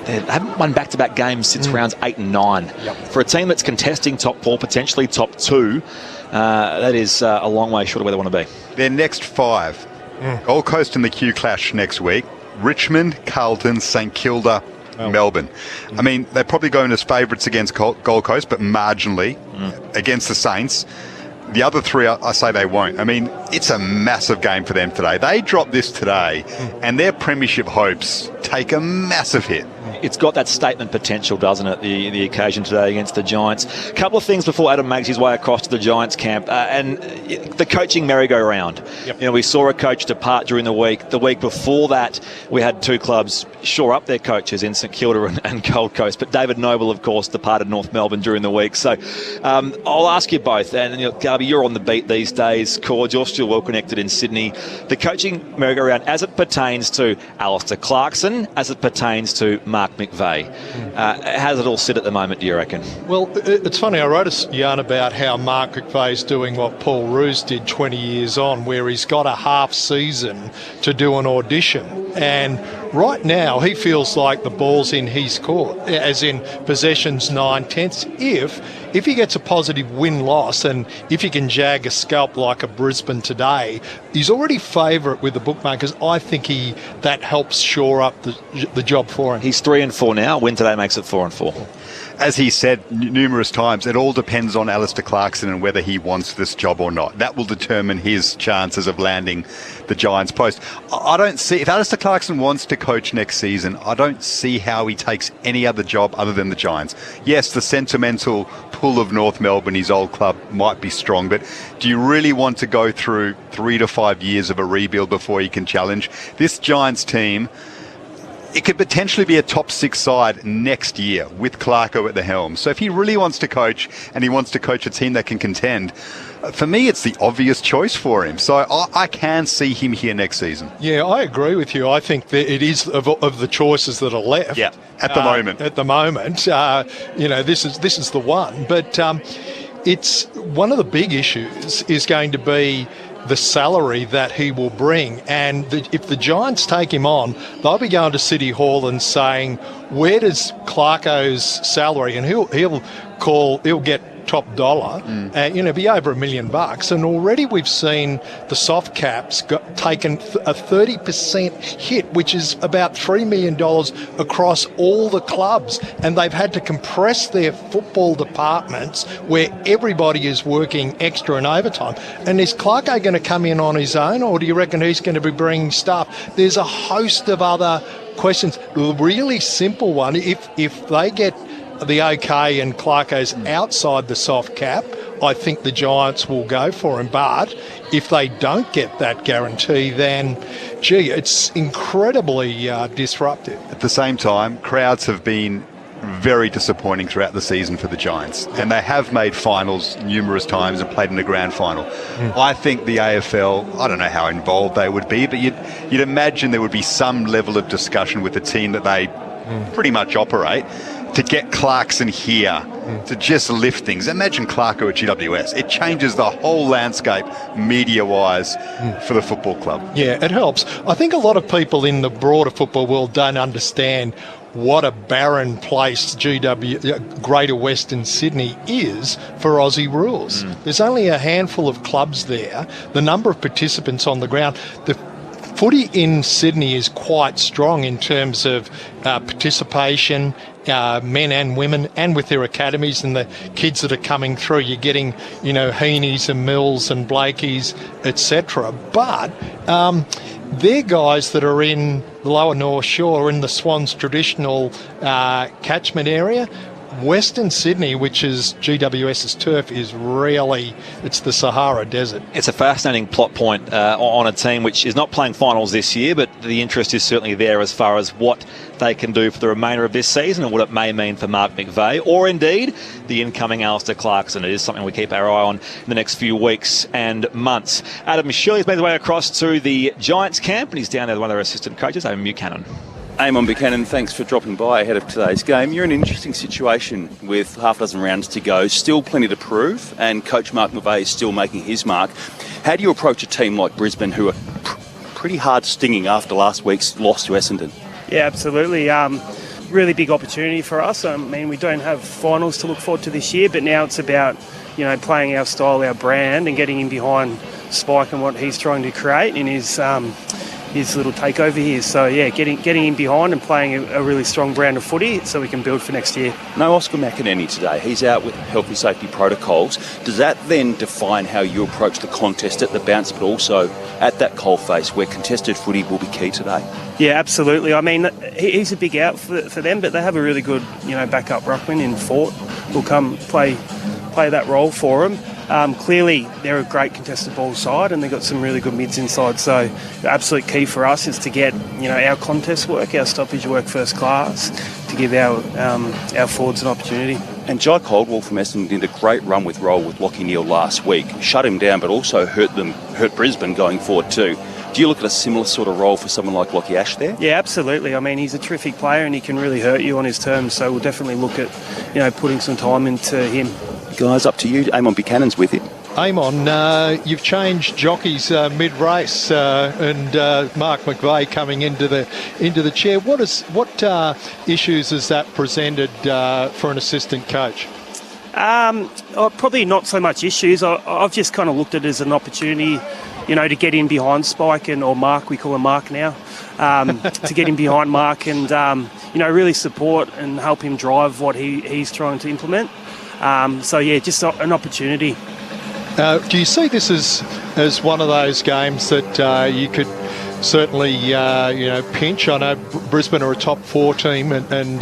They haven't won back-to-back games since rounds 8 and 9. Yep. For a team that's contesting top 4, potentially top 2, that is a long way short of where they want to be. Their next 5, Gold Coast in the Q Clash next week, Richmond, Carlton, St Kilda, Melbourne. I mean, they're probably going as favourites against Gold Coast, but marginally against the Saints. The other 3, I say they won't. I mean, it's a massive game for them today. They drop this today, and their premiership hopes take a massive hit. It's got that statement potential, doesn't it, the occasion today against the Giants. A couple of things before Adam makes his way across to the Giants camp, and the coaching merry-go-round. Yep. You know, we saw a coach depart during the week. The week before that, we had 2 clubs shore up their coaches in St Kilda and Gold Coast, but David Noble, of course, departed North Melbourne during the week. So I'll ask you both, and Garby, you're on the beat these days. Cord, you're still well connected in Sydney. The coaching merry-go-round, as it pertains to Alistair Clarkson, as it pertains to Mark McVeigh. How does it all sit at the moment, do you reckon? Well, it's funny, I wrote a yarn about how Mark McVeigh's doing what Paul Roos did 20 years on, where he's got a half season to do an audition. And right now, he feels like the ball's in his court, as in possessions 9/10. If he gets a positive win-loss, and if he can jag a scalp like a Brisbane today, he's already favourite with the bookmakers. I think that helps shore up the job for him. He's 3 and 4 now. Win today makes it 4 and 4. As he said numerous times, it all depends on Alistair Clarkson and whether he wants this job or not. That will determine his chances of landing the Giants post. I don't see, if Alistair Clarkson wants to coach next season, I don't see how he takes any other job other than the Giants. Yes, the sentimental pull of North Melbourne, his old club, might be strong, but do you really want to go through 3 to 5 years of a rebuild before you can challenge? This Giants team, it could potentially be a top 6 side next year with Clarko at the helm. So if he really wants to coach, and he wants to coach a team that can contend, for me, it's the obvious choice for him. So I can see him here next season. Yeah, I agree with you. I think that it is of the choices that are left. Yeah, at the moment. At the moment, this is the one. But it's one of the big issues is going to be the salary that he will bring. And if the Giants take him on, they'll be going to City Hall and saying, where does Clarko's salary? And he'll get top dollar, be over $1 million. And already we've seen the soft caps taken a 30% hit, which is about $3 million across all the clubs. And they've had to compress their football departments where everybody is working extra and overtime. And is Clarko going to come in on his own, or do you reckon he's going to be bringing staff? There's a host of other questions. The really simple one, if they get the OK and Clarko's outside the soft cap, I think the Giants will go for him. But if they don't get that guarantee, then, it's incredibly disruptive. At the same time, crowds have been very disappointing throughout the season for the Giants, and they have made finals numerous times and played in the grand final. I think the AFL, I don't know how involved they would be, but you'd imagine there would be some level of discussion with the team that they pretty much operate, to get Clarkson here to just lift things. Imagine Clarko at GWS. It changes the whole landscape media-wise for the football club. Yeah, it helps. I think a lot of people in the broader football world don't understand what a barren place Greater Western Sydney is for Aussie rules. There's only a handful of clubs there. The number of participants on the ground, the footy in Sydney is quite strong in terms of participation, men and women, and with their academies and the kids that are coming through. You're getting, Heaney's and Mills and Blakey's, etc. But they're guys that are in the lower North Shore, in the Swans traditional catchment area. Western Sydney, which is GWS's turf, is really, it's the Sahara Desert. It's a fascinating plot point on a team which is not playing finals this year, but the interest is certainly there as far as what they can do for the remainder of this season and what it may mean for Mark McVeigh, or indeed the incoming Alistair Clarkson. It is something we keep our eye on in the next few weeks and months. Adam Shirley's made his way across to the Giants camp, and he's down there with one of their assistant coaches, Eamon Buchanan. Eamon Buchanan, thanks for dropping by ahead of today's game. You're in an interesting situation with half a dozen rounds to go, still plenty to prove, and Coach Mark McVeigh is still making his mark. How do you approach a team like Brisbane, who are pretty hard stinging after last week's loss to Essendon? Yeah, absolutely. really big opportunity for us. I mean, we don't have finals to look forward to this year, but now it's about, playing our style, our brand, and getting in behind Spike and what he's trying to create in his little takeover here. So, yeah, getting in behind and playing a really strong brand of footy so we can build for next year. No Oscar McInerney today. He's out with health and safety protocols. Does that then define how you approach the contest at the bounce, but also at that coalface where contested footy will be key today? Yeah, absolutely. I mean, he's a big out for them, but they have a really good, backup ruckman in Fort who'll come play that role for them. Clearly, they're a great contested ball side, and they've got some really good mids inside. So, the absolute key for us is to get our contest work, our stoppage work first class, to give our forwards an opportunity. And Jai Caldwell from Essendon did a great run with roll with Lachie Neale last week. Shut him down, but also hurt Brisbane going forward too. Do you look at a similar sort of role for someone like Lachie Ash there? Yeah, absolutely. I mean, he's a terrific player and he can really hurt you on his terms. So we'll definitely look at, putting some time into him. Guys, up to you. Amon Buchanan's with you. Amon, you've changed jockeys mid-race, and Mark McVeigh coming into the chair. What issues has that presented for an assistant coach? Probably not so much issues. I've just kind of looked at it as an opportunity, to get in behind Spike or Mark. We call him Mark now. To get in behind Mark and really support and help him drive what he's trying to implement. Just an opportunity. Do you see this as one of those games that you could certainly pinch? I know Brisbane are a top 4 team and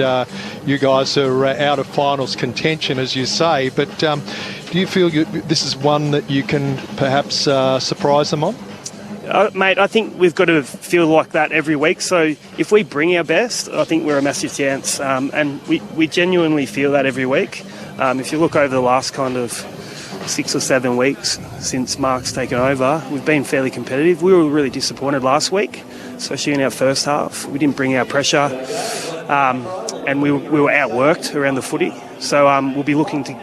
you guys are out of finals contention, as you say, but do you feel this is one that you can perhaps surprise them on? Mate, I think we've got to feel like that every week. So if we bring our best, I think we're a massive chance. And we genuinely feel that every week. If you look over the last kind of 6 or 7 weeks since Mark's taken over, we've been fairly competitive. We were really disappointed last week, especially in our first half. We didn't bring our pressure, and we were outworked around the footy. So we'll be looking to,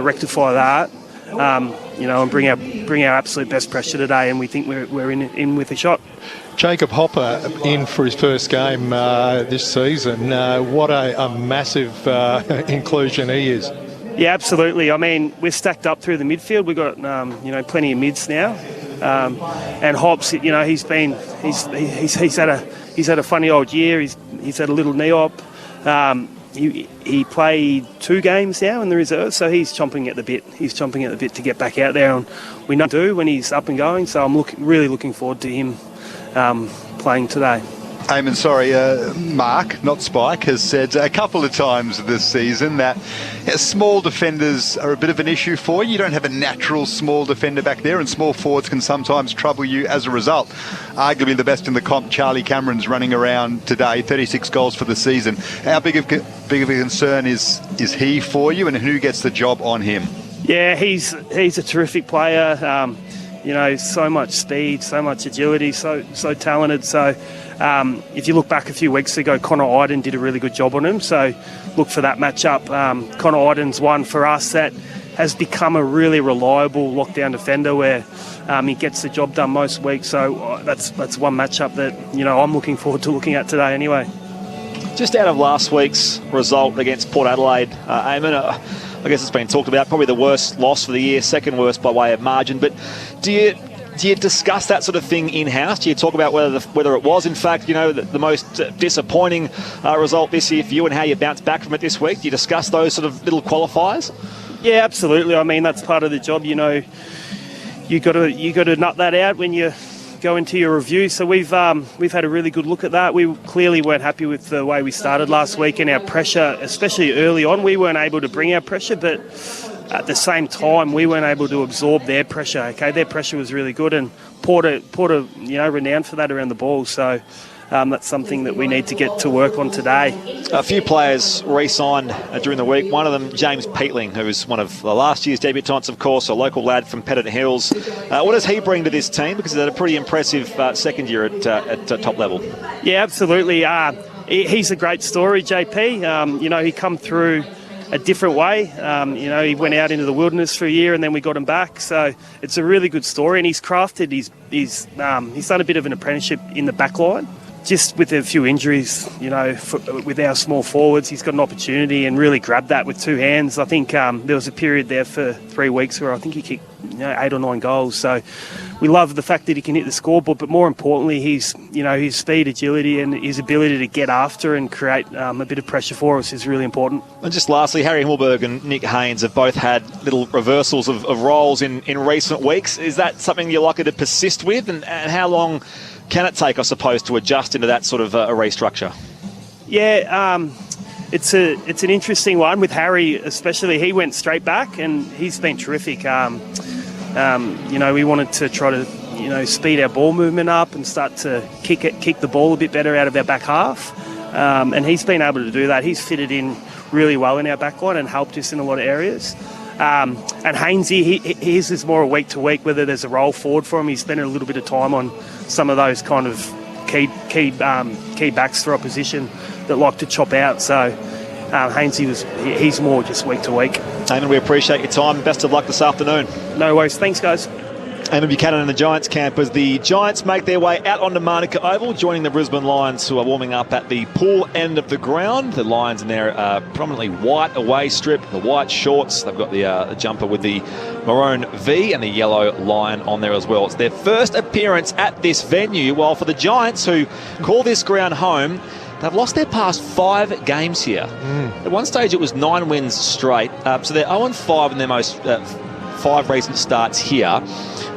rectify that, and bring our absolute best pressure today. And we think we're in with a shot. Jacob Hopper in for his first game this season. What a massive inclusion he is. Yeah, absolutely. I mean, we're stacked up through the midfield. We've got plenty of mids now, and Hobbs. He's had a funny old year. He's had a little knee op. He played 2 games now in the reserve, so he's chomping at the bit. He's chomping at the bit to get back out there, and we know do when he's up and going. So I'm really looking forward to him playing today. Eamon, sorry, Mark, not Spike, has said a couple of times this season that small defenders are a bit of an issue for you. You don't have a natural small defender back there, and small forwards can sometimes trouble you as a result. Arguably the best in the comp, Charlie Cameron's running around today, 36 goals for the season. How big of a concern is he for you, and who gets the job on him? Yeah, he's a terrific player. So much speed, so much agility, so talented. So if you look back a few weeks ago, Connor Iden did a really good job on him. So look for that matchup. Connor Iden's one for us that has become a really reliable lockdown defender where he gets the job done most weeks. So that's one matchup that I'm looking forward to looking at today anyway. Just out of last week's result against Port Adelaide, Eamon, I guess it's been talked about, probably the worst loss for the year, second worst by way of margin. But do you discuss that sort of thing in-house? Do you talk about whether it was, in fact, the most disappointing result this year for you and how you bounce back from it this week? Do you discuss those sort of little qualifiers? Yeah, absolutely. I mean, that's part of the job. You got to nut that out when you go into your review. So we've had a really good look at that. We clearly weren't happy with the way we started last week and our pressure, especially early on. We weren't able to bring our pressure, but at the same time, we weren't able to absorb their pressure. Okay, their pressure was really good, and Port are renowned for that around the ball. So that's something that we need to get to work on today. A few players re-signed during the week. One of them, James Peatling, who was one of last year's debutants, of course, a local lad from Pettit Hills. What does he bring to this team? Because he's had a pretty impressive second year at top level. Yeah, absolutely. He's a great story, JP. He come through a different way. He went out into the wilderness for a year and then we got him back. So it's a really good story, and he's crafted. He's done a bit of an apprenticeship in the back line. just with a few injuries, with our small forwards, he's got an opportunity and really grabbed that with two hands. I think there was a period there for 3 weeks where I think he kicked 8 or 9 goals. So we love the fact that he can hit the scoreboard, but more importantly, his speed, agility, and his ability to get after and create a bit of pressure for us is really important. And just lastly, Harry Himmelberg and Nick Haynes have both had little reversals of roles in recent weeks. Is that something you're likely to persist with, and how long can it take, I suppose, to adjust into that sort of a restructure? Yeah, it's an interesting one with Harry, especially. He went straight back, and he's been terrific. We wanted to try to speed our ball movement up and start to kick the ball a bit better out of our back half, and he's been able to do that. He's fitted in really well in our back line and helped us in a lot of areas. And Hainsey, his is more a week to week, whether there's a role forward for him. He's spent a little bit of time on some of those kind of key backs for opposition that like to chop out. So Hainsey he's more just week to week. Eamon, we appreciate your time. Best of luck this afternoon. No worries. Thanks, guys. Eamon Buchanan in the Giants camp as the Giants make their way out onto Manuka Oval, joining the Brisbane Lions, who are warming up at the pool end of the ground. The Lions in their prominently white away strip, the white shorts. They've got the jumper with the maroon V and the yellow lion on there as well. It's their first appearance at this venue, while for the Giants, who call this ground home, they've lost their past 5 games here. At one stage, it was 9 wins straight. So they're 0-5 in their most 5 recent starts here.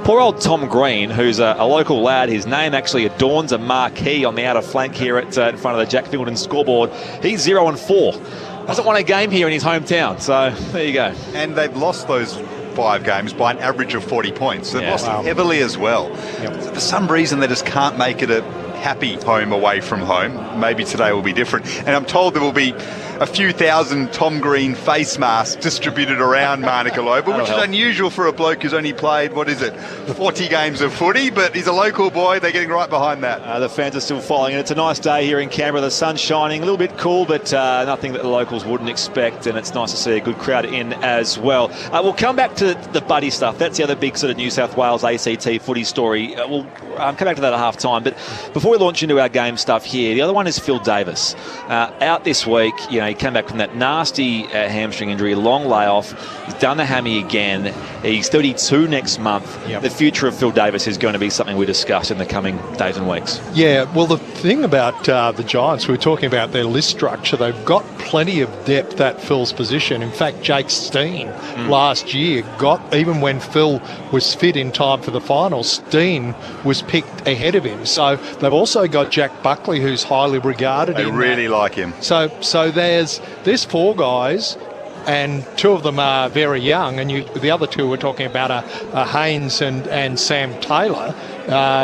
Poor old Tom Green, who's a local lad, his name actually adorns a marquee on the outer flank here in front of the Jack Fielding scoreboard. He's 0-4. Hasn't won a game here in his hometown. So there you go. And they've lost those 5 games by an average of 40 points. They've lost heavily as well. Yep. So for some reason, they just can't make it a happy home away from home. Maybe today will be different. And I'm told there will be a few thousand Tom Green face masks distributed around Manuka Oval, which is unusual for a bloke who's only played, 40 games of footy, but he's a local boy. They're getting right behind that. The fans are still following it. It's a nice day here in Canberra. The sun's shining, a little bit cool, but nothing that the locals wouldn't expect, and it's nice to see a good crowd in as well. We'll come back to the buddy stuff. That's the other big sort of New South Wales ACT footy story. We'll come back to that at half time, but before we launch into our game stuff here, the other one is Phil Davis. Out this week, he came back from that nasty hamstring injury, long layoff. He's done the hammy again. He's 32 next month. Yep. The future of Phil Davis is going to be something we discuss in the coming days and weeks. Yeah, well, the thing about the Giants, we were talking about their list structure, they've got plenty of depth at Phil's position. In fact, Jake Steen last year even when Phil was fit in time for the finals, Steen was picked ahead of him. So they've also got Jack Buckley, who's highly regarded. They really like him. So there's 4 guys, and 2 of them are very young, and the other 2 we're talking about are Haynes and Sam Taylor,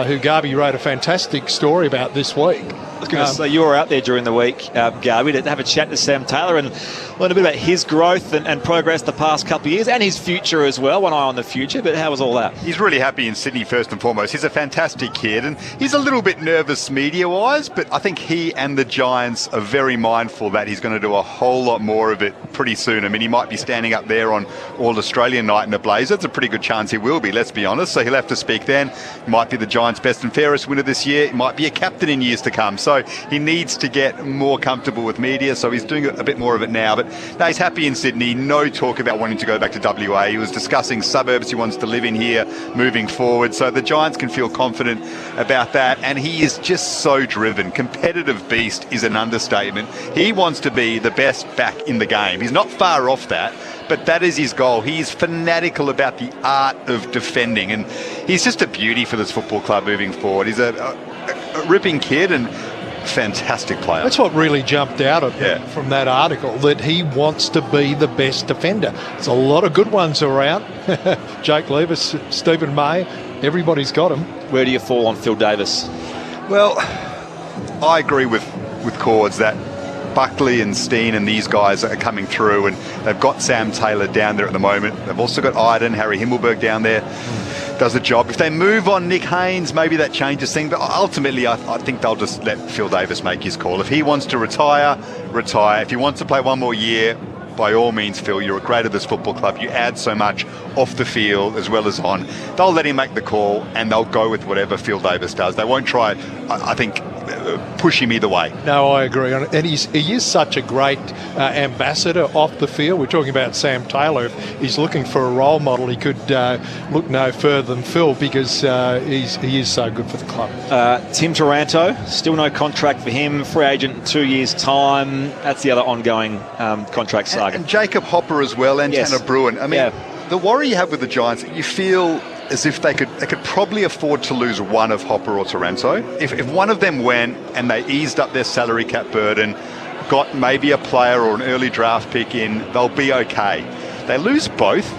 who Garby wrote a fantastic story about this week. I was going to say, you were out there during the week, Garby, to have a chat to Sam Taylor and learn a bit about his growth and progress the past couple of years, and his future as well. One eye on the future, but how was all that? He's really happy in Sydney, first and foremost. He's a fantastic kid, and he's a little bit nervous media-wise, but I think he and the Giants are very mindful that he's going to do a whole lot more of it pretty soon. I mean, he might be standing up there on All-Australian night in a blazer. It's a pretty good chance he will be, let's be honest. So he'll have to speak then. He might be the Giants' best and fairest winner this year. He might be a captain in years to come. So he needs to get more comfortable with media, so he's doing a bit more of it now. But no, he's happy in Sydney. No talk about wanting to go back to WA. He was discussing suburbs he wants to live in here moving forward. So the Giants can feel confident about that. And he is just so driven. Competitive beast is an understatement. He wants to be the best back in the game. He's not far off that, but that is his goal. He's fanatical about the art of defending, and he's just a beauty for this football club moving forward. He's a ripping kid and fantastic player. That's what really jumped out at me from that article, that he wants to be the best defender. There's a lot of good ones around. Jake Levis, Stephen May, everybody's got him. Where do you fall on Phil Davis? Well, I agree with Cords that Buckley and Steen and these guys are coming through, and they've got Sam Taylor down there at the moment. They've also got Iden, Harry Himmelberg down there. Does a job. If they move on Nick Haynes, maybe that changes things, but ultimately I think they'll just let Phil Davis make his call. If he wants to retire. If he wants to play one more year, by all means, Phil, you're a great at this football club. You add so much off the field as well as on. They'll let him make the call, and they'll go with whatever Phil Davis does. They won't try, I think, push him either way. No, I agree on it. And he is such a great ambassador off the field. We're talking about Sam Taylor. If he's looking for a role model, he could look no further than Phil, because he is so good for the club. Tim Taranto, still no contract for him. Free agent in 2 years' time. That's the other ongoing contract saga. And Jacob Hopper as well, and Yes. Tanner Bruin. I mean, the worry you have with the Giants, you feel as if they could probably afford to lose one of Hopper or Taranto. If one of them went and they eased up their salary cap burden, got maybe a player or an early draft pick in, they'll be okay. They lose both,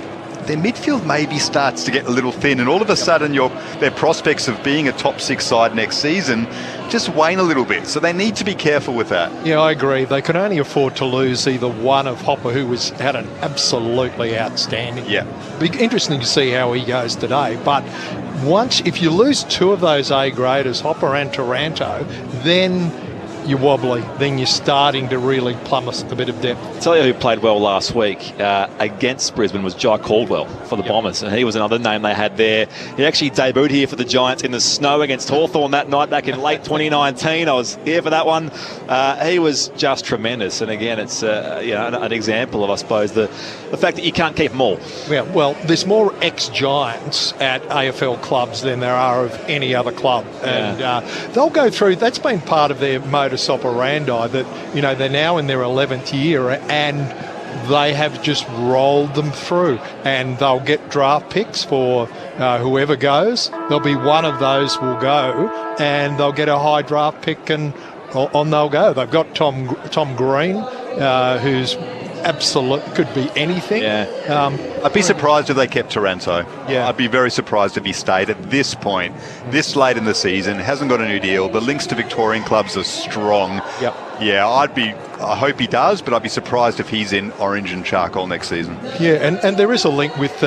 their midfield maybe starts to get a little thin, and all of a sudden their prospects of being a top 6 side next season just wane a little bit. So they need to be careful with that. Yeah, I agree. They can only afford to lose either one of Hopper, who had an absolutely outstanding. Yeah. Be interesting to see how he goes today. But if you lose two of those A graders, Hopper and Taranto, then you're wobbly. Then you're starting to really plummet a bit of depth. I'll tell you who played well last week against Brisbane was Jai Caldwell for the Bombers, and he was another name they had there. He actually debuted here for the Giants in the snow against Hawthorn that night back in late 2019. I was here for that one. He was just tremendous, and again, it's an example of, I suppose, the fact that you can't keep them all. Yeah, well, there's more ex-Giants at AFL clubs than there are of any other club, and they'll go through. That's been part of their modus operandi, that they're now in their 11th year and they have just rolled them through, and they'll get draft picks for whoever goes. There'll be one of those will go, and they'll get a high draft pick, and on they'll go. They've got Tom Green, who's absolute, could be anything. I'd be surprised if they kept Taranto. Yeah. I'd be very surprised if he stayed at this point, this late in the season, hasn't got a new deal. The links to Victorian clubs are strong. Yep. Yeah, I hope he does, but I'd be surprised if he's in orange and charcoal next season. Yeah, and there is a link with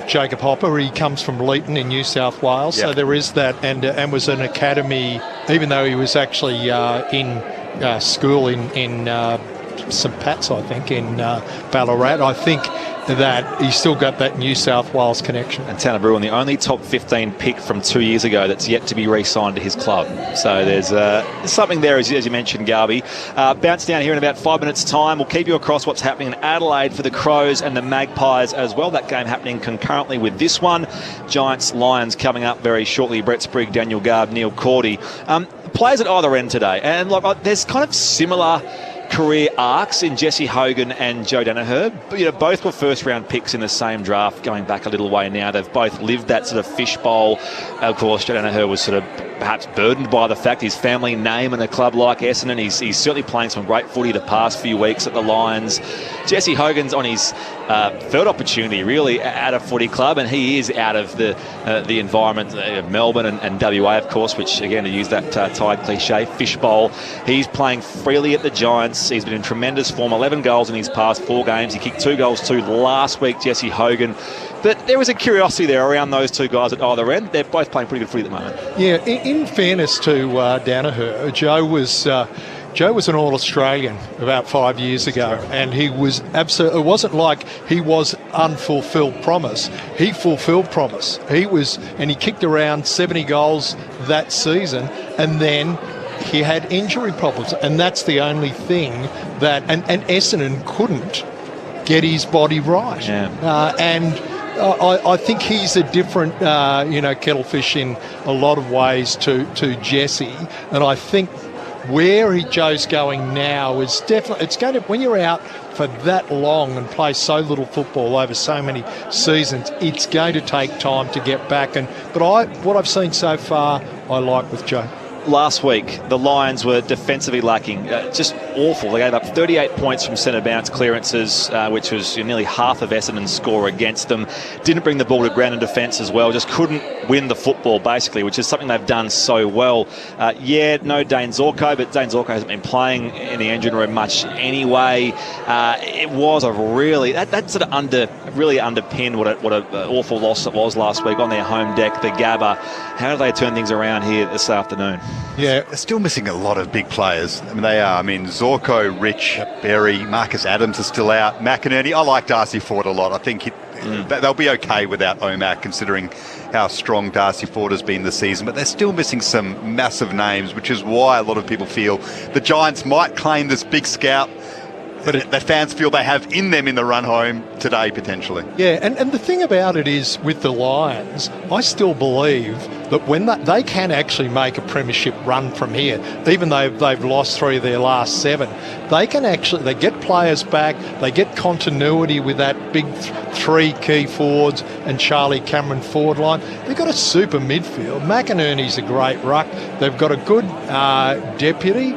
Jacob Hopper. He comes from Leeton in New South Wales, so there is that, and was an academy, even though he was actually in school in St Pat's, I think, in Ballarat. I think that he's still got that New South Wales connection. And Tanner Bruin, the only top 15 pick from 2 years ago that's yet to be re-signed to his club. So there's something there, as you mentioned, Garby. Bounce down here in about 5 minutes' time. We'll keep you across what's happening in Adelaide for the Crows and the Magpies as well. That game happening concurrently with this one. Giants-Lions coming up very shortly. Brett Sprigg, Daniel Garb, Neil Cordy. Players at either end today. And there's kind of similar career arcs in Jesse Hogan and Joe Danaher. Both were first-round picks in the same draft going back a little way now. They've both lived that sort of fishbowl. Of course, Joe Danaher was sort of perhaps burdened by the fact his family name in a club like Essendon. He's certainly playing some great footy the past few weeks at the Lions. Jesse Hogan's on his third opportunity, really, at a footy club, and he is out of the environment of Melbourne and WA, of course, which, again, to use that tired cliche, fishbowl. He's playing freely at the Giants. He's been in tremendous form, 11 goals in his past 4 games. He kicked 2 goals too last week, Jesse Hogan. But there was a curiosity there around those two guys at either end. They're both playing pretty good footy at the moment. Yeah, in fairness to Danaher, Joe was an All-Australian about 5 years ago, and he was absolutely. It wasn't like he was unfulfilled promise. He fulfilled promise. And he kicked around 70 goals that season, and then he had injury problems, and that's the only thing that. And Essendon couldn't get his body right. Yeah. I think he's a different, kettlefish in a lot of ways to Jesse, and I think where Joe's going now is definitely, it's going to, when you're out for that long and play so little football over so many seasons, it's going to take time to get back. But what I've seen so far, I like with Joe. Last week, the Lions were defensively lacking. Just awful. They gave up 38 points from centre bounce clearances, which was nearly half of Essendon's score against them. Didn't bring the ball to ground in defence as well. Just couldn't win the football, basically, which is something they've done so well. No Dane Zorko, but Dane Zorko hasn't been playing in the engine room much anyway. It was a really... That sort of really underpinned what an awful loss it was last week on their home deck, the Gabba. How do they turn things around here this afternoon? Yeah, They're still missing a lot of big players. I mean, they are. I mean, Zorko, Rich, Berry, Marcus Adams are still out. McInerney, I like Darcy Ford a lot. I think they'll be okay without Omac, considering how strong Darcy Ford has been this season. But they're still missing some massive names, which is why a lot of people feel the Giants might claim this big scout but the fans feel they have in them in the run home today, potentially. Yeah, and the thing about it is, with the Lions, I still believe that when they can actually make a premiership run from here, even though they've lost 3 of their last 7, they get players back, they get continuity with that big 3 key forwards and Charlie Cameron forward line. They've got a super midfield. McInerney's a great ruck. They've got a good deputy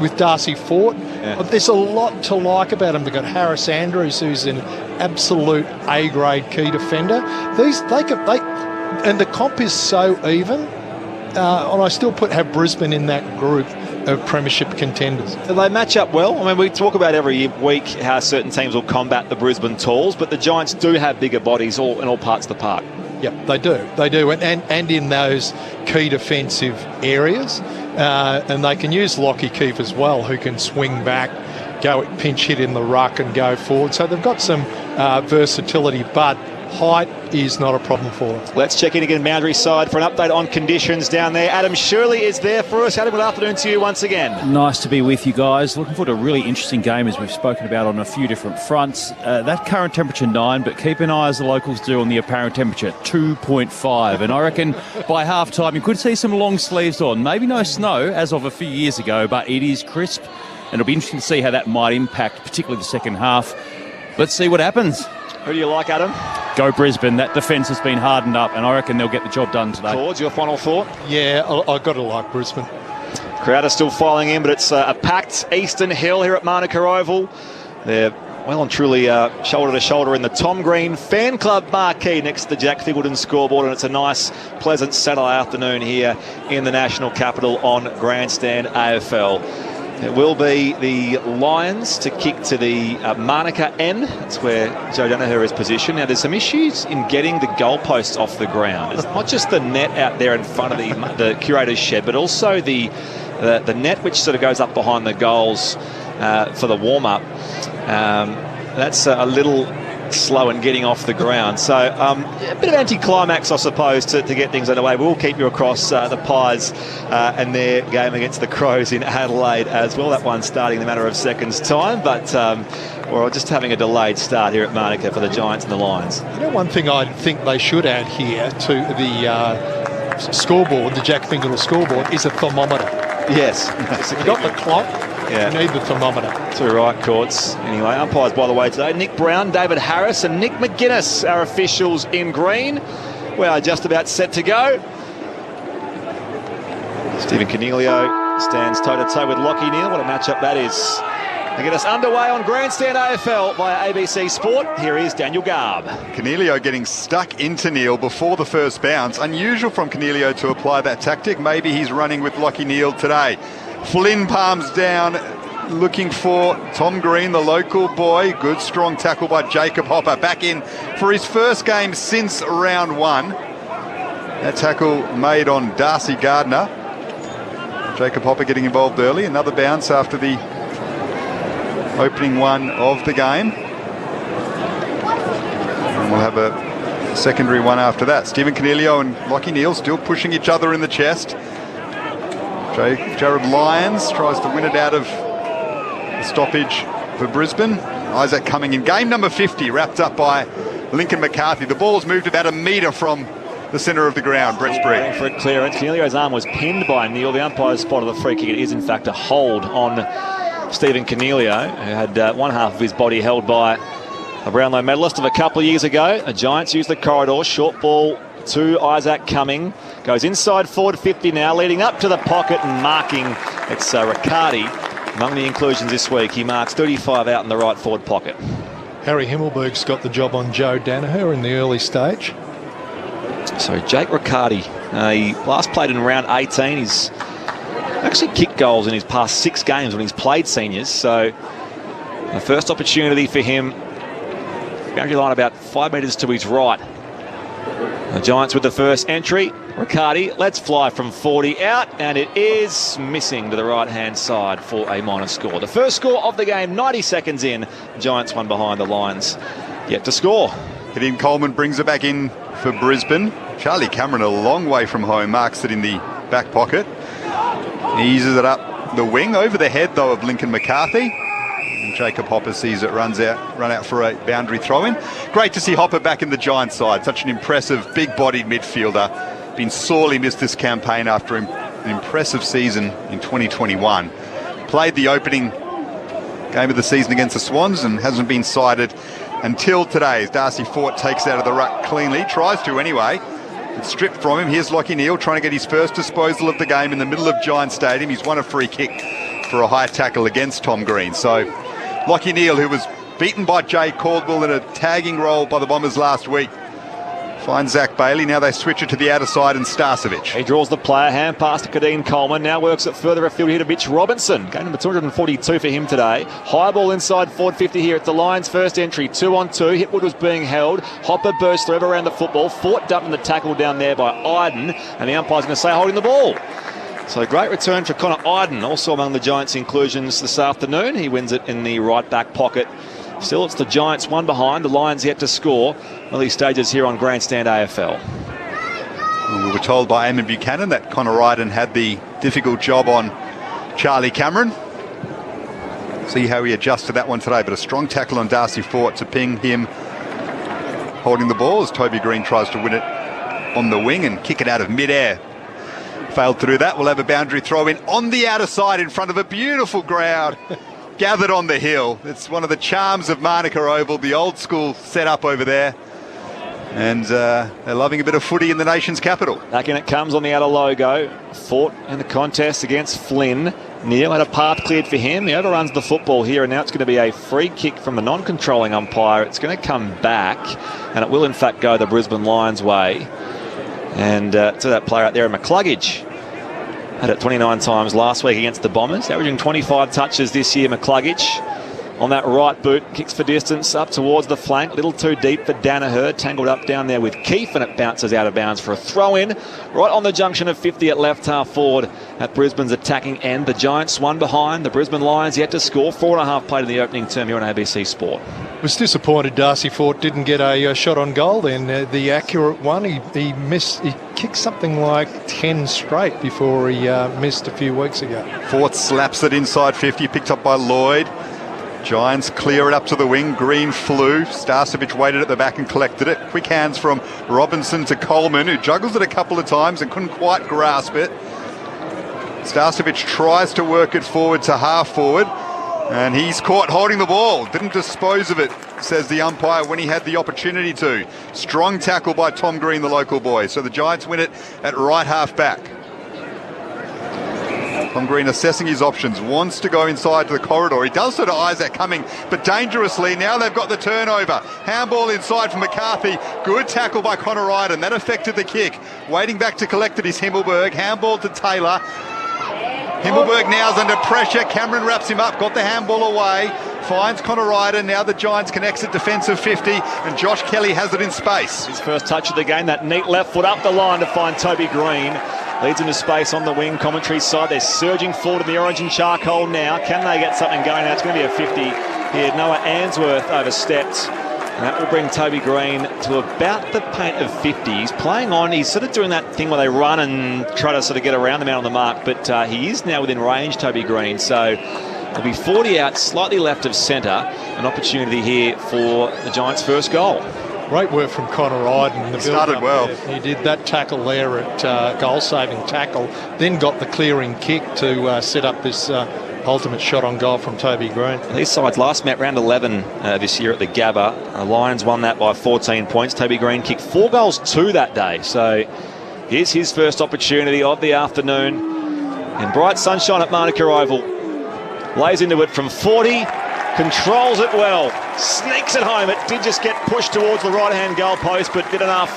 with Darcy Fort. Yeah. There's a lot to like about them. They've got Harris Andrews, who's an absolute A-grade key defender. And the comp is so even. And I still have Brisbane in that group of premiership contenders. They match up well. I mean, we talk about every week how certain teams will combat the Brisbane Talls, but the Giants do have bigger bodies in all parts of the park. Yep, they do. They do. And in those key defensive areas. And they can use Lockie Keefe as well, who can swing back, go pinch hit in the ruck and go forward. So they've got some versatility, but height is not a problem for them. Let's check in again, Boundary side, for an update on conditions down there. Adam Shirley is there for us. Adam, good afternoon to you once again. Nice to be with you guys. Looking forward to a really interesting game, as we've spoken about on a few different fronts. That current temperature 9, but keep an eye, as the locals do, on the apparent temperature 2.5. And I reckon by half-time you could see some long sleeves on. Maybe no snow, as of a few years ago, but it is crisp. And it'll be interesting to see how that might impact, particularly the second half. Let's see what happens. Who do you like, Adam? Go Brisbane. That defence has been hardened up, and I reckon they'll get the job done today. Towards your final thought? Yeah, I've got to like Brisbane. Crowd are still filing in, but it's a packed Eastern Hill here at Manuka Oval. They're well and truly shoulder to shoulder in the Tom Green Fan Club marquee next to the Jack Fingleton scoreboard, and it's a nice, pleasant Saturday afternoon here in the National Capital on Grandstand AFL. It will be the Lions to kick to the Manuka end. That's where Joe Danaher is positioned. Now, there's some issues in getting the goalposts off the ground. It's not just the net out there in front of the curator's shed, but also the net which sort of goes up behind the goals for the warm-up. That's a little slow in getting off the ground. So a bit of anticlimax, I suppose, to get things underway. We'll keep you across the Pies and their game against the Crows in Adelaide as well. That one's starting in a matter of seconds' time, but we're just having a delayed start here at Manuka for the Giants and the Lions. You know, one thing I think they should add here to the scoreboard, the Jack Fingleton scoreboard, is a thermometer. Yes. You've got the clock. Yeah. You need the thermometer. 2 right courts. Anyway, umpires, by the way, today, Nick Brown, David Harris and Nick McGuinness are officials in green. We are just about set to go. Stephen Cornelio stands toe-to-toe with Lockie Neal. What a matchup that is. To get us underway on Grandstand AFL via ABC Sport, here is Daniel Garb. Cornelio getting stuck into Neal before the first bounce. Unusual from Cornelio to apply that tactic. Maybe he's running with Lockie Neal today. Flynn palms down, looking for Tom Green, the local boy. Good strong tackle by Jacob Hopper, back in for his first game since round 1. That tackle made on Darcy Gardner. Jacob Hopper getting involved early. Another bounce after the opening one of the game. And we'll have a secondary one after that. Stephen Cornelio and Lockie Neal still pushing each other in the chest. Jared Lyons tries to win it out of the stoppage for Brisbane. Isaac coming in. Game number 50, wrapped up by Lincoln McCarthy. The ball's moved about a metre from the centre of the ground. Brett Spree. For a clearance. Cornelio's arm was pinned by Neal. The umpire spotted the free kick. It is, in fact, a hold on Stephen Cornelio, who had one half of his body held by a Brownlow medalist of a couple of years ago. The Giants use the corridor. Short ball to Isaac Cumming. Goes inside forward 50 now, leading up to the pocket and marking. It's Riccardi among the inclusions this week. He marks 35 out in the right forward pocket. Harry Himmelberg's got the job on Joe Danaher in the early stage. So Jake Riccardi, he last played in round 18. He's actually kicked goals in his past 6 games when he's played seniors. So the first opportunity for him, boundary line about 5 metres to his right. The Giants with the first entry. Riccardi lets fly from 40 out, and it is missing to the right-hand side for a minor score. The first score of the game, 90 seconds in. Giants one behind, the Lions yet to score. Kadeem Coleman brings it back in for Brisbane. Charlie Cameron a long way from home, marks it in the back pocket. Eases it up the wing, over the head though of Lincoln McCarthy. And Jacob Hopper sees it run out for a boundary throw-in. Great to see Hopper back in the Giants side. Such an impressive, big-bodied midfielder. Been sorely missed this campaign after an impressive season in 2021. Played the opening game of the season against the Swans and hasn't been cited until today. Darcy Fort takes it out of the ruck cleanly. Tries to anyway. It's stripped from him. Here's Lachie Neale trying to get his first disposal of the game in the middle of Giant Stadium. He's won a free kick for a high tackle against Tom Green. So Lachie Neale, who was beaten by Jay Caldwell in a tagging role by the Bombers last week, finds Zach Bailey. Now they switch it to the outer side and Starcevic. He draws the player, hand pass to Kadeem Coleman. Now works it further afield here to Mitch Robinson. Game number 242 for him today. High ball inside forward 50 here. It's the Lions' first entry. 2-on-2. Hipwood was being held. Hopper burst through around the football. Fort dumping the tackle down there by Iden. And the umpire's going to say holding the ball. So great return for Connor Iden, also among the Giants' inclusions this afternoon. He wins it in the right back pocket. Still, it's the Giants one behind. The Lions yet to score. Early stages here on Grandstand AFL. Well, we were told by Eamon Buchanan that Connor Iden had the difficult job on Charlie Cameron. See how he adjusts to that one today. But a strong tackle on Darcy Fort to ping him holding the ball as Toby Green tries to win it on the wing and kick it out of mid-air. Failed to do that. We'll have a boundary throw in on the outer side in front of a beautiful crowd gathered on the hill. It's one of the charms of Manuka Oval, the old school setup over there. And they're loving a bit of footy in the nation's capital. Back in it comes on the outer logo. Fought in the contest against Flynn. Neale had a path cleared for him. He overruns the football here, and now it's going to be a free kick from the non-controlling umpire. It's going to come back, and it will in fact go the Brisbane Lions' way. And to that player out there in McCluggage. Had it 29 times last week against the Bombers, averaging 25 touches this year. McCluggage on that right boot, kicks for distance up towards the flank, a little too deep for Danaher, tangled up down there with Keefe, and it bounces out of bounds for a throw-in right on the junction of 50 at left half forward at Brisbane's attacking end. The Giants one behind, the Brisbane Lions yet to score. 4.5 played in the opening term here on ABC Sport. Was disappointed Darcy Fort didn't get a shot on goal then. The accurate one, he missed. He kicked something like 10 straight before he missed a few weeks ago. Fort slaps it inside 50, picked up by Lloyd. Giants clear it up to the wing. Green flew. Starcevic waited at the back and collected it. Quick hands from Robinson to Coleman, who juggles it a couple of times and couldn't quite grasp it. Starcevic tries to work it forward to half forward, and he's caught holding the ball. Didn't dispose of it, says the umpire, when he had the opportunity to. Strong tackle by Tom Green, the local boy. So the Giants win it at right half back. Tom Green assessing his options, wants to go inside to the corridor. He does so to Isaac Cumming, but dangerously. Now they've got the turnover. Handball inside for McCarthy. Good tackle by Connor Iden. That affected the kick. Waiting back to collect it is Himmelberg. Handball to Taylor. Himmelberg now's under pressure. Cameron wraps him up, got the handball away. Finds Connor Iden. Now the Giants connects it defensive 50, and Josh Kelly has it in space. His first touch of the game, that neat left foot up the line to find Toby Green. Leads into space on the wing, commentary side. They're surging forward in the orange and charcoal now. Can they get something going now? It's going to be a 50 here. Noah Answorth overstepped. And that will bring Toby Green to about the paint of 50. He's playing on. He's sort of doing that thing where they run and try to sort of get around the man on the mark. But he is now within range, Toby Green. So he'll be 40 out, slightly left of centre. An opportunity here for the Giants' first goal. Great work from Connor Iden. He started well. He did that tackle there at goal-saving tackle, then got the clearing kick to set up this ultimate shot on goal from Toby Green. These sides last met round 11 this year at the Gabba. The Lions won that by 14 points. Toby Green kicked 4 goals 2 that day. So here's his first opportunity of the afternoon. In bright sunshine at Manuka Oval. Lays into it from 40. Controls it well, sneaks it home. It did just get pushed towards the right-hand goal post, but did enough.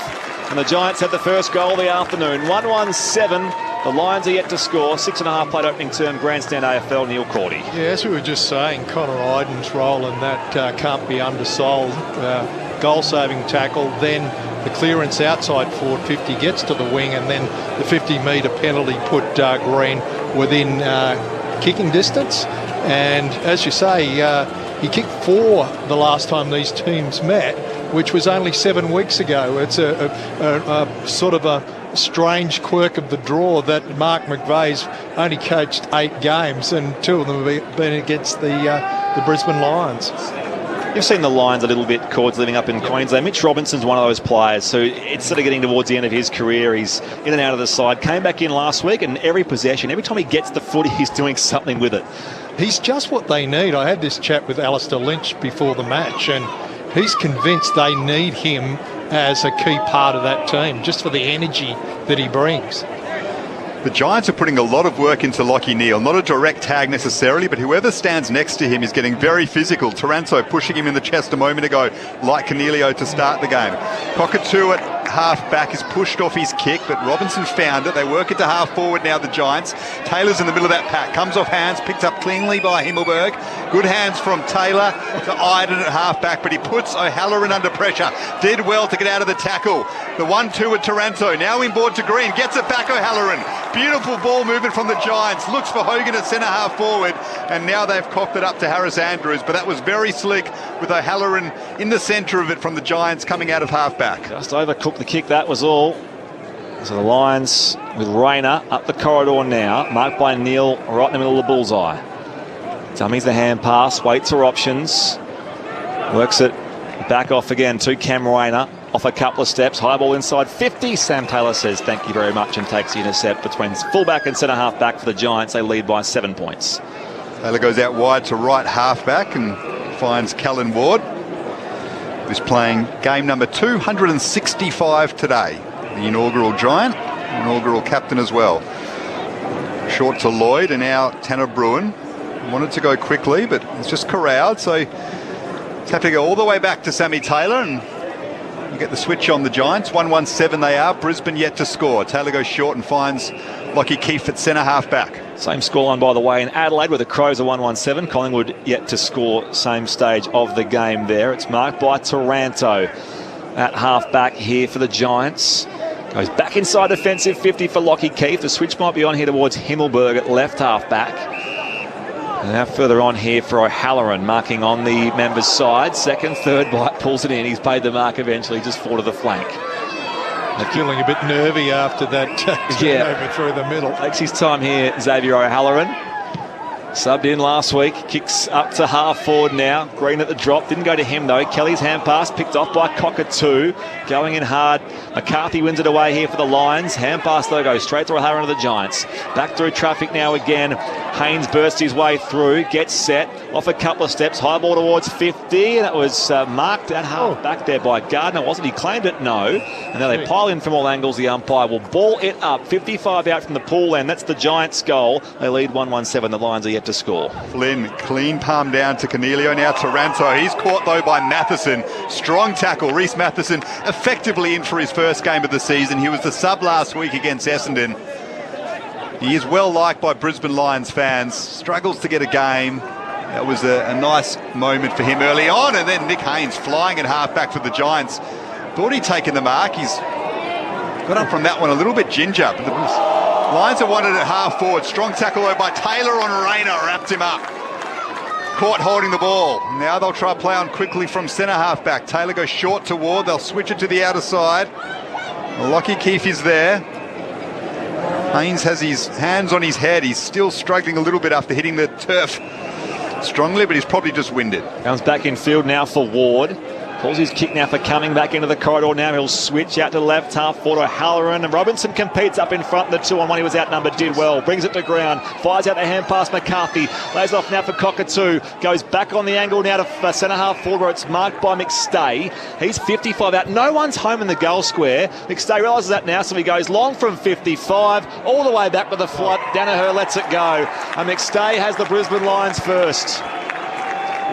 And the Giants had the first goal of the afternoon. 1-1-7. The Lions are yet to score. 6.5 played opening term. Grandstand AFL, Neil Cordy. Yeah, as we were just saying, Connor Iden's role in that can't be undersold. goal-saving tackle, then the clearance outside forward 50 gets to the wing, and then the 50-metre penalty put Green within kicking distance. And as you say, he kicked 4 the last time these teams met, which was only 7 weeks ago. It's a sort of a strange quirk of the draw that Mark McVeigh's only coached 8 games, and 2 of them have been against the Brisbane Lions. You've seen the Lions a little bit, Cords, living up in Queensland. Mitch Robinson's one of those players who it's sort of getting towards the end of his career. He's in and out of the side. Came back in last week, and every possession, every time he gets the footy, he's doing something with it. He's just what they need. I had this chat with Alistair Lynch before the match, and he's convinced they need him as a key part of that team, just for the energy that he brings. The Giants are putting a lot of work into Lachie Neale. Not a direct tag necessarily, but whoever stands next to him is getting very physical. Taranto pushing him in the chest a moment ago, like Cornelio to start the game. Cockatoo at half-back is pushed off his kick, but Robinson found it. They work it to half-forward now, the Giants. Taylor's in the middle of that pack. Comes off hands, picked up cleanly by Himmelberg. Good hands from Taylor to Iden at half-back, but he puts O'Halloran under pressure. Did well to get out of the tackle. The 1-2 with Taranto. Now inboard to Green. Gets it back, O'Halloran. Beautiful ball movement from the Giants. Looks for Hogan at centre half forward, and now they've cocked it up to Harris Andrews, but that was very slick with O'Halloran in the centre of it from the Giants coming out of half-back. Just overcooked the kick, that was all. So the Lions with Rayner up the corridor now, marked by Neale right in the middle of the bullseye. Dummies the hand pass, waits for options, works it back off again to Cam Rayner. Off a couple of steps, high ball inside 50. Sam Taylor says thank you very much and takes the intercept between fullback and centre half back for the Giants. They lead by 7 points. Taylor goes out wide to right half back and finds Callan Ward, who's playing game number 265 today. The inaugural Giant, inaugural captain as well. Short to Lloyd and now Tanner Bruin. Wanted to go quickly, but it's just corralled, so it's have to go all the way back to Sammy Taylor, and you get the switch on the Giants. 1-1-7 they are. Brisbane yet to score. Taylor goes short and finds Lachie Keefe at centre half back. Same scoreline, by the way, in Adelaide, where the Crows are 1-1-7. Collingwood yet to score, same stage of the game there. It's marked by Taranto at half back here for the Giants. Goes back inside defensive 50 for Lachie Keefe. The switch might be on here towards Himmelberg at left half back. And now further on here for O'Halloran, marking on the members' side. Second, third bite, pulls it in. He's paid the mark eventually, just 4 to the flank. Feeling a bit nervy after that turnover through the middle. Takes his time here, Xavier O'Halloran. Subbed in last week, kicks up to half forward now. Green at the drop, didn't go to him though. Kelly's hand pass picked off by Cockatoo. Going in hard, McCarthy wins it away here for the Lions. Hand pass though goes straight to O'Halloran to the Giants. Back through traffic now again. Haynes bursts his way through, gets set, off a couple of steps, high ball towards 50, and it was marked at half back there by Gardner, wasn't he? Claimed it, no. And now they pile in from all angles, the umpire will ball it up. 55 out from the pool end, that's the Giants' goal. They lead 1-1-7, the Lions are yet to score. Flynn, clean palm down to Cornelio, now Taranto. He's caught though by Matheson. Strong tackle, Reece Matheson effectively in for his first game of the season. He was the sub last week against Essendon. He is well liked by Brisbane Lions fans, struggles to get a game. That was a nice moment for him early on, and then Nick Haynes flying at half-back for the Giants. Thought he'd taken the mark. He's got up from that one a little bit ginger. But the Lions are wanted at half-forward. Strong tackle though by Taylor on Rayner, wrapped him up. Caught holding the ball. Now they'll try play on quickly from centre half-back. Taylor goes short to Ward. They'll switch it to the outer side. Lachie Keefe is there. Haynes has his hands on his head. He's still struggling a little bit after hitting the turf strongly, but he's probably just winded. Comes back in field now for Ward. Pulls his kick now for coming back into the corridor. Now he'll switch out to the left half forward to Halloran, and Robinson competes up in front. The 2-on-1, he was outnumbered, did well. Brings it to ground, fires out the hand pass McCarthy. Lays off now for Cockatoo. Goes back on the angle now to centre half forward where it's marked by McStay. He's 55 out. No one's home in the goal square. McStay realises that now, so he goes long from 55 all the way back with the flood. Danaher lets it go. And McStay has the Brisbane Lions first.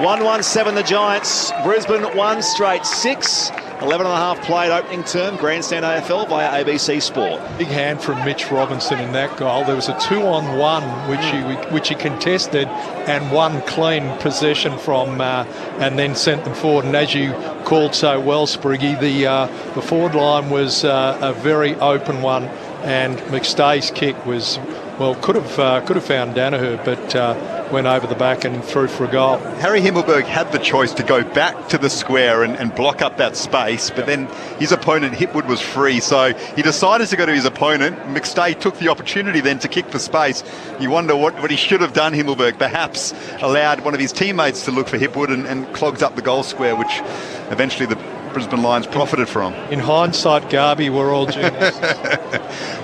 1-1-7 the Giants. Brisbane 1 straight 6. 11 and a half played opening term, Grandstand AFL via ABC Sport. Big hand from Mitch Robinson in that goal. There was a 2-on-1 which he contested and won clean possession from, and then sent them forward. And as you called so well, Spriggy, the forward line was a very open one, and McStay's kick was, well, could have found Danaher, but went over the back and through for a goal. Harry Himmelberg had the choice to go back to the square and block up that space, but then his opponent Hipwood was free, so he decided to go to his opponent. McStay took the opportunity then to kick for space. You wonder what he should have done, Himmelberg. Perhaps allowed one of his teammates to look for Hipwood and clogged up the goal square, which eventually the Brisbane Lions profited from. In hindsight, Garby, we're all genius.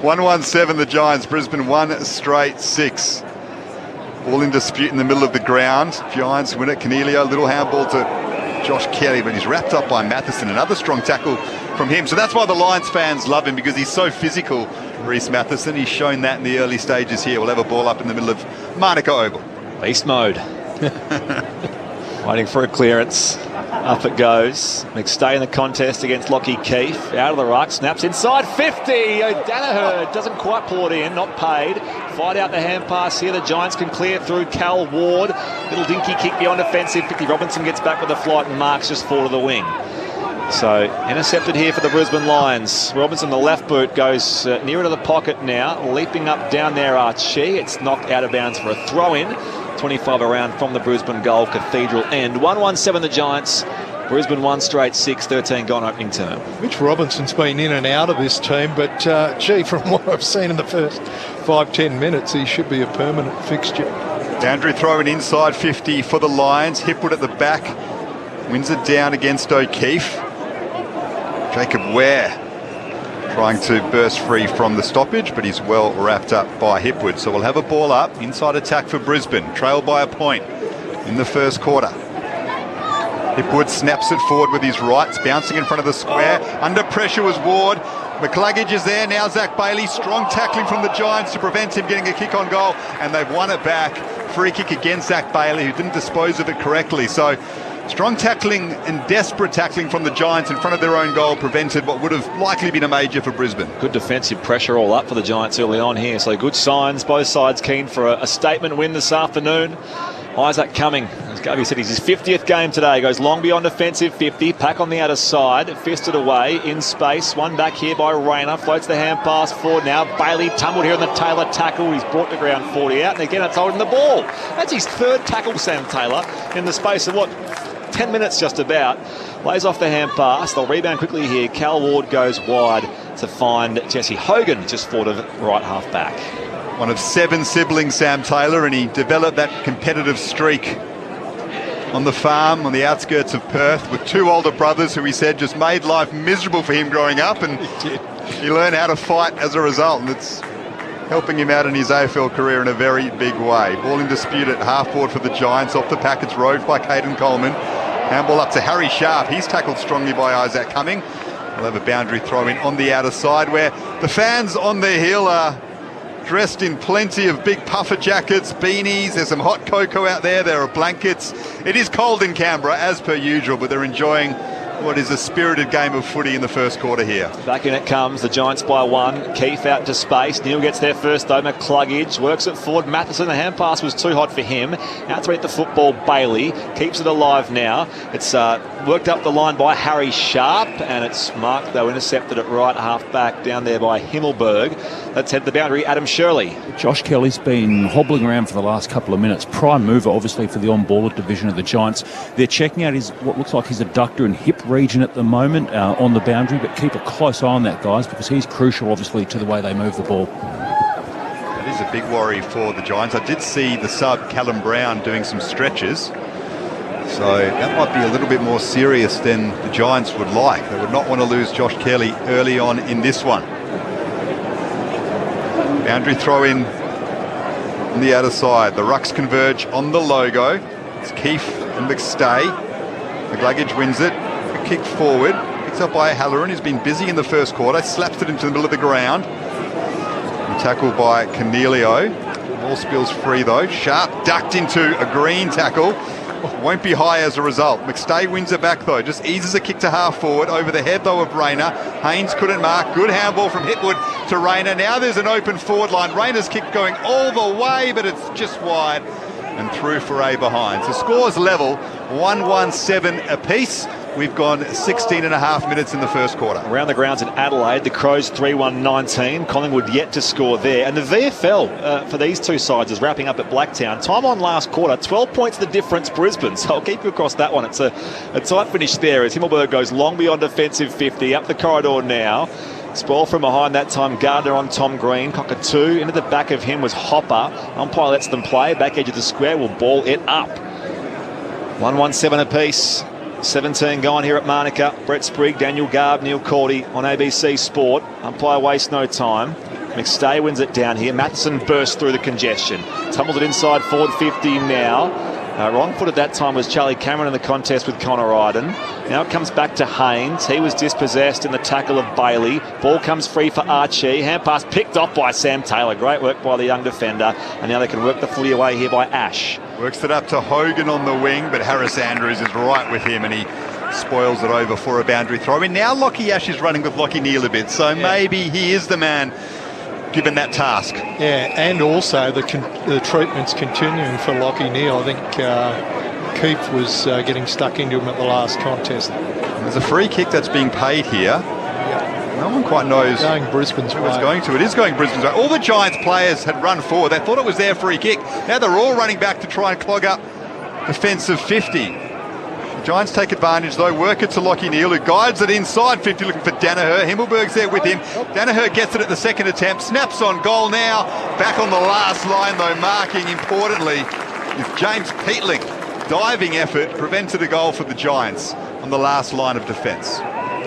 1-1-7 the Giants, Brisbane 1 straight 6. All in dispute in the middle of the ground. Giants win it. Cornelio, little handball to Josh Kelly, but he's wrapped up by Matheson. Another strong tackle from him. So that's why the Lions fans love him, because he's so physical, Reece Matheson. He's shown that in the early stages here. We'll have a ball up in the middle of Manuka Oval. Beast mode. Waiting for a clearance. Up it goes. McStay in the contest against Lockie Keefe. Out of the ruck. Snaps inside 50. Danaher doesn't quite pull it in. Not paid. Fight out the hand pass here. The Giants can clear through Cal Ward. Little dinky kick beyond offensive 50. Robinson gets back with the flight and Marks just fall to the wing. So intercepted here for the Brisbane Lions. Robinson, the left boot, goes nearer to the pocket now. Leaping up down there, Archie. It's knocked out of bounds for a throw-in. 25 around from the Brisbane goal, Cathedral end. 1-1-7 the Giants. Brisbane 1 straight 6, 13 gone opening term. Mitch Robinson's been in and out of this team, but gee, from what I've seen in the first 5-10 minutes, he should be a permanent fixture. Boundary throw in inside 50 for the Lions. Hipwood at the back. Wins it down against O'Keefe. Jacob Ware trying to burst free from the stoppage, but he's well wrapped up by Hipwood. So we'll have a ball up. Inside attack for Brisbane. Trailed by a point in the first quarter. Hipwood snaps it forward with his rights, bouncing in front of the square. Under pressure was Ward. McCluggage is there. Now Zach Bailey. Strong tackling from the Giants to prevent him getting a kick on goal. And they've won it back. Free kick against Zach Bailey, who didn't dispose of it correctly. So strong tackling and desperate tackling from the Giants in front of their own goal prevented what would have likely been a major for Brisbane. Good defensive pressure all up for the Giants early on here. So good signs. Both sides keen for a statement win this afternoon. Isaac Cumming, as Garby said, he's his 50th game today. Goes long beyond offensive 50. Pack on the outer side. Fisted away in space. One back here by Rayner. Floats the hand pass forward now. Bailey tumbled here in the Taylor tackle. He's brought to ground 40 out. And again, it's holding the ball. That's his third tackle, Sam Taylor, in the space of what? 10 minutes just about. Lays off the hand pass. They'll rebound quickly here. Cal Ward goes wide to find Jesse Hogan just forward of right half back. One of 7 siblings, Sam Taylor, and he developed that competitive streak on the farm on the outskirts of Perth with 2 older brothers who he said just made life miserable for him growing up, and he learned how to fight as a result, and it's helping him out in his AFL career in a very big way. Ball in dispute at half-forward for the Giants. Off the pack, it's roved by Caden Coleman. Handball up to Harry Sharp. He's tackled strongly by Isaac Cumming. We'll have a boundary throw in on the outer side, where the fans on their hill are dressed in plenty of big puffer jackets, beanies. There's some hot cocoa out there. There are blankets. It is cold in Canberra, as per usual, but they're enjoying what is a spirited game of footy in the first quarter here. Back in it comes. The Giants by 1. Keefe out to space. Neil gets there first though. McCluggage works it forward. Matheson, the hand pass was too hot for him. Out to eat the football, Bailey. Keeps it alive now. It's worked up the line by Harry Sharp, and it's marked though, intercepted at right half back down there by Himmelberg. Let's head the boundary, Adam Shirley. Josh Kelly's been hobbling around for the last couple of minutes. Prime mover, obviously, for the on-baller division of the Giants. They're checking out what looks like his adductor and hip region at the moment on the boundary, but keep a close eye on that, guys, because he's crucial, obviously, to the way they move the ball. That is a big worry for the Giants. I did see the sub, Callum Brown, doing some stretches. So that might be a little bit more serious than the Giants would like. They would not want to lose Josh Kelly early on in this one. Boundary throw in on the outer side. The rucks converge on the logo. It's Keefe and McStay. McCluggage wins it. A kick forward. Picked up by Halloran, who's been busy in the first quarter. Slaps it into the middle of the ground. And tackled by Cornelio. Ball spills free though. Sharp ducked into a green tackle. Won't be high as a result. McStay wins it back though. Just eases a kick to half forward. Over the head though of Rayner. Haynes couldn't mark. Good handball from Hipwood to Rayner. Now there's an open forward line. Rayner's kick going all the way, but it's just wide and through for a behind. So scores level, 1-1-7 apiece. We've gone 16 and a half minutes in the first quarter. Around the grounds in Adelaide, the Crows 3-1-19. Collingwood yet to score there. And the VFL for these two sides is wrapping up at Blacktown. Time on last quarter, 12 points the difference, Brisbane. So I'll keep you across that one. It's a tight finish there as Himmelberg goes long beyond defensive 50. Up the corridor now. Spoil from behind that time, Gardner on Tom Green. Cockatoo into the back of him was Hopper. Umpire lets them play. Back edge of the square will ball it up. 1-1-7 apiece. 17 gone here at Manuka. Brett Sprigg, Daniel Garb, Neil Cordy on ABC Sport. Umpire wastes no time. McStay wins it down here. Matheson bursts through the congestion. Tumbles it inside forward 50 now. Wrong foot at that time was Charlie Cameron in the contest with Connor Ryden. Now it comes back to Haynes. He was dispossessed in the tackle of Bailey. Ball comes free for Archie. Hand pass picked off by Sam Taylor. Great work by the young defender. And now they can work the footy away here by Ash. Works it up to Hogan on the wing, but Harris Andrews is right with him and he spoils it over for a boundary throw. And now Lockie Ash is running with Lockie Neal a bit, so maybe he is the man given that task. Yeah, and also the treatment's continuing for Lockie Neal. I think Keith was getting stuck into him at the last contest. There's a free kick that's being paid here. No one quite knows going Brisbane's who way. it's going to. It is going Brisbane's way. All the Giants players had run forward. They thought it was their free kick. Now they're all running back to try and clog up defensive 50. The Giants take advantage though, work it to Lockie Neal, who guides it inside 50 looking for Danaher. Himmelberg's there with him. Danaher gets it at the second attempt, snaps on goal now. Back on the last line though, marking importantly is James Peatling. Diving effort prevented a goal for the Giants on the last line of defence.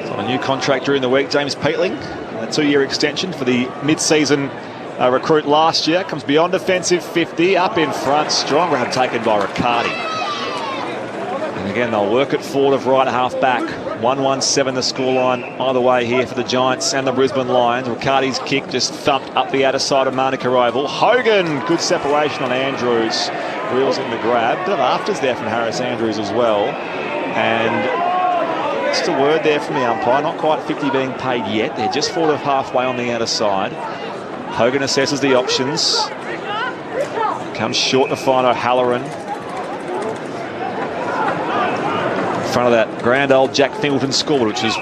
On a new contract during the week, James Peatling, a 2-year extension for the mid-season recruit last year. Comes beyond defensive 50, up in front, strong grab taken by Riccardi. And again, they'll work it forward of right half back. 1-1-7 the scoreline either way here for the Giants and the Brisbane Lions. Riccardi's kick just thumped up the outer side of Manuka Oval. Hogan, good separation on Andrews. Reels in the grab. Bit of afters there from Harris Andrews as well. And just a word there from the umpire. Not quite 50 being paid yet. They're just forward of halfway on the outer side. Hogan assesses the options. Comes short to find O'Halloran. In front of that grand old Jack Fingleton scoreboard, which is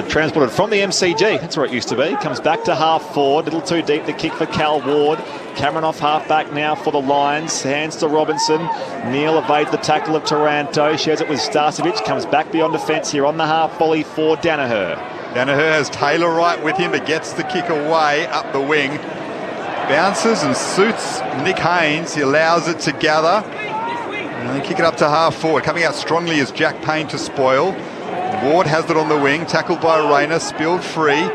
transported from the MCG. That's where it used to be. Comes back to half forward. A little too deep the kick for Cal Ward. Cameron off half back now for the Lions. Hands to Robinson. Neal evades the tackle of Taranto. Shares it with Starcevic. Comes back beyond defence here on the half volley for Danaher. Danaher has Taylor right with him, but gets the kick away up the wing. Bounces and suits Nick Haynes. He allows it to gather. And then kick it up to half forward. Coming out strongly is Jack Payne to spoil. Ward has it on the wing. Tackled by Rayner. Spilled free.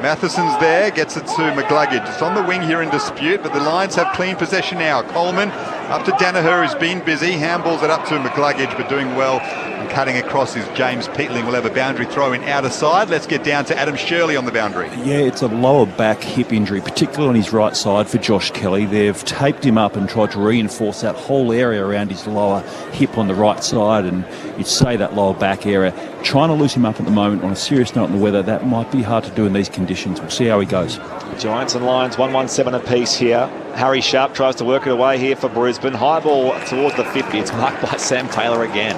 Matheson's there, gets it to McGluggage. It's on the wing here in dispute, but the Lions have clean possession now. Coleman up to Danaher, who's been busy. Handballs it up to McGluggage, but doing well. And cutting across is James Peatling. Will have a boundary throw in outer side. Let's get down to Adam Shirley on the boundary. Yeah, it's a lower back hip injury, particularly on his right side for Josh Kelly. They've taped him up and tried to reinforce that whole area around his lower hip on the right side, and you'd say that lower back area. Trying to loosen him up at the moment on a serious note in the weather, that might be hard to do in these conditions. We'll see how he goes. Giants and Lions 1-1-7 apiece here. Harry Sharp tries to work it away here for Brisbane. High ball towards the 50. It's marked by Sam Taylor again.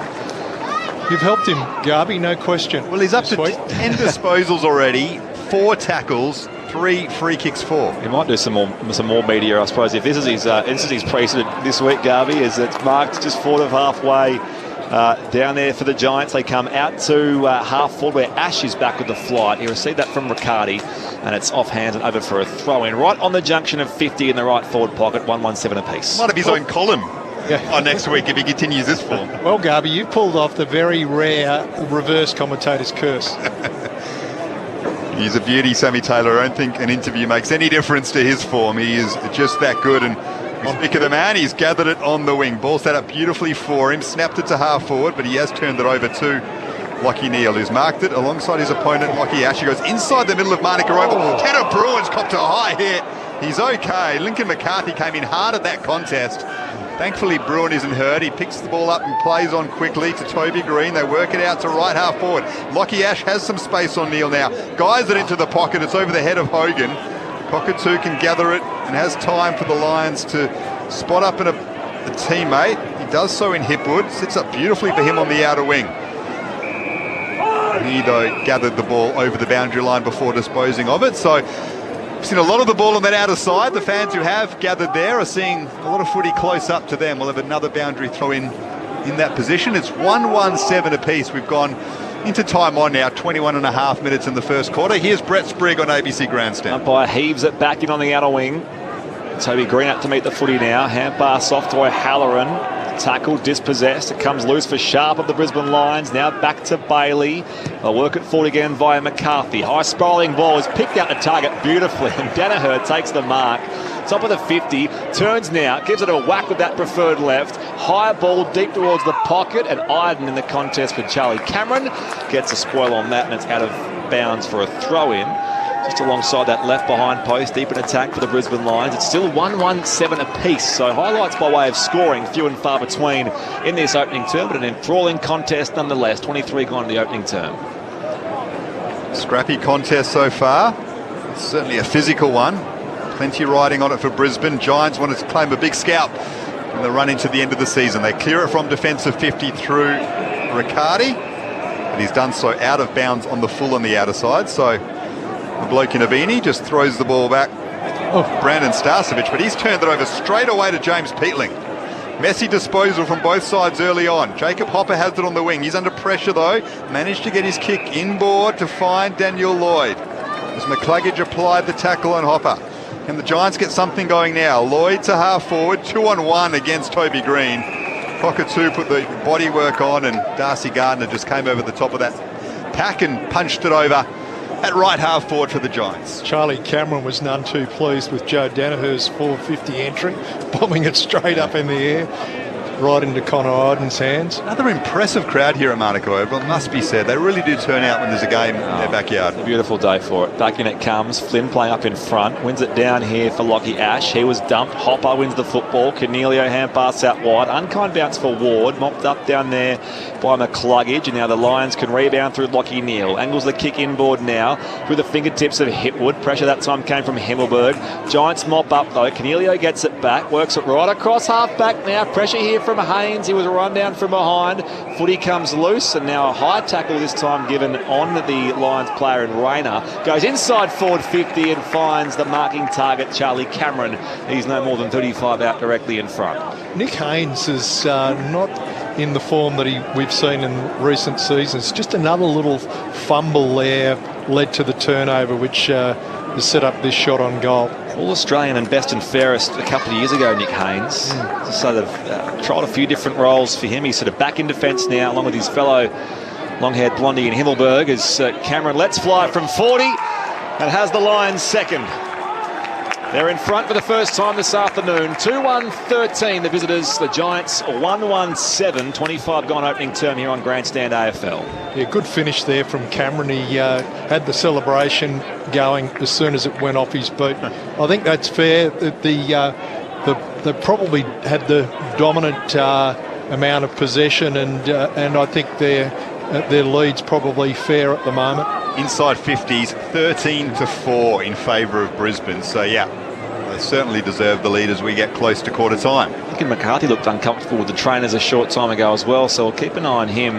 You've helped him, Garby, no question. Well, he's up to 10 disposals already, 4 tackles, 3 free kicks for. He might do some more media, I suppose. If this is his precedent this week, Garby, is it's marked just forward of halfway. Down there for the Giants. They come out to half forward where Ash is back with the flight. He received that from Riccardi, and it's off hands and over for a throw in right on the junction of 50 in the right forward pocket. 1-1-7 apiece. Might have his own column next week if he continues this form. Well, Garby, you pulled off the very rare reverse commentator's curse. He's a beauty, Sammy Taylor. I don't think an interview makes any difference to his form. He is just that good, and pick of the man, he's gathered it on the wing. Ball set up beautifully for him, snapped it to half forward, but he has turned it over to Lockie Neal, who's marked it alongside his opponent, Lockie Ash. He goes inside the middle of Manuka Oval. Tanner Bruins copped a high hit. He's okay. Lincoln McCarthy came in hard at that contest. Thankfully, Bruin isn't hurt. He picks the ball up and plays on quickly to Toby Green. They work it out to right half forward. Lockie Ash has some space on Neil now. Guys it into the pocket. It's over the head of Hogan. Cockatoo can gather it and has time for the Lions to spot up in a teammate. He does so in Hipwood. Sits up beautifully for him on the outer wing. He, though, gathered the ball over the boundary line before disposing of it. So we've seen a lot of the ball on that outer side. The fans who have gathered there are seeing a lot of footy close up to them. We'll have another boundary throw in that position. It's 1-1-7 apiece. We've gone into time on now, 21 and a half minutes in the first quarter. Here's Brett Sprigg on ABC Grandstand. Umpire heaves it back in on the outer wing. Toby Green up to meet the footy now. Hand pass off to O'Halloran. Tackle dispossessed. It comes loose for Sharp of the Brisbane Lions. Now back to Bailey. They'll work it forward again via McCarthy. High sprawling ball is picked out the target beautifully, and Danaher takes the mark. Top of the 50, turns now, gives it a whack with that preferred left. High ball deep towards the pocket, and Iden in the contest for Charlie Cameron. Gets a spoil on that, and it's out of bounds for a throw-in. Just alongside that left behind post, deep in attack for the Brisbane Lions. It's still 1-1-7 apiece, so highlights by way of scoring, few and far between in this opening term, but an enthralling contest nonetheless. 23 gone in the opening term. Scrappy contest so far. It's certainly a physical one. Plenty riding on it for Brisbane. Giants wanted to claim a big scalp in the run into the end of the season. They clear it from defensive 50 through Riccardi, but he's done so out of bounds on the full on the outer side. So the bloke in a beanie just throws the ball back. Brandon Starcevich, but he's turned it over straight away to James Peatling. Messy disposal from both sides early on. Jacob Hopper has it on the wing. He's under pressure though. Managed to get his kick inboard to find Daniel Lloyd. As McCluggage applied the tackle on Hopper. Can the Giants get something going now? Lloyd to half forward, 2-on-1 against Toby Green. Cockatoo put the body work on, and Darcy Gardner just came over the top of that pack and punched it over at right half forward for the Giants. Charlie Cameron was none too pleased with Joe Danaher's 450 entry, bombing it straight up in the air, right into Connor Iden's hands. Another impressive crowd here at Monaco Oval, it must be said. They really do turn out when there's a game in their backyard. A beautiful day for it. Back in it comes. Flynn playing up in front. Wins it down here for Lockie Ash. He was dumped. Hopper wins the football. Cornelio hand pass out wide. Unkind bounce for Ward. Mopped up down there by McCluggage. And now the Lions can rebound through Lockie Neal. Angles the kick inboard now through the fingertips of Hipwood. Pressure that time came from Himmelberg. Giants mop up though. Cornelio gets it back. Works it right across half back now. Pressure here from Haynes. He was run down from behind. Footy comes loose, and now a high tackle this time given on the Lions player in Rayner. Goes inside forward 50 and finds the marking target, Charlie Cameron. He's no more than 35 out directly in front. Nick Haynes is not in the form that we've seen in recent seasons. Just another little fumble there led to the turnover, which has set up this shot on goal. All-Australian and best and fairest a couple of years ago, Nick Haynes. So they've tried a few different roles for him. He's sort of back in defence now, along with his fellow long-haired blondie in Himmelberg, as Cameron lets fly from 40 and has the Lions second. They're in front for the first time this afternoon. 2-1-13, the visitors. The Giants 1-1-7. 25 gone opening term here on Grandstand AFL. Yeah, good finish there from Cameron. He had the celebration going as soon as it went off his boot. I think that's fair. They probably had the dominant amount of possession, and I think their lead's probably fair at the moment. Inside 50s, 13-4 in favour of Brisbane. So yeah, they certainly deserve the lead as we get close to quarter time. I think McCarthy looked uncomfortable with the trainers a short time ago as well, so we'll keep an eye on him.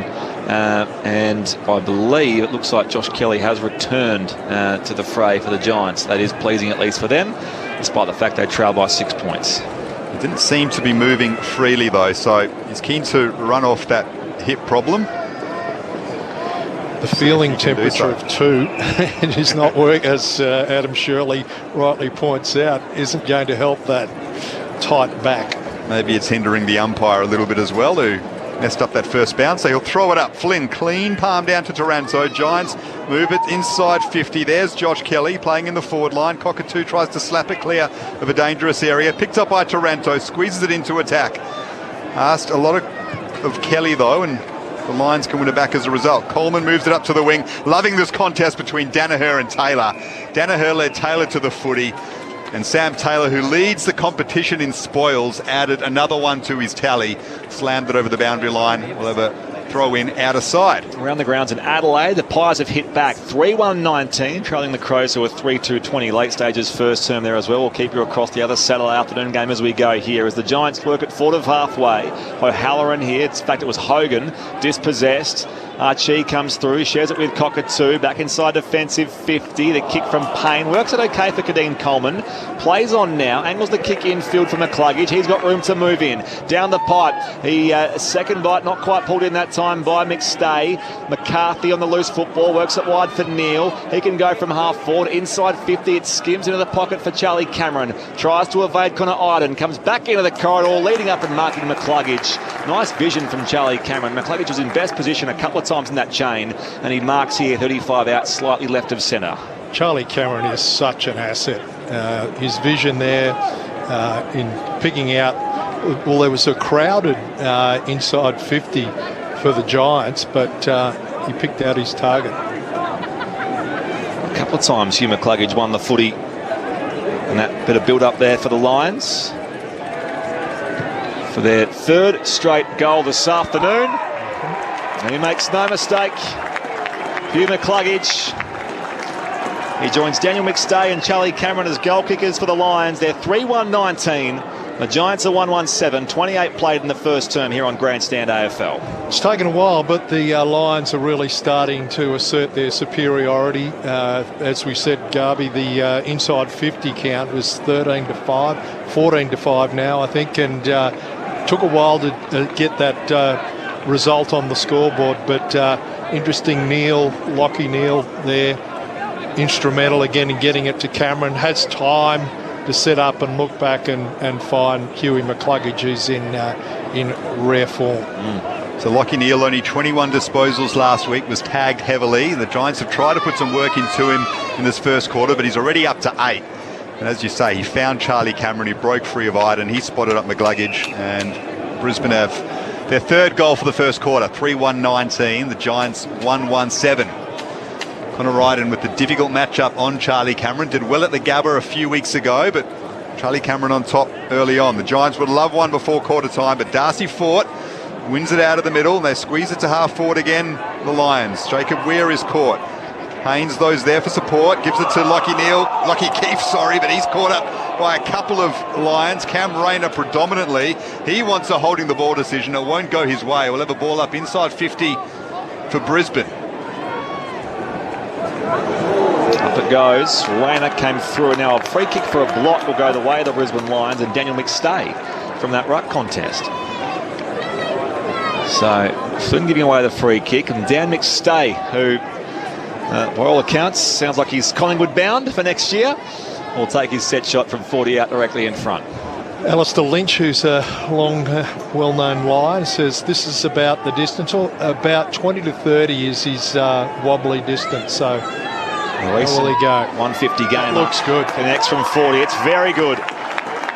And I believe it looks like Josh Kelly has returned to the fray for the Giants. That is pleasing, at least for them, despite the fact they trail by 6 points. He didn't seem to be moving freely though, so he's keen to run off that hip problem. The feeling temperature of 2 is not work, as Adam Shirley rightly points out, isn't going to help that tight back. Maybe it's hindering the umpire a little bit as well, who messed up that first bounce. So he'll throw it up. Flynn, clean palm down to Taranto. Giants move it inside 50. There's Josh Kelly playing in the forward line. Cockatoo tries to slap it clear of a dangerous area. Picked up by Taranto, squeezes it into attack. Asked a lot of Kelly though, and the Lions can win it back as a result. Coleman moves it up to the wing. Loving this contest between Danaher and Taylor. Danaher led Taylor to the footy. And Sam Taylor, who leads the competition in spoils, added another one to his tally, slammed it over the boundary line. We'll have a throw in out of side. Around the grounds in Adelaide, the Pies have hit back 3-1-19, trailing the Crows, who are 3-2-20. Late stages first term there as well. We'll keep you across the other Saturday afternoon game as we go here, as the Giants work at forward of halfway. O'Halloran here, in fact it was Hogan, dispossessed. Archie comes through, shares it with Cockatoo, back inside defensive 50. The kick from Payne works it okay for Kadeen Coleman. Plays on now, angles the kick infield for McCluggage. He's got room to move in. Down the pipe, he second bite, not quite pulled in that time by McStay. McCarthy on the loose football, works it wide for Neil. He can go from half forward, inside 50. It skims into the pocket for Charlie Cameron. Tries to evade Connor Iden, comes back into the corridor, leading up and marking McCluggage. Nice vision from Charlie Cameron. McCluggage was in best position a couple of times in that chain, and he marks here 35 out, slightly left of centre. Charlie Cameron is such an asset. His vision there in picking out, well, there was a crowded inside 50 for the Giants, but he picked out his target. A couple of times Hugh McCluggage won the footy, and that bit of build-up there for the Lions for their third straight goal this afternoon. And he makes no mistake. Hugh McCluggage. He joins Daniel McStay and Charlie Cameron as goal kickers for the Lions. They're 3-1-19. The Giants are 1-1-7. 28 played in the first term here on Grandstand AFL. It's taken a while, but the Lions are really starting to assert their superiority. As we said, Garby, the inside 50 count was 13-5, 14-5 now, I think, and took a while to get that result on the scoreboard, but interesting. Lockie Neal there, instrumental again in getting it to Cameron. Has time to set up and look back and find Huey McCluggage, who's in rare form. So Lockie Neal, only 21 disposals last week, was tagged heavily. The Giants have tried to put some work into him in this first quarter, but he's already up to 8. And as you say, he found Charlie Cameron, who broke free of Iden. He spotted up McCluggage, and Brisbane have their third goal for the first quarter, 3-1-19. The Giants 1-1-7. Connor Ryden with the difficult matchup on Charlie Cameron. Did well at the Gabba a few weeks ago, but Charlie Cameron on top early on. The Giants would love one before quarter time, but Darcy Fort wins it out of the middle, and they squeeze it to half forward again, the Lions. Jacob Weir is caught. Haynes, those there for support, gives it to Lockie Keefe, but he's caught up by a couple of Lions. Cam Rayner predominantly. He wants a holding the ball decision. It won't go his way. We'll have a ball up inside 50 for Brisbane. Up it goes. Rayner came through, and now a free kick for a block will go the way of the Brisbane Lions and Daniel McStay from that ruck contest. So Flynn giving away the free kick, and Dan McStay, who by all accounts sounds like he's Collingwood bound for next year, will take his set shot from 40 out directly in front. Alistair Lynch, who's a long, well-known Lion, says this is about the distance, or about 20 to 30 is his wobbly distance. So where will he go? 150 game. Looks good. Connects from 40. It's very good.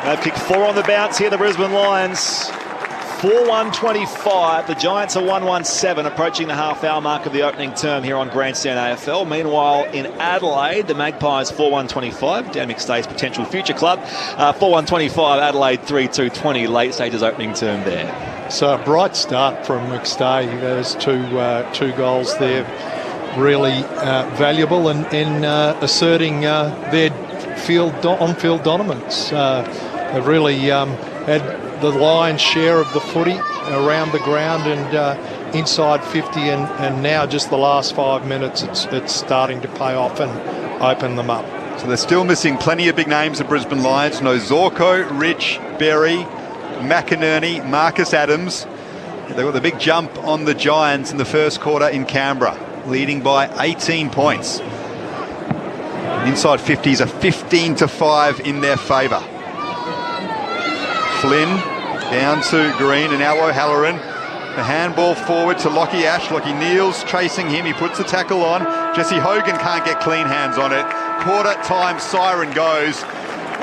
They've kicked 4 on the bounce here, the Brisbane Lions. 4-1-25. The Giants are 1-1-7, approaching the half-hour mark of the opening term here on Grandstand AFL. Meanwhile, in Adelaide, the Magpies 4-1-25. Dan McStay's potential future club. 4-1-25. Adelaide 3-2-20. Late stages opening term there. So a bright start from McStay. There's two goals there. Really valuable in asserting their on-field dominance. They've really had the Lions' share of the footy around the ground and inside 50, and now just the last 5 minutes it's starting to pay off and open them up. So they're still missing plenty of big names, the Brisbane Lions. No Zorko, Rich, Berry, McInerney, Marcus Adams. They got the big jump on the Giants in the first quarter in Canberra, leading by 18 points. Inside 50s are 15-5 in their favour. Flynn down to Green, and now O'Halloran. The handball forward to Lockie Ash. Lockie Neal's chasing him. He puts the tackle on. Jesse Hogan can't get clean hands on it. Quarter time siren goes.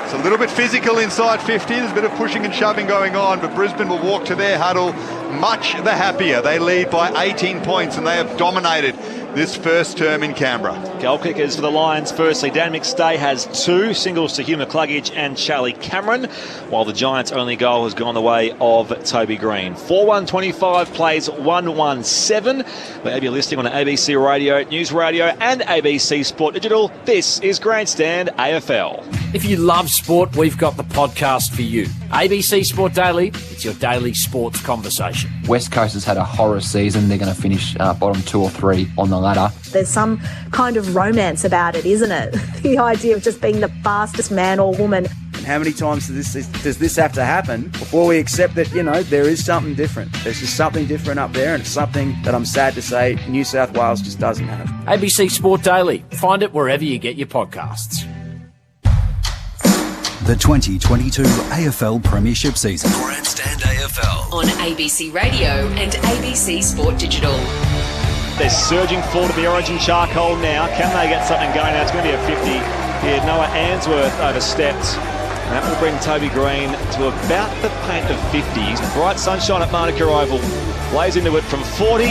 It's a little bit physical inside 50. There's a bit of pushing and shoving going on, but Brisbane will walk to their huddle much the happier. They lead by 18 points, and they have dominated this first term in Canberra. Goal kickers for the Lions. Firstly, Dan McStay has 2 singles to Hugh McCluggage and Charlie Cameron, while the Giants' only goal has gone the way of Toby Green. 4-1-25 plays 1-1-7. We have you listening on ABC Radio, News Radio and ABC Sport Digital. This is Grandstand AFL. If you love sport, we've got the podcast for you. ABC Sport Daily, it's your daily sports conversation. West Coast has had a horror season. They're going to finish bottom 2 or 3 on the ladder. There's some kind of romance about it, isn't it? The idea of just being the fastest man or woman. How many times does this have to happen before we accept that, there is something different? There's just something different up there, and it's something that I'm sad to say New South Wales just doesn't have. ABC Sport Daily. Find it wherever you get your podcasts. The 2022 AFL Premiership season. Grandstand AFL. On ABC Radio and ABC Sport Digital. They're surging forward to the Origin charcoal now. Can they get something going now? It's going to be a 50 here. Noah Answorth overstepped. And that will bring Toby Green to about the paint of 50s. Bright sunshine at Monica Oval. Plays into it from 40.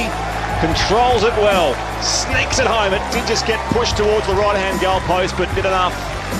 Controls it well. Sneaks it home. It did just get pushed towards the right-hand goal post, but did enough.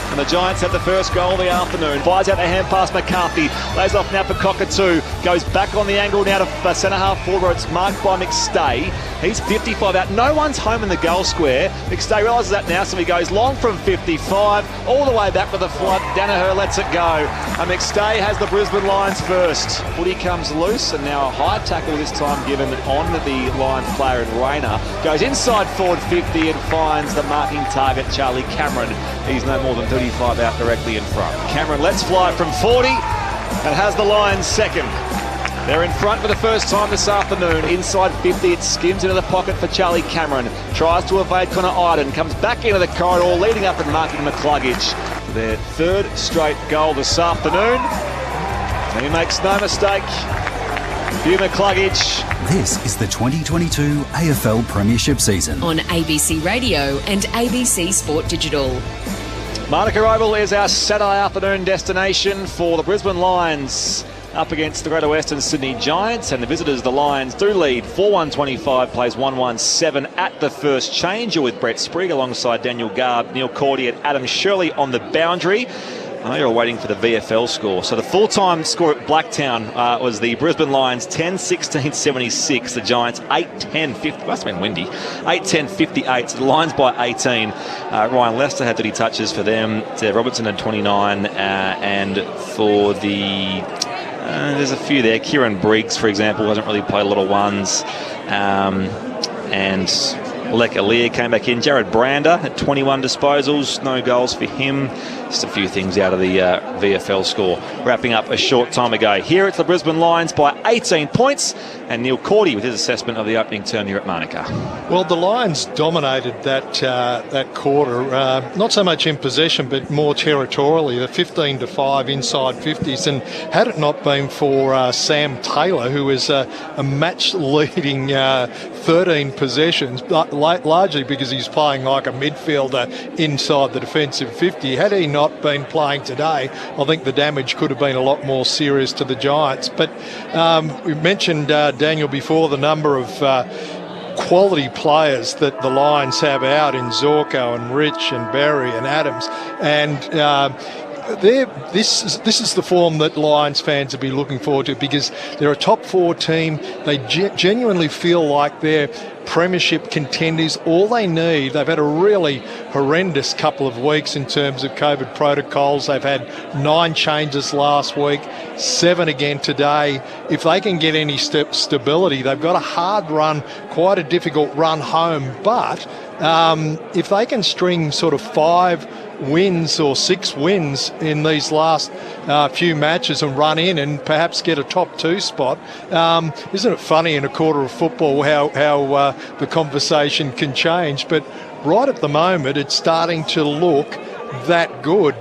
And the Giants have the first goal of the afternoon. Fires out the hand pass McCarthy. Lays off now for Cockatoo. Goes back on the angle now to centre-half forward where it's marked by McStay. He's 55 out. No one's home in the goal square. McStay realises that now, so he goes long from 55 all the way back with the flood. Danaher lets it go. And McStay has the Brisbane Lions first. Footy comes loose, and now a high tackle this time given on the Lions player in Rayner. Goes inside forward 50 and finds the marking target, Charlie Cameron. He's no more than 35 out directly in front. Cameron lets fly from 40 and has the Lions second. They're in front for the first time this afternoon. Inside 50, it skims into the pocket for Charlie Cameron. Tries to evade Connor Iden. Comes back into the corridor, leading up and marking McCluggage. Their 3rd straight goal this afternoon. And he makes no mistake. Hugh McCluggage. This is the 2022 AFL Premiership season. On ABC Radio and ABC Sport Digital. Monica Oval is our Saturday afternoon destination for the Brisbane Lions up against the Greater Western Sydney Giants, and the visitors, the Lions, do lead 4-1-25, plays 1-1-7 at the first change. You're with Brett Sprigg alongside Daniel Garb, Neil Cordy and Adam Shirley on the boundary. I know you're waiting for the VFL score. So the full-time score at Blacktown was the Brisbane Lions 10-16-76. The Giants 8-10-50. Must have been windy. 8-10-58. So the Lions by 18. Ryan Lester had 30 touches for them. Robertson had 29. And for the... there's a few there. Kieran Briggs, for example, hasn't really played a lot of ones. And Lek Alir came back in. Jared Brander had 21 disposals. No goals for him. Just a few things out of the VFL score. Wrapping up a short time ago. Here it's the Brisbane Lions by 18 points. And Neil Cordy with his assessment of the opening term here at Monaca. Well, the Lions dominated that quarter, not so much in possession, but more territorially. The 15-5 inside 50s, and had it not been for Sam Taylor, who is a match-leading 13 possessions, largely because he's playing like a midfielder inside the defensive 50. Had he not been playing today, I think the damage could have been a lot more serious to the Giants. But we mentioned, Daniel, before, the number of quality players that the Lions have out in Zorko and Rich and Barry and Adams, and this is the form that Lions fans will be looking forward to, because they're a top 4 team. They genuinely feel like they're premiership contenders. All they need, they've had a really horrendous couple of weeks in terms of COVID protocols. They've had 9 changes last week, 7 again today. If they can get any stability, they've got a hard run, quite a difficult run home. But if they can string sort of 5 wins or 6 wins in these last few matches and run in and perhaps get a top 2 spot. Isn't it funny in a quarter of football how the conversation can change? But right at the moment, it's starting to look that good.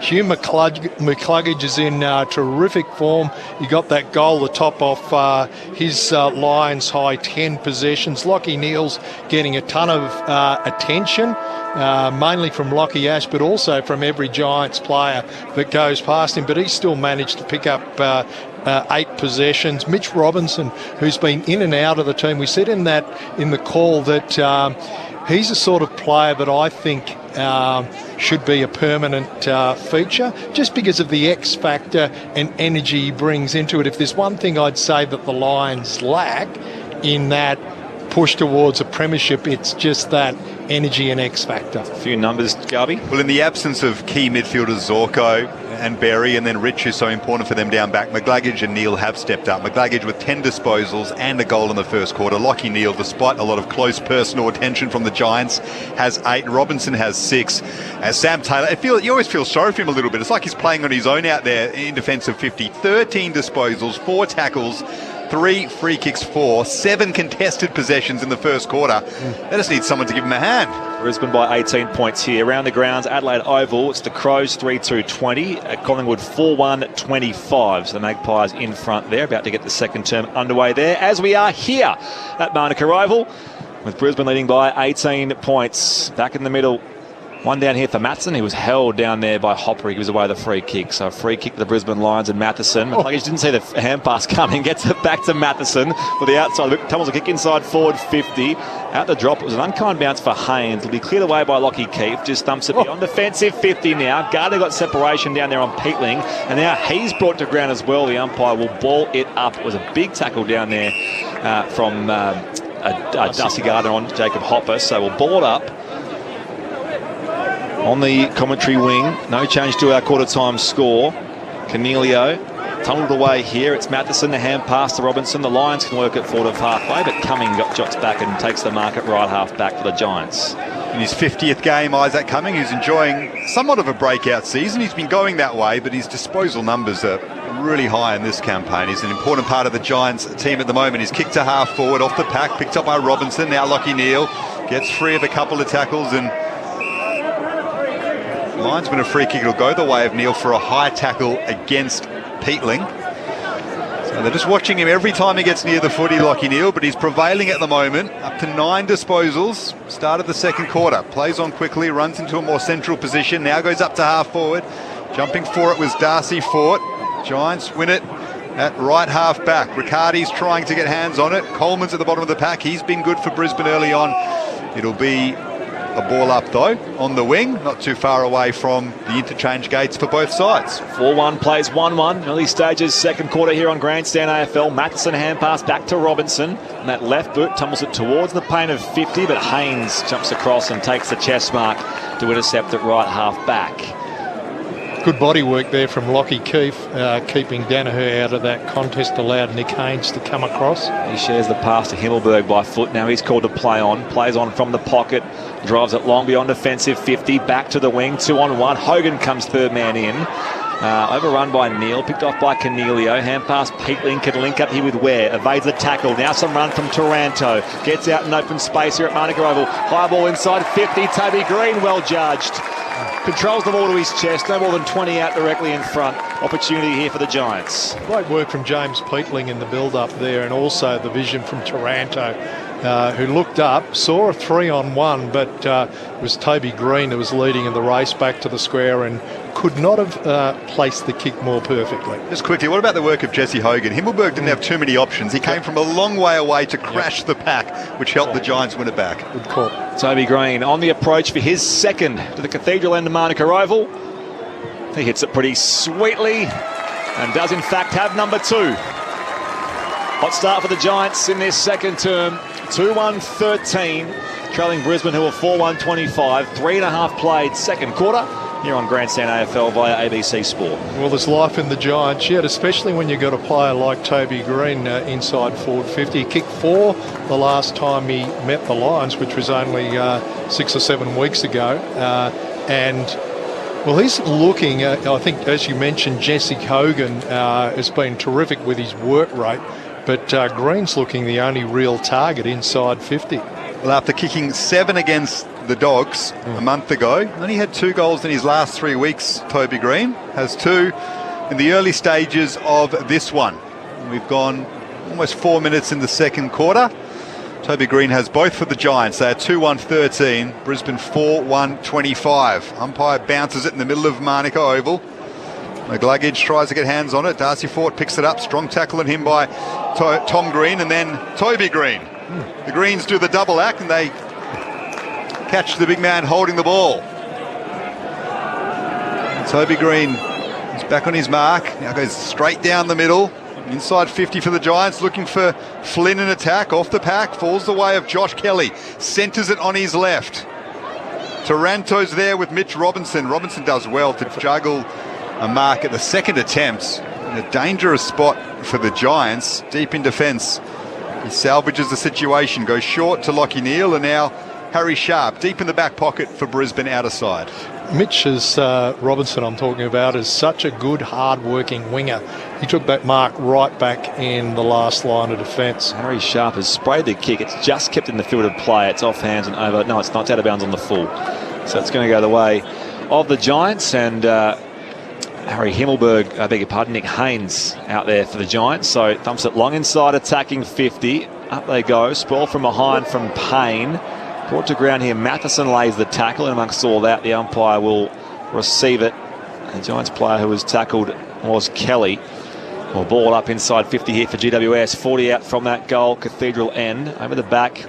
Hugh McCluggage is in terrific form. He got that goal to top off his Lions high 10 possessions. Lockie Neal's getting a ton of attention, mainly from Lockie Ash, but also from every Giants player that goes past him. But he's still managed to pick up 8 possessions. Mitch Robinson, who's been in and out of the team, we said in the call that he's the sort of player that I think should be a permanent feature, just because of the X factor and energy he brings into it. If there's one thing I'd say that the Lions lack in that push towards a premiership, it's just that energy and X factor. A few numbers, Garby. Well, in the absence of key midfielders Zorko and Berry, and then Rich, who's so important for them down back, McGlaggage and Neal have stepped up. McGlaggage with 10 disposals and a goal in the first quarter. Lockie Neal, despite a lot of close personal attention from the Giants, has 8. Robinson has 6. Sam Taylor, you always feel sorry for him a little bit. It's like he's playing on his own out there in defensive 50. 13 disposals, 4 tackles, 3 free kicks, 4, 7 contested possessions in the first quarter. They just need someone to give him a hand. Brisbane by 18 points here. Around the grounds, Adelaide Oval, it's the Crows 3-2-20. At Collingwood 4-1-25. So the Magpies in front there, about to get the second term underway there, as we are here at Manuka Oval, with Brisbane leading by 18 points. Back in the middle. One down here for Matheson. He was held down there by Hopper. He gives away the free kick. So a free kick to the Brisbane Lions and Matheson. McCluggage didn't see the hand pass coming. Gets it back to Matheson for the outside. Tumbles a kick inside forward 50. Out the drop. It was an unkind bounce for Haynes. It'll be cleared away by Lockie Keefe. Just thumps it beyond defensive 50 now. Gardner got separation down there on Peatling. And now he's brought to ground as well. The umpire will ball it up. It was a big tackle down there from Darcy Gardner on Jacob Hopper. So we'll ball it up. On the commentary wing, no change to our quarter-time score. Cornelio tumbled away here. It's Matheson, the hand pass to Robinson. The Lions can work it forward of halfway, but Cumming jots back and takes the mark at right half back for the Giants. In his 50th game, Isaac Cumming, who's enjoying somewhat of a breakout season. He's been going that way, but his disposal numbers are really high in this campaign. He's an important part of the Giants team at the moment. He's kicked to half forward off the pack, picked up by Robinson. Now Lockie Neal gets free of a couple of tackles, and linesman a free kick. It'll go the way of Neal for a high tackle against Peatling. So they're just watching him every time he gets near the footy, Lockie Neal, but he's prevailing at the moment. Up to 9 disposals. Start of the second quarter. Plays on quickly, runs into a more central position. Now goes up to half forward. Jumping for it was Darcy Fort. Giants win it at right half back. Riccardi's trying to get hands on it. Coleman's at the bottom of the pack. He's been good for Brisbane early on. It'll be a ball up though on the wing, not too far away from the interchange gates for both sides. 4-1 plays 1-1. Early stages, second quarter here on Grandstand AFL. Matheson hand pass back to Robinson. And that left boot tumbles it towards the paint of 50, but Haynes jumps across and takes the chest mark to intercept at right half back. Good body work there from Lockie Keefe, keeping Danaher out of that contest, allowed Nick Haynes to come across. He shares the pass to Himmelberg by foot. Now he's called to play on. Plays on from the pocket. Drives it long beyond defensive 50. Back to the wing. 2-on-1. Hogan comes third man in. Overrun by Neal. Picked off by Cornelio. Hand pass. Peatling can link up here with Ware. Evades the tackle. Now some run from Taranto. Gets out in open space here at Manuka Oval. High ball inside 50. Toby Green well judged. Controls the ball to his chest. No more than 20 out directly in front. Opportunity here for the Giants. Great work from James Peatling in the build-up there, and also the vision from Taranto, who looked up, saw a 3-on-1, but it was Toby Green who was leading in the race back to the square and could not have placed the kick more perfectly. Just quickly, what about the work of Jesse Hogan? Himmelberg didn't have too many options. He came from a long way away to crash the pack, which helped the Giants win it back. Good call. Toby Green on the approach for his second to the Cathedral end of Manuka Oval. He hits it pretty sweetly and does in fact have number 2. Hot start for the Giants in their second term. 2-1-13, trailing Brisbane, who are 4-1-25. 3.5 played second quarter here on Grandstand AFL via ABC Sport. Well, there's life in the Giants yet, especially when you've got a player like Toby Green inside forward 50. He kicked 4 the last time he met the Lions, which was only 6 or 7 weeks ago. Well, he's looking, I think, as you mentioned, Jesse Hogan has been terrific with his work rate, but Green's looking the only real target inside 50. Well, after kicking 7 against the Dogs a month ago, only had 2 goals in his last 3 weeks, Toby Green. Has 2 in the early stages of this one. We've gone almost 4 minutes in the second quarter. Toby Green has both for the Giants. They are 2-1-13, Brisbane 4-1-25. Umpire bounces it in the middle of Manuka Oval. McGluggage tries to get hands on it. Darcy Fort picks it up. Strong tackle on him by Tom Green, and then Toby Green. The Greens do the double act, and they catch the big man holding the ball. Toby Green is back on his mark. Now goes straight down the middle. Inside 50 for the Giants, looking for Flynn in attack. Off the pack, falls the way of Josh Kelly. Centres it on his left. Taranto's there with Mitch Robinson. Robinson does well to juggle a mark at the second attempt. In a dangerous spot for the Giants, deep in defence. He salvages the situation, goes short to Lachie Neale, and now Harry Sharp deep in the back pocket for Brisbane outer side. Mitch's Robinson I'm talking about is such a good, hard-working winger. He took that mark right back in the last line of defence. Harry Sharp has sprayed the kick. It's just kept in the field of play. It's off hands and over. No, it's not. It's out of bounds on the full. So it's going to go the way of the Giants. And Harry Himmelberg, I beg your pardon, Nick Haynes out there for the Giants. So thumps it long inside, attacking 50. Up they go. Spoil from behind from Payne. Brought to ground here. Matheson lays the tackle, and amongst all that, the umpire will receive it. The Giants player who was tackled was Kelly. Well, ball up inside 50 here for GWS. 40 out from that goal. Cathedral end. Over the back.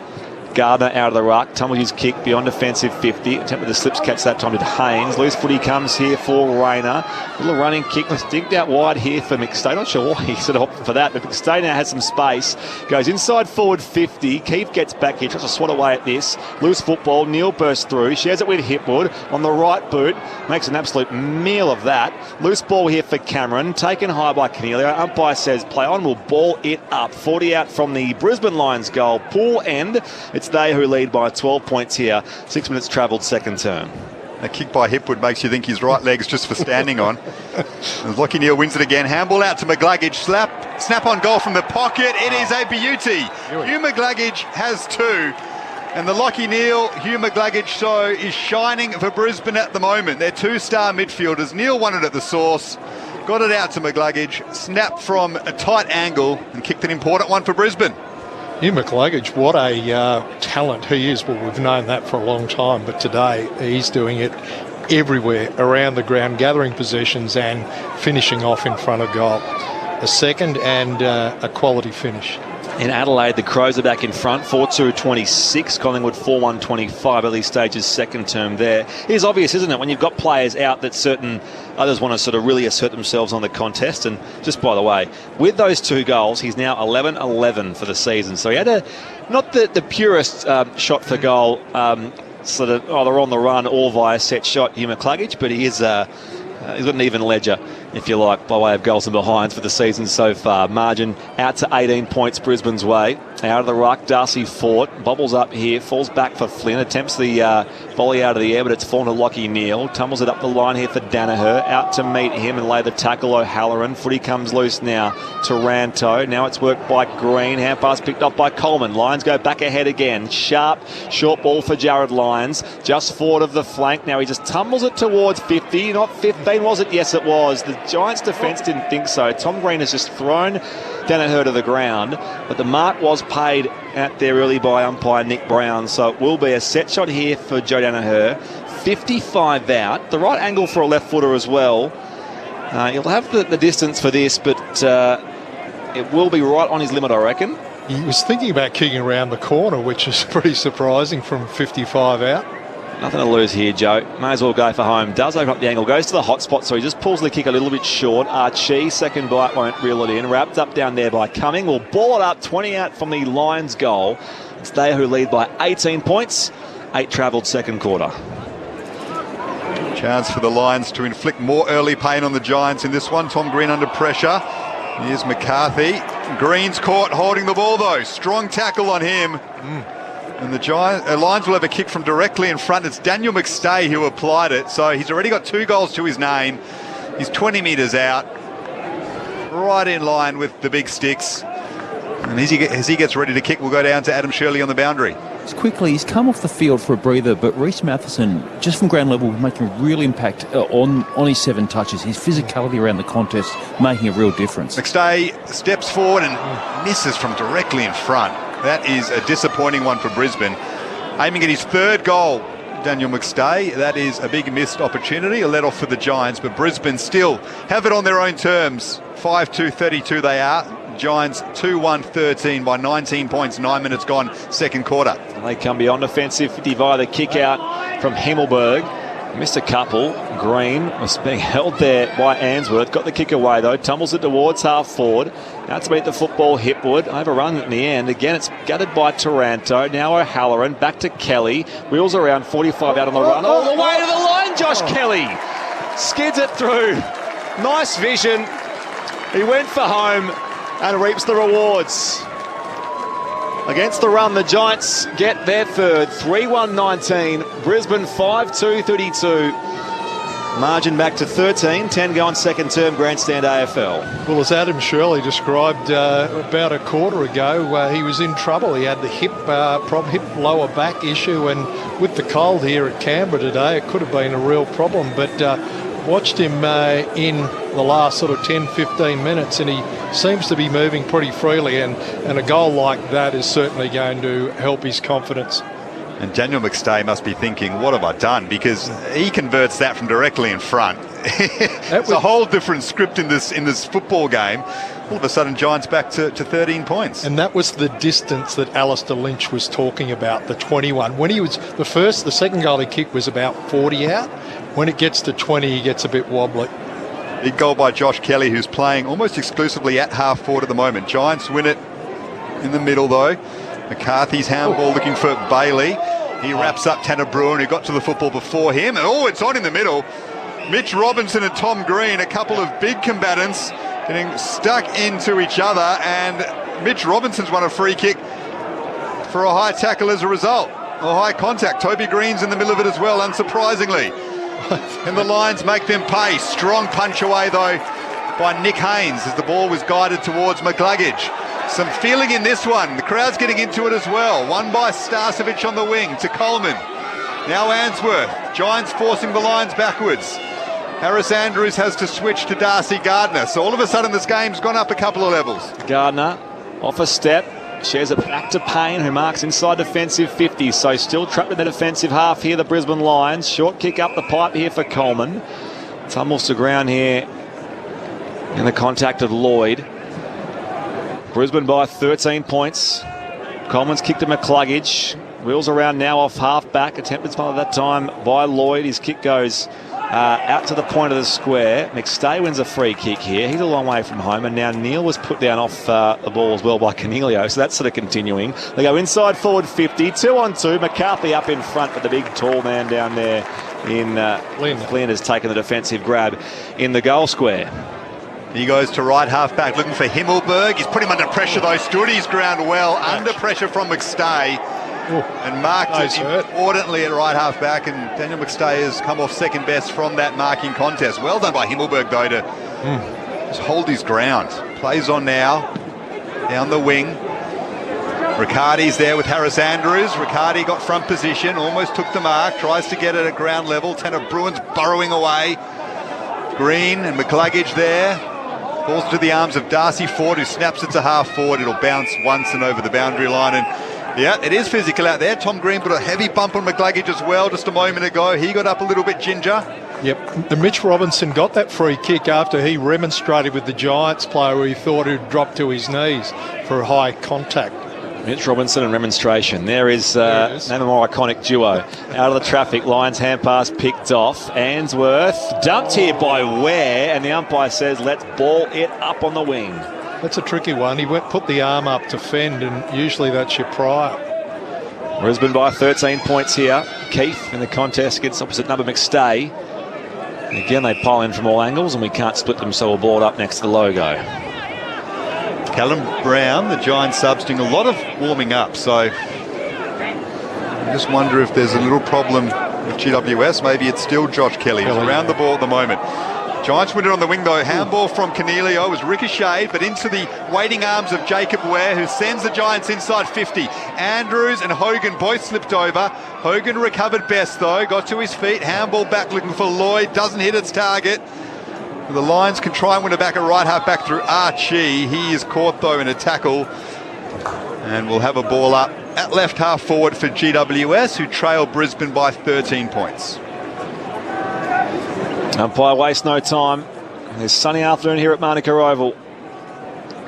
Gardner out of the ruck. Tumbled his kick beyond defensive 50. Attempted the slips catch that time to Haynes. Loose footy comes here for Rayner. Little running kick was digged out wide here for McStay. Not sure why he sort of opted for that, but McStay now has some space. Goes inside forward 50. Keith gets back here. Tries to swat away at this. Loose football. Neale bursts through. Shares it with Hipwood on the right boot. Makes an absolute meal of that. Loose ball here for Cameron. Taken high by Cornelio. Umpire says play on. Will ball it up. 40 out from the Brisbane Lions goal. Pool end. It's they who lead by 12 points here. 6 minutes travelled second term. A kick by Hipwood makes you think his right leg's just for standing on. Lachie Neale wins it again. Handball out to McGlaggage. Snap on goal from the pocket. It is a beauty. Hugh McGlaggage has two. And the Lachie Neale, Hugh McGlaggage show is shining for Brisbane at the moment. They're two-star midfielders. Neale won it at the source. Got it out to McGlaggage. Snapped from a tight angle and kicked an important one for Brisbane. Hugh McGlaggage, what a talent he is. Well, we've known that for a long time, but today he's doing it everywhere around the ground, gathering possessions and finishing off in front of goal. A second and a quality finish. In Adelaide, the Crows are back in front, 4-2-26. Collingwood 4-1-25, early stages, second term there. It is obvious, isn't it, when you've got players out that certain others want to sort of really assert themselves on the contest. And just by the way, with those two goals, he's now 11-11 for the season. So he had not the purest shot for goal, sort of either on the run or via set shot, Hugh McGlaggage, but he is... he's got an even ledger, if you like, by way of goals and behinds for the season so far. Margin out to 18 points Brisbane's way. Out of the ruck, Darcy Fort bobbles up here, falls back for Flynn, attempts the volley out of the air, but it's fallen to Lachie Neale. Tumbles it up the line here for Danaher. Out to meet him and lay the tackle, O'Halloran. Footy comes loose now to Ranto. Now it's worked by Green. Hand pass picked up by Coleman. Lions go back ahead again. Sharp, short ball for Jared Lyons. Just forward of the flank. Now he just tumbles it towards 50. Not 15, was it? Yes, it was. The Giants' defence didn't think so. Tom Green has just thrown Danaher to the ground, but the mark was paid out there early by umpire Nick Brown, so it will be a set shot here for Joe Danaher. 55 out, the right angle for a left footer as well. He'll have the distance for this, but it will be right on his limit, I reckon. He was thinking about kicking around the corner, which is pretty surprising from 55 out. Nothing to lose here, Joe. May as well go for home. Does open up the angle, goes to the hot spot, so he just pulls the kick a little bit short. Archie, second bite, won't reel it in. Wrapped up down there by Cumming. Will ball it up, 20 out from the Lions goal. It's they who lead by 18 points. 8 travelled second quarter. Chance for the Lions to inflict more early pain on the Giants in this one. Tom Green under pressure. Here's McCarthy. Green's caught holding the ball though. Strong tackle on him. And the Lions will have a kick from directly in front. It's Daniel McStay who applied it. So he's already got 2 goals to his name. He's 20 metres out. Right in line with the big sticks. And as he gets ready to kick, we'll go down to Adam Shirley on the boundary. Quickly, he's come off the field for a breather, but Reece Matheson, just from ground level, making a real impact on his 7 touches. His physicality around the contest making a real difference. McStay steps forward and misses from directly in front. That is a disappointing one for Brisbane. Aiming at his 3rd goal, Daniel McStay. That is a big missed opportunity, a let off for the Giants, but Brisbane still have it on their own terms. 5-2-32 they are. Giants 2-1-13 by 19 points, 9 minutes gone, second quarter. And they come beyond offensive 50 via the kick out from Himmelberg. Missed a couple. Green was being held there by Ainsworth. Got the kick away though. Tumbles it towards half forward. Now to beat the football. Hipwood. Overrun in the end. Again, it's gutted by Taranto. Now O'Halloran. Back to Kelly. Wheels around 45 out on the run. All the way to the line, Josh Kelly. Skids it through. Nice vision. He went for home and reaps the rewards. Against the run, the Giants get their third, 3-1-19. Brisbane 5-2-32. Margin back to 13, 10 going second term grandstand AFL. Well, as Adam Shirley described about a quarter ago, he was in trouble. He had the hip lower back issue, and with the cold here at Canberra today, it could have been a real problem. But watched him in the last sort of 10-15 minutes, and he seems to be moving pretty freely, and a goal like that is certainly going to help his confidence. And Daniel McStay must be thinking, what have I done? Because he converts that from directly in front. It's a whole different script in this football game. All of a sudden, Giants back to 13 points. And that was the distance that Alistair Lynch was talking about, the 21. When he was the second goal he kicked was about 40 out. When it gets to 20, he gets a bit wobbly. Big goal by Josh Kelly, who's playing almost exclusively at half forward at the moment. Giants win it in the middle, though. McCarthy's handball looking for Bailey. He wraps up Tanner Bruin, who got to the football before him. And it's on in the middle. Mitch Robinson and Tom Green, a couple of big combatants getting stuck into each other. And Mitch Robinson's won a free kick for a high tackle as a result. Or high contact. Toby Green's in the middle of it as well, unsurprisingly. And the Lions make them pay. Strong punch away, though, by Nick Haynes as the ball was guided towards McCluggage. Some feeling in this one. The crowd's getting into it as well. Won by Starcevic on the wing to Coleman. Now Ainsworth. Giants forcing the Lions backwards. Harris Andrews has to switch to Darcy Gardner. So all of a sudden this game's gone up a couple of levels. Gardner off a step. Shares it back to Payne, who marks inside defensive 50. So still trapped in the defensive half here, the Brisbane Lions. Short kick up the pipe here for Coleman. Tumbles to ground here in the contact of Lloyd. Brisbane by 13 points. Coleman's kicked to McCluggage. Wheels around now off half back. Attempted by that time by Lloyd. His kick goes out to the point of the square. McStay wins a free kick here. He's a long way from home, and now Neal was put down off the ball as well by Canelio, so that's sort of continuing. They go inside forward 50, 2-on-2. McCarthy up in front, but the big tall man down there in Flynn has taken the defensive grab in the goal square. He goes to right half back looking for Himmelberg. He's put him under pressure though. Stood his ground well. Under pressure from McStay. And marked it importantly at right half back, and Daniel McStay has come off second best from that marking contest. Well done by Himmelberg though to just hold his ground. Plays on now down the wing. Riccardi's there with Harris Andrews. Riccardi got front position, almost took the mark, tries to get it at ground level. Tanner Bruin's burrowing away. Green and McCluggage there. Falls to the arms of Darcy Ford, who snaps it to half forward. It'll bounce once and over the boundary line, and yeah, it is physical out there. Tom Green put a heavy bump on McCluggage as well just a moment ago. He got up a little bit ginger. Yep, and Mitch Robinson got that free kick after he remonstrated with the Giants player who he thought had dropped to his knees for a high contact. Mitch Robinson and remonstration. There is name a more iconic duo. Out of the traffic, Lions hand pass picked off. Ainsworth dumped here by Ware, and the umpire says let's ball it up on the wing. That's a tricky one. He put the arm up to fend, and usually that's your prior. Brisbane by 13 points here. Keith in the contest against opposite number McStay. And again, they pile in from all angles, and we can't split them, so we'll ball it up next to the logo. Callum Brown, the Giants subs, doing a lot of warming up, so I just wonder if there's a little problem with GWS. Maybe it's still Josh Kelly who's around the ball at the moment. Giants win it on the wing though. Handball from Canelio was ricocheted, but into the waiting arms of Jacob Ware, who sends the Giants inside 50. Andrews and Hogan both slipped over. Hogan recovered best though, got to his feet. Handball back looking for Lloyd, doesn't hit its target. The Lions can try and win it back at right half back through Archie. He is caught though in a tackle, and we'll have a ball up at left half forward for GWS, who trail Brisbane by 13 points. Umpire wastes no time. There's sunny afternoon here at Manuka Oval.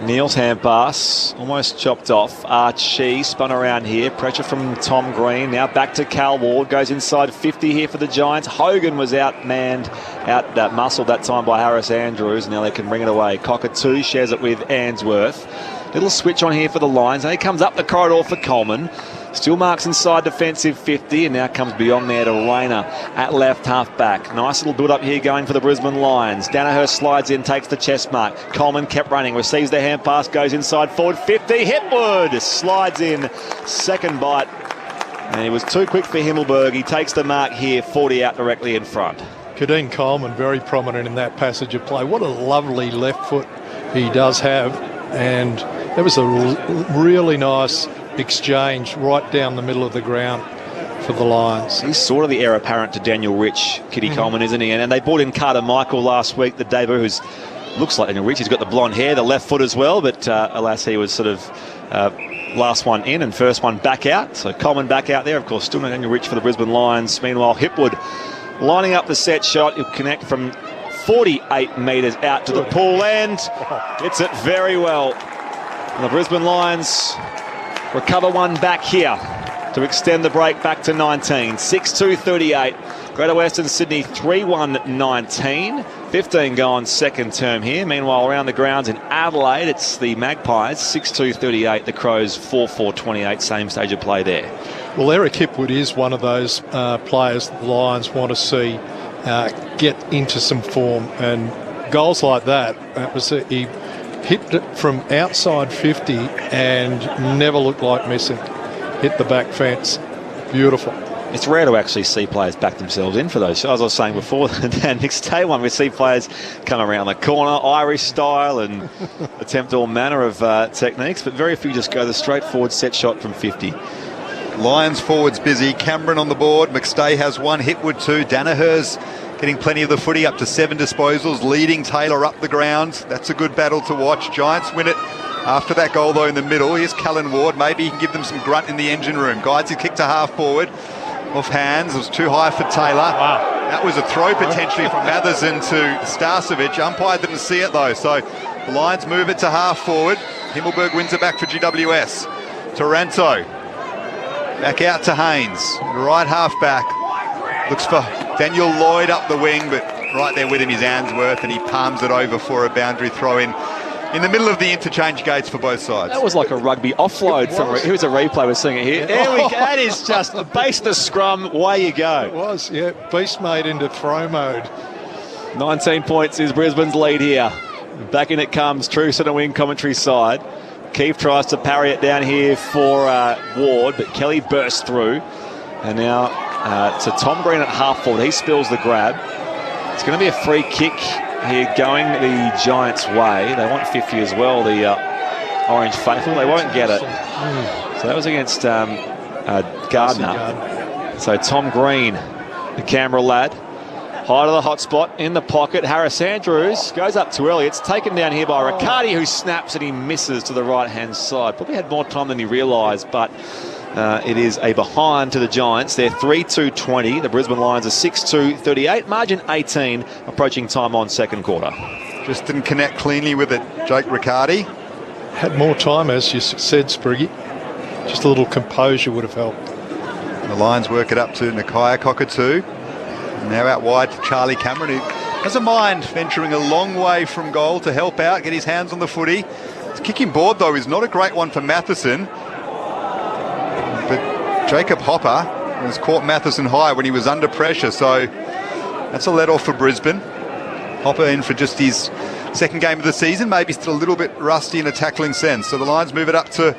Neil's hand pass, almost chopped off. Archie spun around here. Pressure from Tom Green. Now back to Cal Ward. Goes inside 50 here for the Giants. Hogan was out-muscled that time by Harris Andrews. Now they can bring it away. Cockatoo shares it with Answorth. Little switch on here for the Lions. And he comes up the corridor for Coleman. Still marks inside defensive 50, and now comes beyond there to Rayner at left half back. Nice little build up here going for the Brisbane Lions. Danaher slides in, takes the chest mark. Coleman kept running, receives the hand pass, goes inside forward 50. Hipwood slides in, second bite, and he was too quick for Himmelberg. He takes the mark here, 40 out directly in front. Kadeem Coleman very prominent in that passage of play. What a lovely left foot he does have, and that was a really nice exchange right down the middle of the ground for the Lions. He's sort of the heir apparent to Daniel Rich, Kitty Coleman, isn't he? And they brought in Carter Michael last week, the debut, who's looks like Daniel Rich. He's got the blonde hair, the left foot as well, but alas, he was sort of last one in and first one back out. So Coleman back out there, of course, still no Daniel Rich for the Brisbane Lions. Meanwhile, Hipwood lining up the set shot. He'll connect from 48 metres out to the pool and hits it very well. And the Brisbane Lions recover one back here to extend the break back to 19. 6-2-38. Greater Western Sydney 3-1-19. 15 gone second term here. Meanwhile, around the grounds in Adelaide, it's the Magpies 6-2-38. The Crows 4-4-28. Same stage of play there. Well, Eric Hipwood is one of those players that the Lions want to see get into some form. And goals like that, he hit it from outside 50 and never looked like missing. Hit the back fence. Beautiful. It's rare to actually see players back themselves in for those. As I was saying before, Dan, next day one, we see players come around the corner, Irish style, and attempt all manner of techniques, but very few just go the straightforward set shot from 50. Lions forwards busy. Cameron on the board. McStay has one. Hipwood two. Danaher's getting plenty of the footy, up to 7 disposals, leading Taylor up the ground. That's a good battle to watch. Giants win it after that goal, though, in the middle. Here's Callan Ward. Maybe he can give them some grunt in the engine room. Guides his kick to half forward. Off hands. It was too high for Taylor. Wow. That was a throw potentially from Matherson to Starcevic. Umpire didn't see it, though. So the Lions move it to half forward. Himmelberg wins it back for GWS. Taranto. Back out to Haynes. Right half back. Looks for Daniel Lloyd up the wing, but right there with him is Answorth, and he palms it over for a boundary throw in the middle of the interchange gates for both sides. That was like a rugby offload. Here's a replay. We're seeing it here. There we go. That is just base the scrum. Away you go. It was, yeah. Beast made into throw mode. 19 points is Brisbane's lead here. Back in it comes True Centre Wing commentary side. Keefe tries to parry it down here for Ward, but Kelly bursts through. And now to Tom Green at half forward. He spills the grab. It's going to be a free kick here going the Giants' way. They want 50 as well, the Orange Faithful. They won't get it. So that was against Gardner. So Tom Green, the Canberra lad, high to the hot spot in the pocket. Harris Andrews goes up too early. It's taken down here by Riccardi, who snaps and he misses to the right-hand side. Probably had more time than he realised, but it is a behind to the Giants. They're 3-2-20. The Brisbane Lions are 6-2-38. Margin 18, approaching time on second quarter. Just didn't connect cleanly with it, Jake Riccardi. Had more time, as you said, Spriggy. Just a little composure would have helped. The Lions work it up to Nakaya Cockatoo. Now out wide to Charlie Cameron, who doesn't mind venturing a long way from goal to help out, get his hands on the footy. His kicking board, though, is not a great one for Matheson. But Jacob Hopper has caught Matheson high when he was under pressure, so that's a let-off for Brisbane. Hopper in for just his second game of the season, maybe still a little bit rusty in a tackling sense. So the Lions move it up to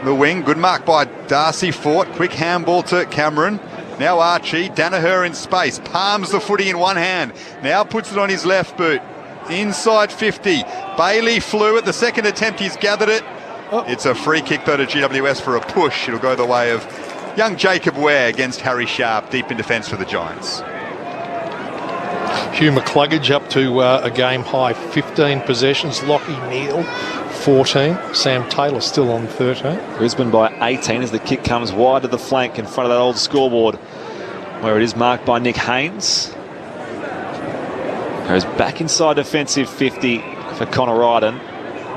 the wing. Good mark by Darcy Fort. Quick handball to Cameron. Now Archie, Danaher in space, palms the footy in one hand, now puts it on his left boot, inside 50, Bailey flew at the second attempt, he's gathered it. It's a free kick though to GWS for a push. It'll go the way of young Jacob Ware against Harry Sharp, deep in defence for the Giants. Hugh McCluggage up to a game high 15 possessions, Lockie Neal 14, Sam Taylor still on 13. Brisbane by 18 as the kick comes wide to the flank in front of that old scoreboard, where it is marked by Nick Haynes. Goes back inside defensive 50 for Connor Ryden.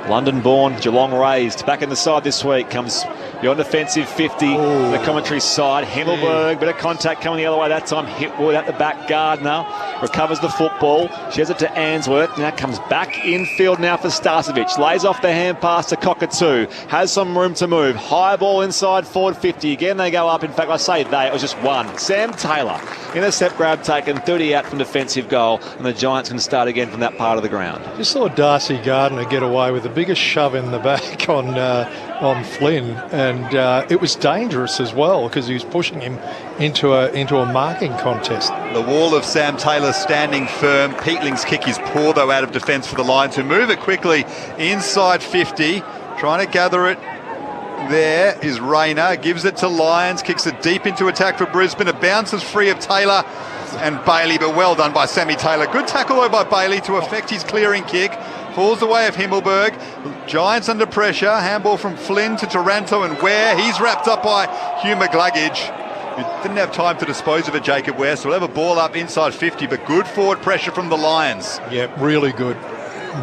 London-born, Geelong raised. Back in the side this week comes beyond defensive 50. The commentary side. Himmelberg, bit of contact coming the other way that time. Hitwood at the back. Gardner recovers the football. She has it to Answorth. Now comes back infield now for Starcevic. Lays off the hand pass to Cockatoo. Has some room to move. High ball inside forward 50. Again they go up. In fact, I say they. It was just one. Sam Taylor. Intercept grab taken. 30 out from defensive goal. And the Giants can start again from that part of the ground. Just saw Darcy Gardner get away with the biggest shove in the back on Flynn, and it was dangerous as well because he was pushing him into a marking contest. The wall of Sam Taylor standing firm. Peatling's kick is poor though out of defence for the Lions, who move it quickly inside 50, trying to gather it. There is Rayner, gives it to Lyons, kicks it deep into attack for Brisbane. It bounces free of Taylor and Bailey, but well done by Sammy Taylor. Good tackle though by Bailey to affect his clearing kick. Falls away of Himmelberg. Giants under pressure. Handball from Flynn to Taranto and Ware. He's wrapped up by Hugh McGluggage, who didn't have time to dispose of it, Jacob Ware. So we'll have a ball up inside 50, but good forward pressure from the Lions. Yeah, really good.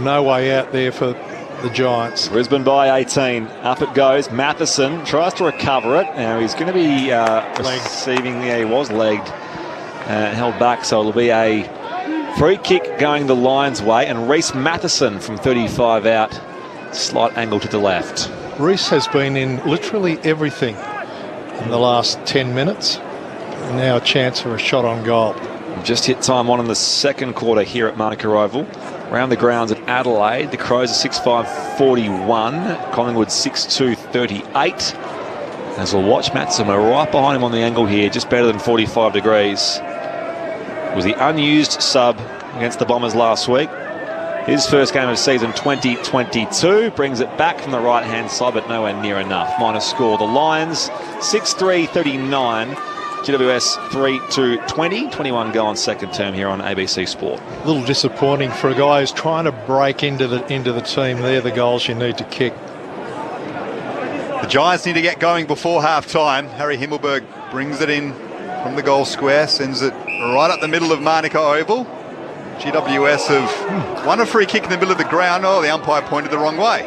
No way out there for the Giants. Brisbane by 18. Up it goes. Matheson tries to recover it. Now he's going to be receiving. Yeah, he was legged. Held back, so it'll be a free kick going the Lions' way, and Reece Matheson from 35 out, slight angle to the left. Reece has been in literally everything in the last 10 minutes, and now a chance for a shot on goal. Just hit time on in the second quarter here at Manuka Oval. Around the grounds at Adelaide, the Crows are 6'5", 41, Collingwood 6'2", 38. As we'll watch, Matheson, we're right behind him on the angle here, just better than 45 degrees. Was the unused sub against the Bombers last week. His first game of season 2022. Brings it back from the right-hand side, but nowhere near enough. Minus score. The Lions, 6-3, 39. GWS 3-2, 20. 21 goal on second term here on ABC Sport. A little disappointing for a guy who's trying to break into the team. They're the goals you need to kick. The Giants need to get going before half-time. Harry Himmelberg brings it in from the goal square, sends it right up the middle of Manuka Oval. GWS have won a free kick in the middle of the ground. Oh, the umpire pointed the wrong way.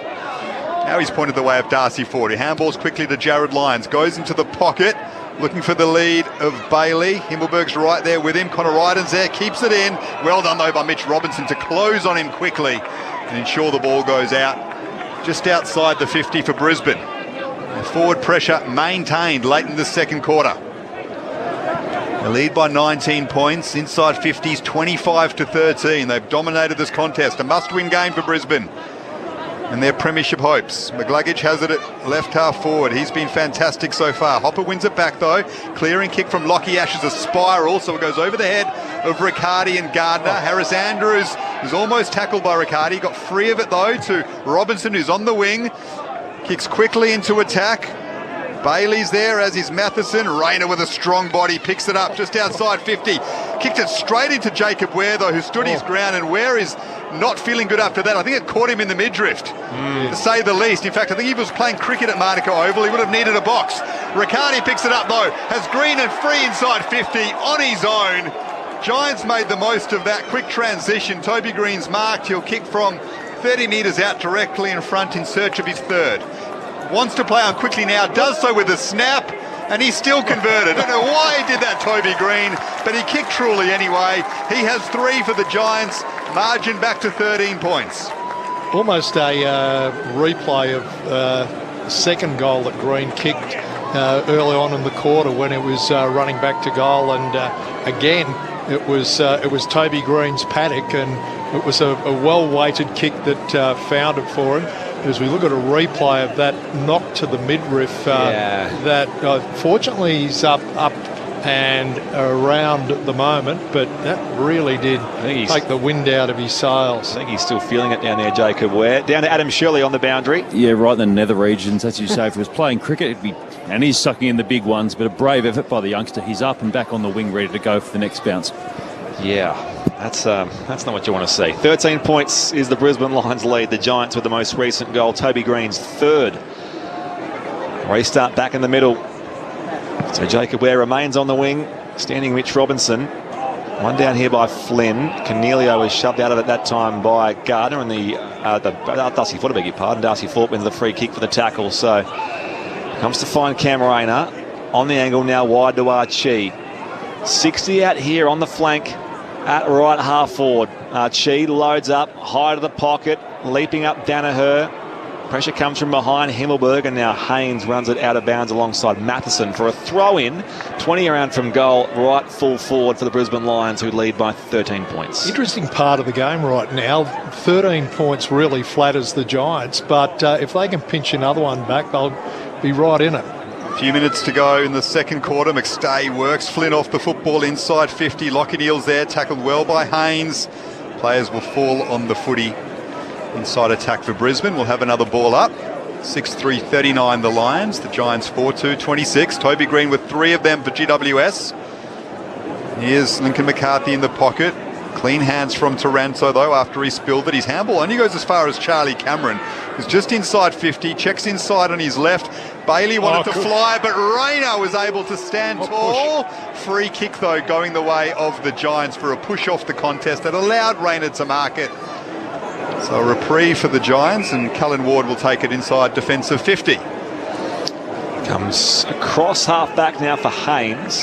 Now he's pointed the way of Darcy Ford. He handballs quickly to Jared Lyons, goes into the pocket, looking for the lead of Bailey. Himmelberg's right there with him. Connor Ryden's there, keeps it in. Well done though by Mitch Robinson to close on him quickly and ensure the ball goes out just outside the 50 for Brisbane. And forward pressure maintained late in the second quarter. They lead by 19 points, inside 50s, 25-13. They've dominated this contest. A must-win game for Brisbane and their premiership hopes. McGluggage has it at left half forward. He's been fantastic so far. Hopper wins it back though. Clearing kick from Lockie Ash is a spiral, so it goes over the head of Riccardi and Gardner. Harris Andrews is almost tackled by Riccardi. Got free of it though to Robinson, who's on the wing. Kicks quickly into attack. Bailey's there, as is Matheson. Rayner with a strong body picks it up just outside 50. Kicked it straight into Jacob Ware though, who stood his ground, and Ware is not feeling good after that. I think it caught him in the midriff, to say the least. In fact, I think if he was playing cricket at Manuka Oval, he would have needed a box. Riccardi picks it up though, has Green and free inside 50 on his own. Giants made the most of that quick transition. Toby Green's marked. He'll kick from 30 metres out directly in front in search of his third. Wants to play on quickly now, does so with a snap, and he's still converted. I don't know why he did that, Toby Green, but he kicked truly anyway. He has 3 for the Giants, margin back to 13 points. Almost a replay of the second goal that Green kicked early on in the quarter when it was running back to goal, and again it was Toby Green's paddock, and it was a well-weighted kick that found it for him. As we look at a replay of that knock to the midriff, that fortunately he's up and around at the moment, but that really did take the wind out of his sails. I think he's still feeling it down there, Jacob Ware. Down to Adam Shirley on the boundary. Yeah, right in the nether regions, as you say. If he was playing cricket, it'd be, and he's sucking in the big ones, but a brave effort by the youngster. He's up and back on the wing, ready to go for the next bounce. Yeah, that's not what you want to see. 13 points is the Brisbane Lions lead. The Giants with the most recent goal. Toby Green's third. Restart back in the middle. So Jacob Ware remains on the wing. Standing Mitch Robinson. One down here by Flynn. Cornelio was shoved out of it that time by Gardner, and Darcy Fort, I beg your pardon. Darcy Fort wins the free kick for the tackle. So comes to find Cam Rayner on the angle now, wide to Archie. 60 out here on the flank at right half forward. Archie loads up, high to the pocket, leaping up Danaher. Pressure comes from behind Himmelberg, and now Haynes runs it out of bounds alongside Matheson for a throw-in. 20 around from goal, right full forward for the Brisbane Lions, who lead by 13 points. Interesting part of the game right now. 13 points really flatters the Giants, but if they can pinch another one back, they'll be right in it. A few minutes to go in the second quarter. McStay works Flynn off the football inside 50. Lockett-Eels there, tackled well by Haynes. Players will fall on the footy. Inside attack for Brisbane. We'll have another ball up. 6-3-39 the Lions. The Giants 4-2-26. Toby Green with 3 of them for GWS. Here's Lincoln McCarthy in the pocket. Clean hands from Taranto though after he spilled it. His handball only goes as far as Charlie Cameron, who's just inside 50. Checks inside on his left. Bailey wanted to fly, but Rayner was able to stand tall. Free kick though going the way of the Giants for a push off the contest that allowed Rayner to mark it. So a reprieve for the Giants, and Cullen Ward will take it inside defensive 50. Comes across half back now for Haynes.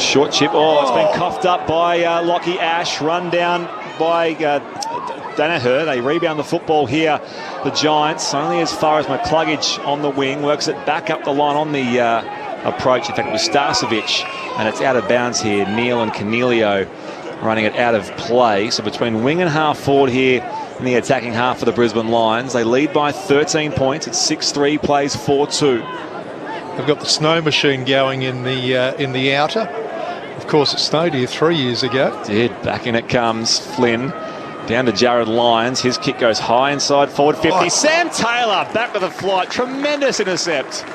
Short chip. It's been coughed up by Lockie Ash. Run down by Danaher. They rebound the football here. The Giants only as far as McCluggage on the wing. Works it back up the line on the approach. In fact, it was Starcevic, and it's out of bounds here. Neal and Cornelio running it out of play. So between wing and half forward here in the attacking half for the Brisbane Lions. They lead by 13 points. It's 6-3, plays 4-2. They've got the snow machine going in the outer. Of course, it snowed here 3 years ago. It did. Back in it comes Flynn. Down to Jared Lyons. His kick goes high inside forward 50. Sam Taylor back with a flight. Tremendous intercept.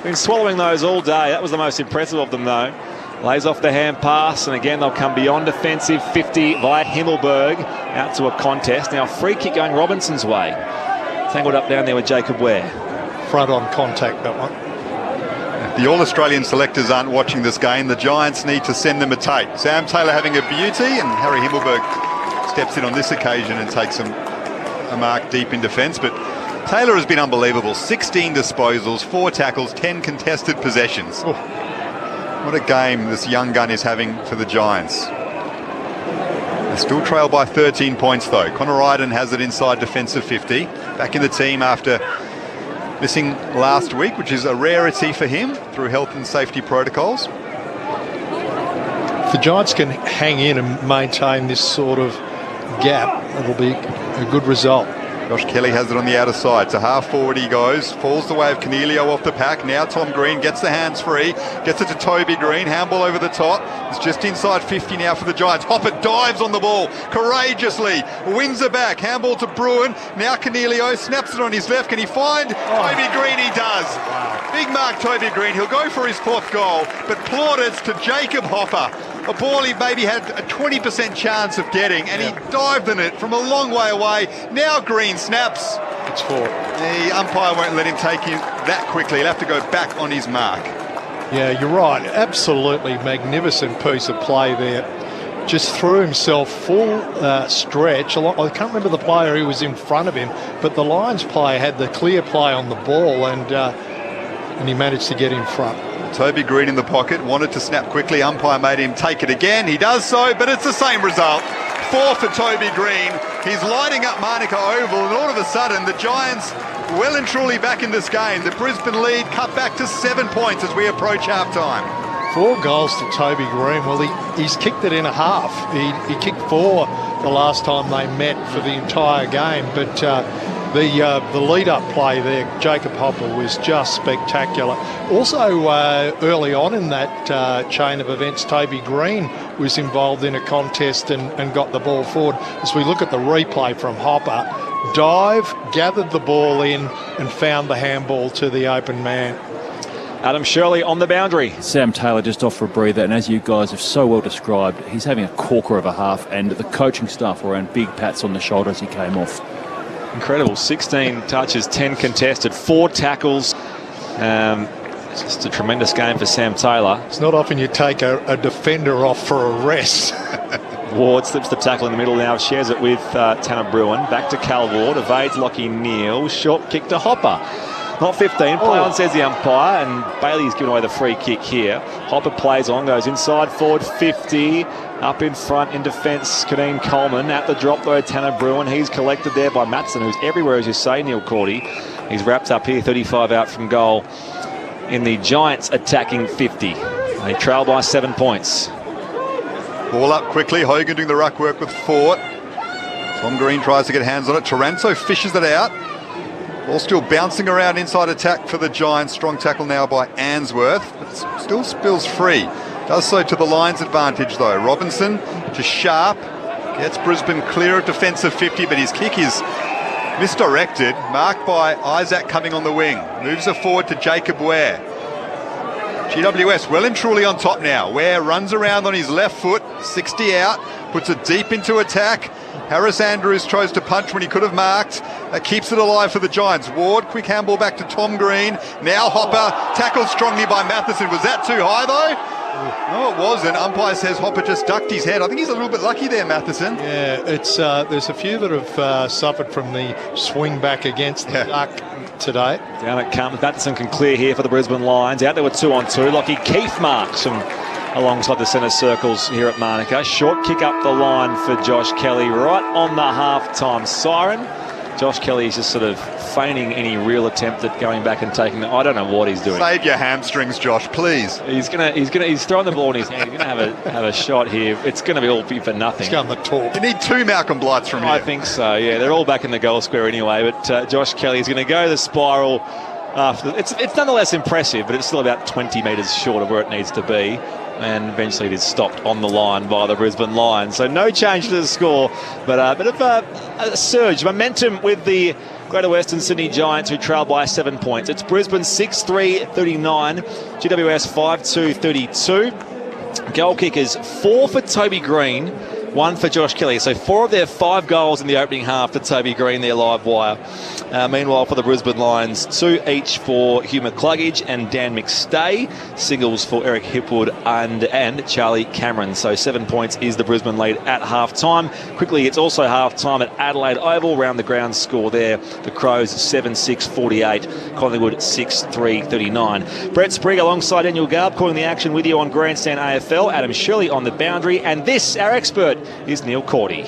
Been swallowing those all day. That was the most impressive of them though. Lays off the hand pass, and again they'll come beyond defensive 50 via Himmelberg out to a contest. Now free kick going Robinson's way. Tangled up down there with Jacob Ware. Front on contact, that one. The All-Australian selectors aren't watching this game. The Giants need to send them a tape. Sam Taylor having a beauty, and Harry Himmelberg steps in on this occasion and takes a mark deep in defence. But Taylor has been unbelievable. 16 disposals, 4 tackles, 10 contested possessions. What a game this young gun is having for the Giants. They still trail by 13 points though. Connor Ryden has it inside defensive 50. Back in the team after missing last week, which is a rarity for him through health and safety protocols. If the Giants can hang in and maintain this sort of gap, it'll be a good result. Josh Kelly has it on the outer side. To half forward he goes. Falls the way of Cornelio off the pack. Now Tom Green gets the hands free. Gets it to Toby Green. Handball over the top. It's just inside 50 now for the Giants. Hopper dives on the ball courageously. Wins it back. Handball to Bruin. Now Cornelio snaps it on his left. Can he find Toby Green? He does. Big mark Toby Green. He'll go for his 4th goal. But plaudits to Jacob Hopper. A ball he maybe had a 20% chance of getting, and he dived in it from a long way away. Now Green snaps. It's 4. The umpire won't let him take him that quickly. He'll have to go back on his mark. Yeah, you're right. Absolutely magnificent piece of play there. Just threw himself full stretch. I can't remember the player who was in front of him, but the Lions player had the clear play on the ball, and he managed to get in front. Toby Green in the pocket, wanted to snap quickly. Umpire made him take it again. He does so, but it's the same result. 4 for Toby Green. He's lighting up Manuka Oval, and all of a sudden the Giants well and truly back in this game. The Brisbane lead cut back to 7 points as we approach half-time. 4 goals to Toby Green. Well, he's kicked it in a half. He kicked 4 the last time they met for the entire game, but the lead-up play there, Jacob Hopper, was just spectacular. Also, early on in that chain of events, Toby Green was involved in a contest and got the ball forward. As we look at the replay from Hopper, dive, gathered the ball in and found the handball to the open man. Adam Shirley on the boundary. Sam Taylor just off for a breather, and as you guys have so well described, he's having a corker of a half, and the coaching staff were around big pats on the shoulder as he came off. Incredible. 16 touches, 10 contested, 4 tackles. Just a tremendous game for Sam Taylor. It's not often you take a defender off for a rest. Ward slips the tackle in the middle now, shares it with Tanner Bruin. Back to Cal Ward, evades Lockie Neal. Short kick to Hopper. Not 15, play on, says the umpire, and Bailey's given away the free kick here. Hopper plays on, goes inside forward 50. Up in front in defence, Kadeen Coleman. At the drop though, Tanner Bruin. He's collected there by Matson, who's everywhere, as you say, Neil Cordy. He's wrapped up here, 35 out from goal in the Giants attacking 50. They trail by 7 points. Ball up quickly, Hogan doing the ruck work with Fort. Tom Green tries to get hands on it. Taranto fishes it out. Ball still bouncing around inside attack for the Giants. Strong tackle now by Answorth, but it still spills free. Does so to the Lions' advantage though. Robinson to Sharp. Gets Brisbane clear of defensive 50, but his kick is misdirected. Marked by Isaac coming on the wing. Moves it forward to Jacob Ware. GWS well and truly on top now. Ware runs around on his left foot, 60 out, puts it deep into attack. Harris Andrews tries to punch when he could have marked. That keeps it alive for the Giants. Ward, quick handball back to Tom Green. Now Hopper, tackled strongly by Matheson. Was that too high though? No, it wasn't. Umpire says Hopper just ducked his head. I think he's a little bit lucky there, Matheson. Yeah, it's there's a few that have suffered from the swing back against the duck today. Down it comes. Matheson can clear here for the Brisbane Lions. Out there with 2-on-2. Lockie Keith marks from alongside the centre circles here at Manuka. Short kick up the line for Josh Kelly right on the half-time siren. Josh Kelly is just sort of feigning any real attempt at going back and taking it. I don't know what he's doing. Save your hamstrings, Josh, please. He's throwing the ball in his hand. He's gonna have a shot here. It's gonna be all for nothing. He's going the talk. You need 2 Malcolm Blights from here. I think so. Yeah, they're all back in the goal square anyway. But Josh Kelly is going to go the spiral. After it's nonetheless impressive, but it's still about 20 metres short of where it needs to be. And eventually it is stopped on the line by the Brisbane Lions. So no change to the score, but a bit of a surge. Momentum with the Greater Western Sydney Giants, who trail by 7 points. It's Brisbane 6-3-39, GWS 5-2-32. Goal kickers 4 for Toby Green, 1 for Josh Kelly. So 4 of their 5 goals in the opening half for Toby Green, their live wire. Meanwhile, for the Brisbane Lions, 2 each for Hugh McCluggage and Dan McStay. Singles for Eric Hipwood and Charlie Cameron. So 7 points is the Brisbane lead at half-time. Quickly, it's also half-time at Adelaide Oval. Round the ground score there. The Crows 7-6-48. Collingwood 6-3-39. Brett Sprigg alongside Daniel Garb calling the action with you on Grandstand AFL. Adam Shirley on the boundary. And this, our expert, is Neil Cordy.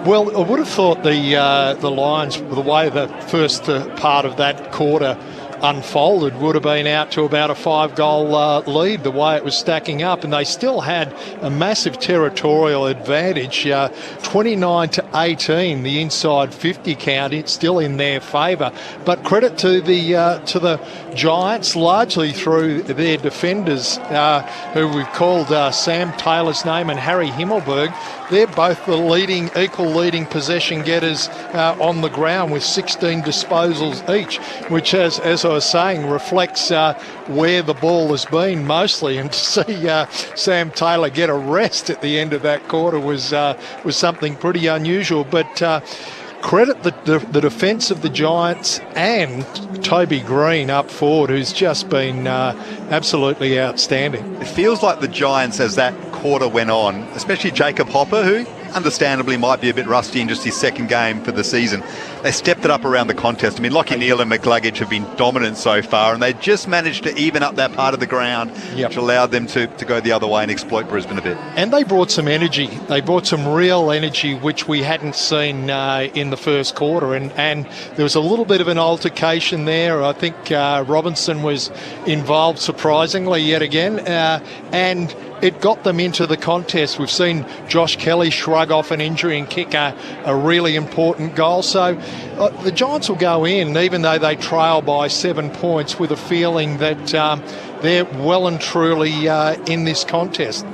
Well, I would have thought the Lions, the way the first part of that quarter unfolded, would have been out to about a 5-goal lead, the way it was stacking up, and they still had a massive territorial advantage, 29-18, the inside 50 count. It's still in their favour, but credit to the Giants, largely through their defenders, who we've called Sam Taylor's name and Harry Himmelberg. They're both the equal leading possession getters on the ground with 16 disposals each, which, as I was saying, reflects where the ball has been mostly. And to see Sam Taylor get a rest at the end of that quarter was something pretty unusual. But credit the defence of the Giants and Toby Green up forward, who's just been absolutely outstanding. It feels like the Giants, as that quarter went on, especially Jacob Hopper, who understandably might be a bit rusty in just his second game for the season, they stepped it up around the contest. I mean, Lockie Neal and McCluggage have been dominant so far, and they just managed to even up that part of the ground, which allowed them to go the other way and exploit Brisbane a bit. And they brought some energy. They brought some real energy, which we hadn't seen in the first quarter. And there was a little bit of an altercation there. I think Robinson was involved, surprisingly, yet again. And it got them into the contest. We've seen Josh Kelly shrug off an injury and kick a really important goal. So the Giants will go in, even though they trail by 7 points, with a feeling that they're well and truly in this contest.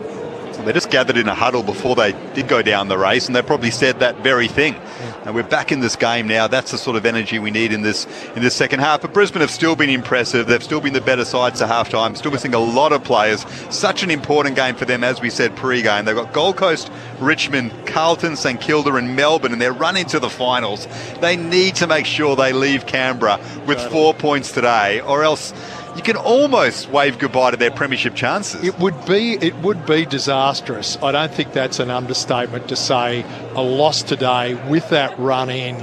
They just gathered in a huddle before they did go down the race, and they probably said that very thing. And we're back in this game now. That's the sort of energy we need in this second half. But Brisbane have still been impressive. They've still been the better side to half-time. Still missing a lot of players. Such an important game for them, as we said pre-game. They've got Gold Coast, Richmond, Carlton, St Kilda and Melbourne, and they're running to the finals. They need to make sure they leave Canberra with 4 points today, or else you can almost wave goodbye to their premiership chances. It would be disastrous. I don't think that's an understatement to say a loss today with that run in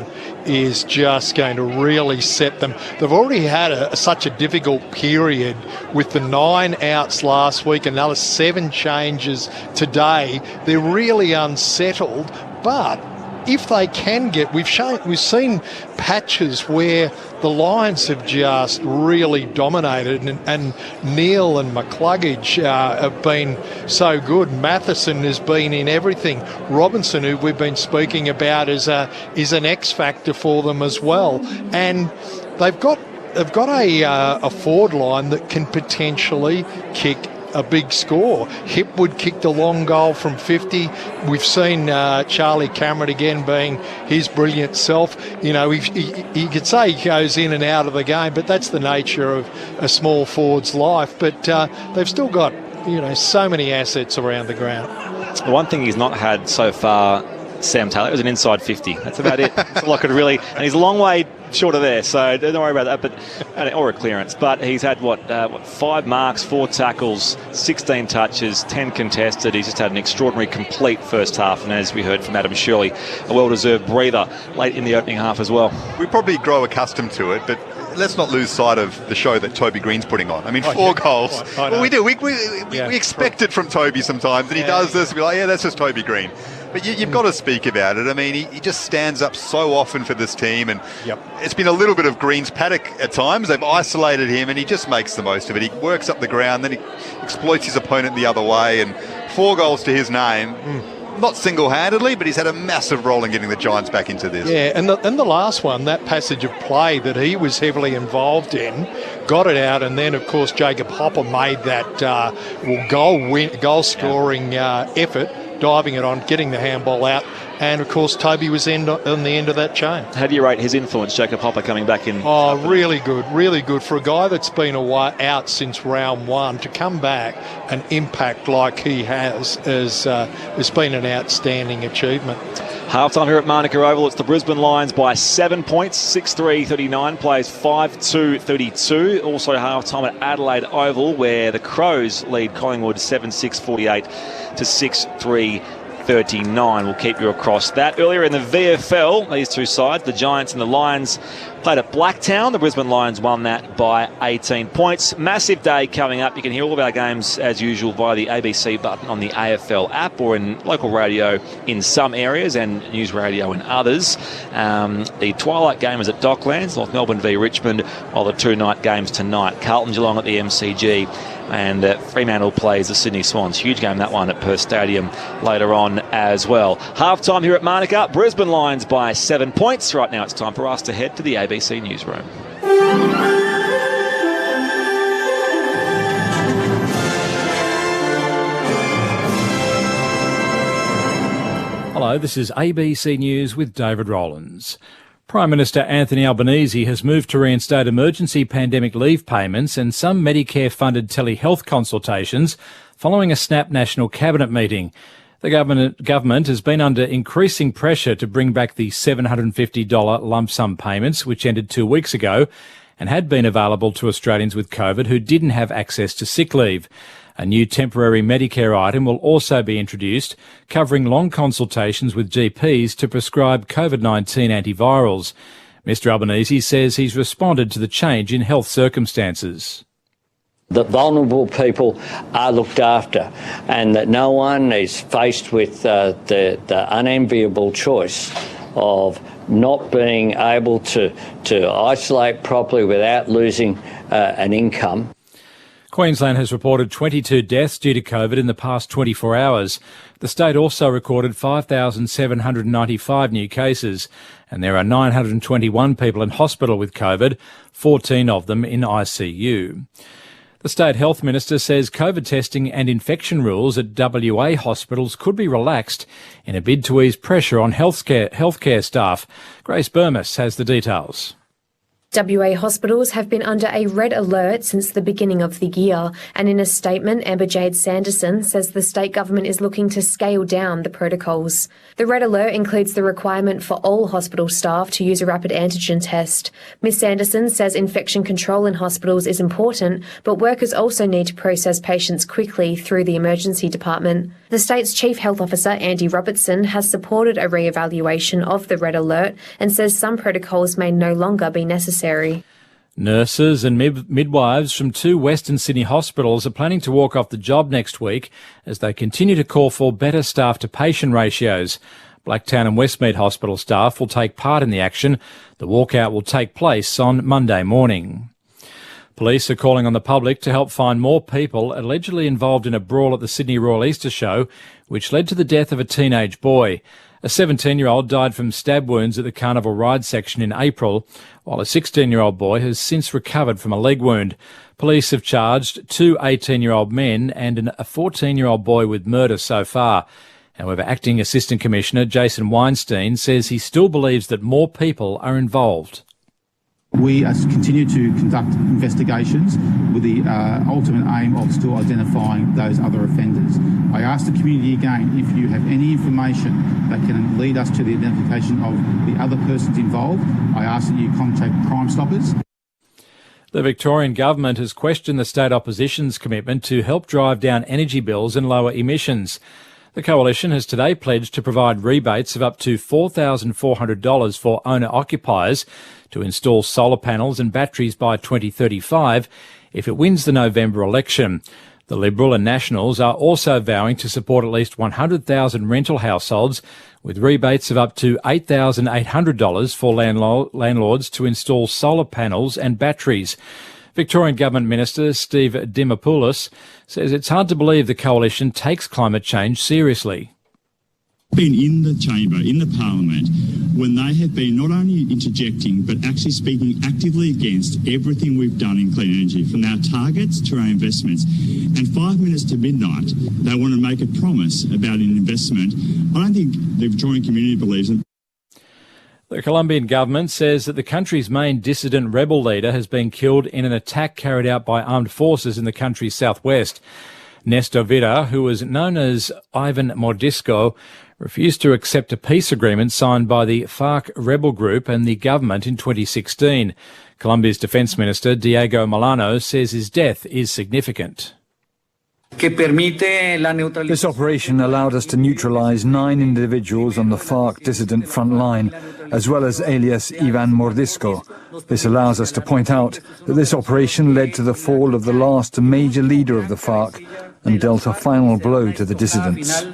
is just going to really set them. They've already had such a difficult period with the 9 outs last week, another 7 changes today. They're really unsettled, but if they can get, we've seen patches where the Lions have just really dominated, and Neil and McCluggage have been so good. Matheson has been in everything. Robinson, who we've been speaking about, is an X factor for them as well. And they've got a forward line that can potentially kick a big score. Hipwood kicked a long goal from 50. We've seen Charlie Cameron again being his brilliant self. You know, he could say he goes in and out of the game, but that's the nature of a small forward's life. But they've still got, so many assets around the ground. The one thing he's not had so far, Sam Taylor, was an inside 50. That's about it. That's all I could really... And he's a long way short of there, so don't worry about that. Or a clearance. But he's had, 5 marks, 4 tackles, 16 touches, 10 contested. He's just had an extraordinary complete first half. And as we heard from Adam Shirley, a well-deserved breather late in the opening half as well. We probably grow accustomed to it, but let's not lose sight of the show that Toby Green's putting on. I mean, 4 goals. Well, we do. We expect it from Toby sometimes, and he does this. We're like, yeah, that's just Toby Green. But you've got to speak about it. I mean, he just stands up so often for this team, and it's been a little bit of Green's paddock at times. They've isolated him, and he just makes the most of it. He works up the ground, then he exploits his opponent the other way, and 4 goals to his name. Not single-handedly, but he's had a massive role in getting the Giants back into this. Yeah, and the last one, that passage of play that he was heavily involved in, got it out, and then, of course, Jacob Hopper made that goal-scoring effort, diving it on, getting the handball out, and of course Toby was on the end of that chain. How do you rate his influence, Jacob Hopper, coming back in? Oh, really good for a guy that's been out since round 1 to come back and impact like he has been an outstanding achievement. Half-time here at Manuka Oval. It's the Brisbane Lions by 7 points, 6-3-39, plays 5-2-32. Also half-time at Adelaide Oval, where the Crows lead Collingwood 7-6-48 to 6-3-39. We'll keep you across that. Earlier in the VFL, these two sides, the Giants and the Lions, played at Blacktown. The Brisbane Lions won that by 18 points. Massive day coming up. You can hear all of our games as usual via the ABC button on the AFL app or in local radio in some areas and news radio in others. The twilight game is at Docklands, North Melbourne v Richmond, while the 2 night games tonight. Carlton Geelong at the MCG, and Fremantle plays the Sydney Swans. Huge game, that one, at Perth Stadium later on as well. Half-time here at Manuka. Brisbane Lions by 7 points. Right now it's time for us to head to the ABC newsroom. Hello, this is ABC News with David Rowlands. Prime Minister Anthony Albanese has moved to reinstate emergency pandemic leave payments and some Medicare-funded telehealth consultations following a snap National Cabinet meeting. The government has been under increasing pressure to bring back the $750 lump sum payments, which ended 2 weeks ago and had been available to Australians with COVID who didn't have access to sick leave. A new temporary Medicare item will also be introduced, covering long consultations with GPs to prescribe COVID-19 antivirals. Mr Albanese says he's responded to the change in health circumstances. That vulnerable people are looked after and that no one is faced with the unenviable choice of not being able to isolate properly without losing an income. Queensland has reported 22 deaths due to COVID in the past 24 hours. The state also recorded 5,795 new cases, and there are 921 people in hospital with COVID, 14 of them in ICU. The State Health Minister says COVID testing and infection rules at WA hospitals could be relaxed in a bid to ease pressure on healthcare staff. Grace Burmess has the details. WA hospitals have been under a red alert since the beginning of the year, and in a statement, Amber Jade Sanderson says the state government is looking to scale down the protocols. The red alert includes the requirement for all hospital staff to use a rapid antigen test. Ms Sanderson says infection control in hospitals is important, but workers also need to process patients quickly through the emergency department. The state's Chief Health Officer, Andy Robertson, has supported a re-evaluation of the red alert and says some protocols may no longer be necessary. Nurses and midwives from 2 Western Sydney hospitals are planning to walk off the job next week as they continue to call for better staff-to-patient ratios. Blacktown and Westmead hospital staff will take part in the action. The walkout will take place on Monday morning. Police are calling on the public to help find more people allegedly involved in a brawl at the Sydney Royal Easter Show, which led to the death of a teenage boy. A 17-year-old died from stab wounds at the Carnival Ride section in April, while a 16-year-old boy has since recovered from a leg wound. Police have charged 2 18-year-old men and a 14-year-old boy with murder so far. However, Acting Assistant Commissioner Jason Weinstein says he still believes that more people are involved. We continue to conduct investigations with the ultimate aim of still identifying those other offenders. I ask the community again, if you have any information that can lead us to the identification of the other persons involved, I ask that you contact Crime Stoppers. The Victorian government has questioned the state opposition's commitment to help drive down energy bills and lower emissions. The Coalition has today pledged to provide rebates of up to $4,400 for owner-occupiers to install solar panels and batteries by 2035 if it wins the November election. The Liberal and Nationals are also vowing to support at least 100,000 rental households with rebates of up to $8,800 for landlords to install solar panels and batteries. Victorian Government Minister Steve Dimopoulos says it's hard to believe the Coalition takes climate change seriously. Been in the chamber, in the parliament, when they have been not only interjecting but actually speaking actively against everything we've done in clean energy, from our targets to our investments. And 5 minutes to midnight, they want to make a promise about an investment. I don't think the Victorian community believes it. The Colombian government says that the country's main dissident rebel leader has been killed in an attack carried out by armed forces in the country's southwest. Nestor Vida, who was known as Ivan Mordisco, refused to accept a peace agreement signed by the FARC rebel group and the government in 2016. Colombia's Defence Minister Diego Molano says his death is significant. This operation allowed us to neutralise 9 individuals on the FARC dissident front line, as well as alias Ivan Mordisco. This allows us to point out that this operation led to the fall of the last major leader of the FARC and dealt a final blow to the dissidents.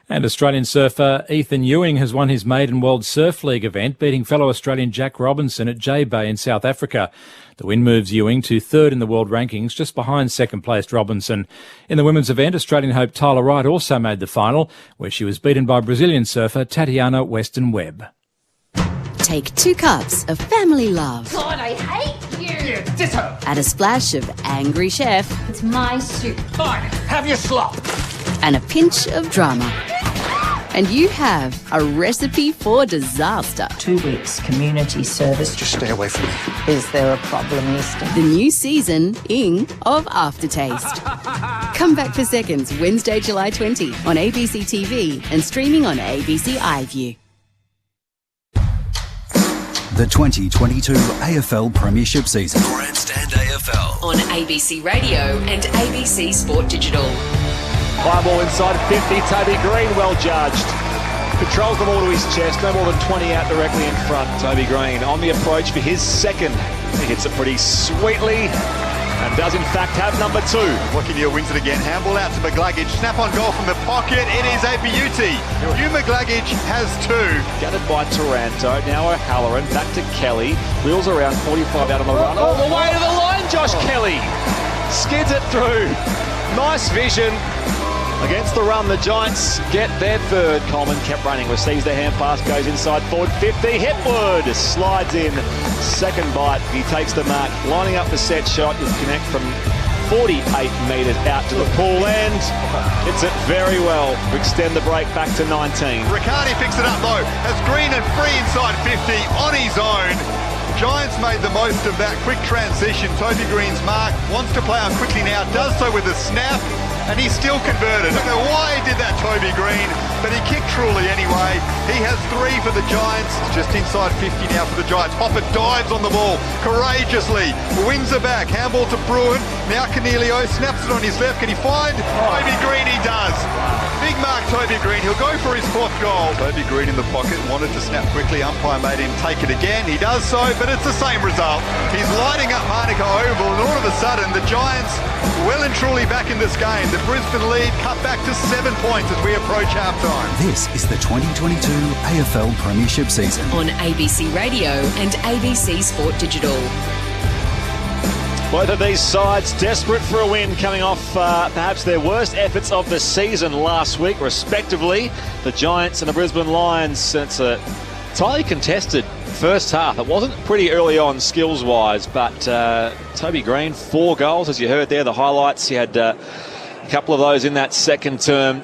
And Australian surfer Ethan Ewing has won his maiden World Surf League event, beating fellow Australian Jack Robinson at J Bay in South Africa. The win moves Ewing to 3rd in the world rankings, just behind second-placed Robinson. In the women's event, Australian hope Tyler Wright also made the final, where she was beaten by Brazilian surfer Tatiana Weston-Webb. Take 2 cups of family love. God, I hate you! Yeah, ditto! Add a splash of angry chef. It's my soup. Fine, have your slop! And a pinch of drama. And you have a recipe for disaster. 2 weeks community service. Just stay away from me. Is there a problem, Easton? The new season of Aftertaste. Come back for seconds Wednesday, July 20 on ABC TV and streaming on ABC iView. The 2022 AFL Premiership season. Grandstand AFL on ABC Radio and ABC Sport Digital. Fire ball inside 50, Toby Green, well judged. Controls the ball to his chest, no more than 20 out directly in front. Toby Green on the approach for his second. He hits it pretty sweetly and does in fact have number 2. Lockinier wins it again. Handball out to McGlaggage. Snap on goal from the pocket. It is a beauty. Hugh McGlaggage has 2. Gutted by Taranto. Now O'Halloran. Back to Kelly. Wheels around 45 out on the run. All the way to the line, Josh Kelly. Skids it through. Nice vision. Against the run, the Giants get their 3rd. Coleman kept running, receives the hand pass, goes inside forward 50. Hipwood slides in, 2nd bite. He takes the mark, lining up the set shot. He'll connect from 48 metres out to the pool end. Hits it very well to extend the break back to 19. Riccardi picks it up though, as Green and free inside 50 on his own. Giants made the most of that quick transition. Toby Green's mark, wants to play on quickly now, does so with a snap, and he's still converted. I don't know why he did that, Toby Green, but he kicked truly anyway. He has 3 for the Giants, just inside 50 now for the Giants. Hopper dives on the ball courageously, wins it back, handball to Bruin, now Canelio snaps it on his left. Can he find Toby Green? He does. Big mark, Toby Green. He'll go for his 4th goal. Toby Green in the pocket, wanted to snap quickly. Umpire made him take it again. He does so, but it's the same result. He's lighting up Manuka Oval, and all of a sudden, the Giants well and truly back in this game. The Brisbane lead cut back to 7 points as we approach halftime. This is the 2022 AFL Premiership season on ABC Radio and ABC Sport Digital. Both of these sides desperate for a win, coming off perhaps their worst efforts of the season last week, respectively. The Giants and the Brisbane Lions. It's a entirely contested first half. It wasn't pretty early on skills-wise, but Toby Green, 4 goals, as you heard there, the highlights. He had a couple of those in that second term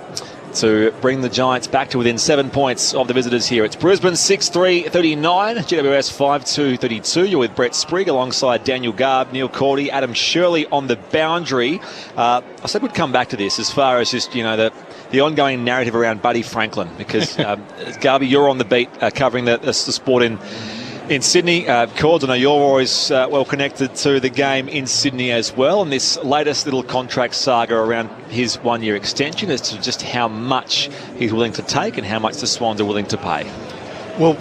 to bring the Giants back to within 7 points of the visitors here. It's Brisbane 6-3-39, GWS 5-2-32. You're with Brett Sprigg alongside Daniel Garb, Neil Cordy, Adam Shirley on the boundary. I said we'd come back to this as far as just, the ongoing narrative around Buddy Franklin, because Garby, you're on the beat covering the sport in Sydney. Cords, I know you're always well connected to the game in Sydney as well, and this latest little contract saga around his 1-year extension as to just how much he's willing to take and how much the Swans are willing to pay. Well,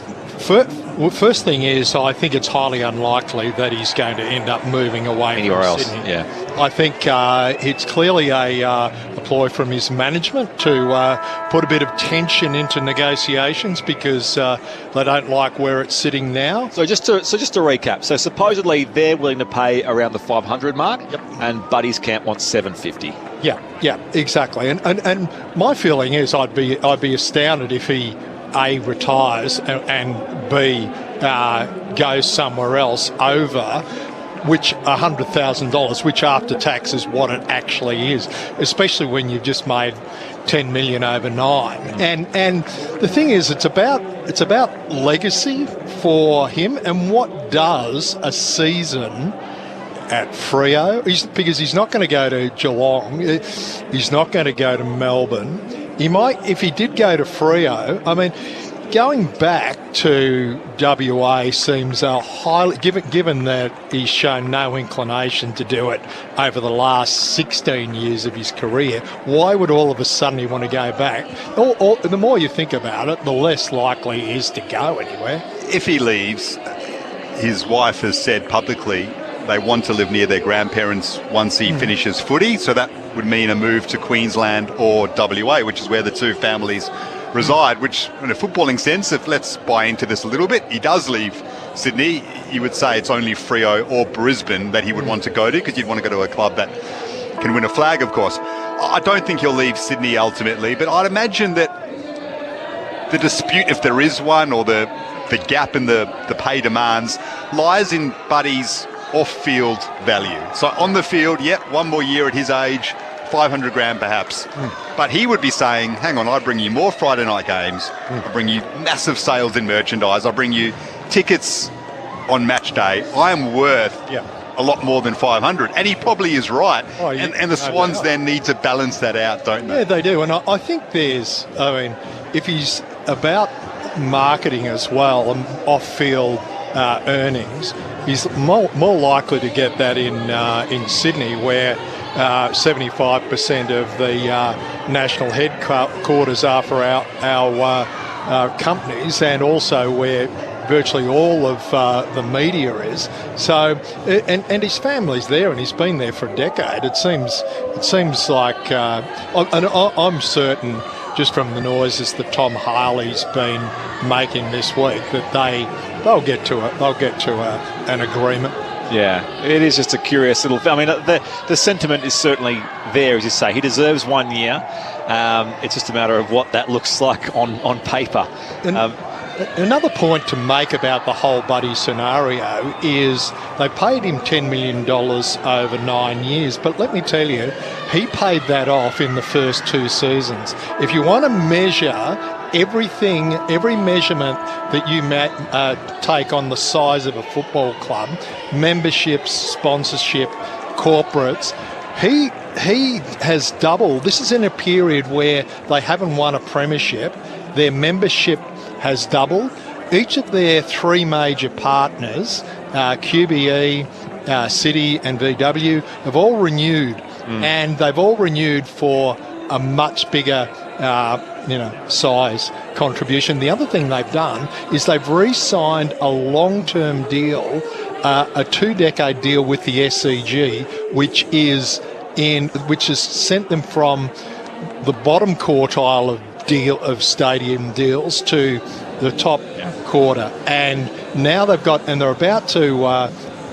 first thing is, I think it's highly unlikely that he's going to end up moving away anywhere from else. Sydney. Yeah. I think it's clearly a ploy from his management to put a bit of tension into negotiations because they don't like where it's sitting now. So just to recap, so supposedly they're willing to pay around the 500 mark, and Buddy's camp wants 750. Yeah, exactly. And my feeling is I'd be astounded if he A, retires and B, goes somewhere else over which $100,000, which after tax is what it actually is, especially when you've just made $10 million over 9. And the thing is, it's about legacy for him, and what does a season at Freo, because he's not going to go to Geelong, he's not going to go to Melbourne. He might, if he did go to Freo, I mean, going back to WA seems highly, given that he's shown no inclination to do it over the last 16 years of his career, why would all of a sudden he want to go back? The more you think about it, the less likely he is to go anywhere. If he leaves, his wife has said publicly they want to live near their grandparents once he finishes footy, so that would mean a move to Queensland or WA, which is where the two families reside, which in a footballing sense, if let's buy into this a little bit, he does leave Sydney, you would say it's only Freo or Brisbane that he would want to go to, because you'd want to go to a club that can win a flag, of course. I don't think he'll leave Sydney ultimately, but I'd imagine that the dispute, if there is one, or the gap in the pay demands, lies in Buddy's off-field value. So on the field, one more year at his age, 500 grand perhaps. But he would be saying, hang on, I bring you more Friday night games, I bring you massive sales in merchandise, I bring you tickets on match day. I am worth a lot more than 500. And he probably is right. And the Swans then need to balance that out, don't they? Yeah, they do. And I think if he's about marketing as well and off-field earnings, he's more likely to get that in Sydney, where 75% of the national headquarters are for our companies, and also where virtually all of the media is. So, and his family's there, and he's been there for a decade. It seems like, and I'm certain, just from the noises that Tom Harley's been making this week, that they'll get to an agreement. Yeah, it is just a curious little... I mean, the sentiment is certainly there, as you say. He deserves 1 year. It's just a matter of what that looks like on paper. Another point to make about the whole Buddy scenario is they paid him $10 million over 9 years, but let me tell you, he paid that off in the first 2 seasons. If you want to measure everything, every measurement that you take on the size of a football club, memberships, sponsorship, corporates, he has doubled. This is in a period where they haven't won a premiership. Their membership has doubled. Each of their 3 major partners, QBE, City and VW, have all renewed, and they've all renewed for a much bigger size contribution. The other thing they've done is they've re-signed a long-term deal, a 2-decade deal with the SCG, which has sent them from the bottom quartile of stadium deals to the top quarter, and now they're about to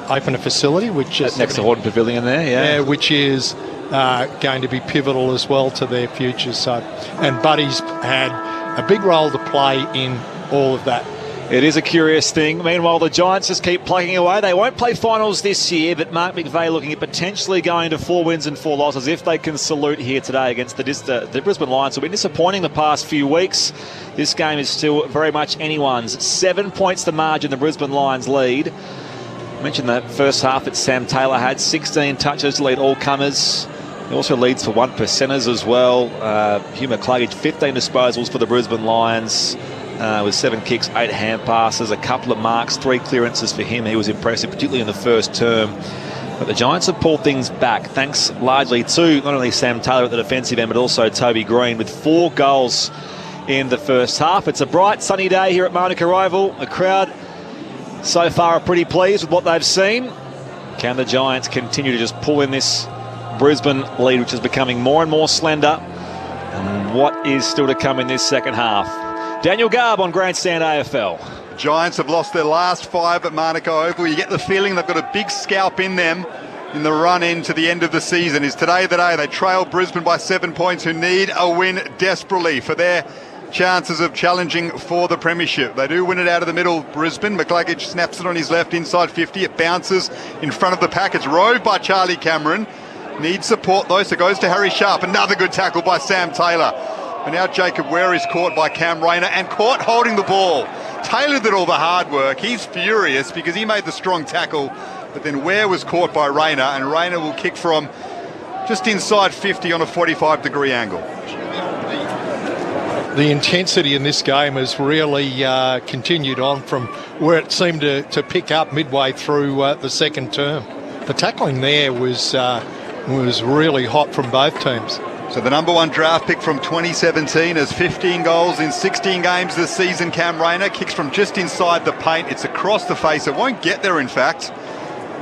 open a facility which is next to Horton Pavilion there, which is going to be pivotal as well to their future. So, and Buddy's had a big role to play in all of that. It is a curious thing. Meanwhile, the Giants just keep plugging away. They won't play finals this year, but Mark McVeigh looking at potentially going to 4 wins and 4 losses if they can salute here today against the Brisbane Lions. Who've been disappointing the past few weeks. This game is still very much anyone's. 7 points the margin, the Brisbane Lions lead. I mentioned that first half that Sam Taylor had 16 touches to lead all comers. He also leads for 1%ers as well. Hugh McCluggage, 15 disposals for the Brisbane Lions. With 7 kicks, 8 hand passes, a couple of marks, 3 clearances for him. He was impressive, particularly in the first term. But the Giants have pulled things back, thanks largely to not only Sam Taylor at the defensive end, but also Toby Green, with 4 goals in the first half. It's a bright, sunny day here at Manuka Oval. The crowd so far are pretty pleased with what they've seen. Can the Giants continue to just pull in this Brisbane lead, which is becoming more and more slender? And what is still to come in this second half? Daniel Garb on Grandstand AFL. Giants have lost their last 5 at Manuka Oval. You get the feeling they've got a big scalp in them in the run in to the end of the season. Is today the day? They trail Brisbane by 7 points, who need a win desperately for their chances of challenging for the premiership. They do win it out of the middle, Brisbane. McCluggage snaps it on his left inside 50. It bounces in front of the pack. It's roved by Charlie Cameron. Needs support though, so goes to Harry Sharp. Another good tackle by Sam Taylor. And now Jacob Ware is caught by Cam Rayner and caught holding the ball. Taylor did all the hard work. He's furious because he made the strong tackle, but then Ware was caught by Rayner, and Rayner will kick from just inside 50 on a 45-degree angle. The intensity in this game has really continued on from where it seemed to pick up midway through the second term. The tackling there was really hot from both teams. So the number 1 draft pick from 2017 has 15 goals in 16 games this season. Cam Rayner kicks from just inside the paint. It's across the face. It won't get there, in fact.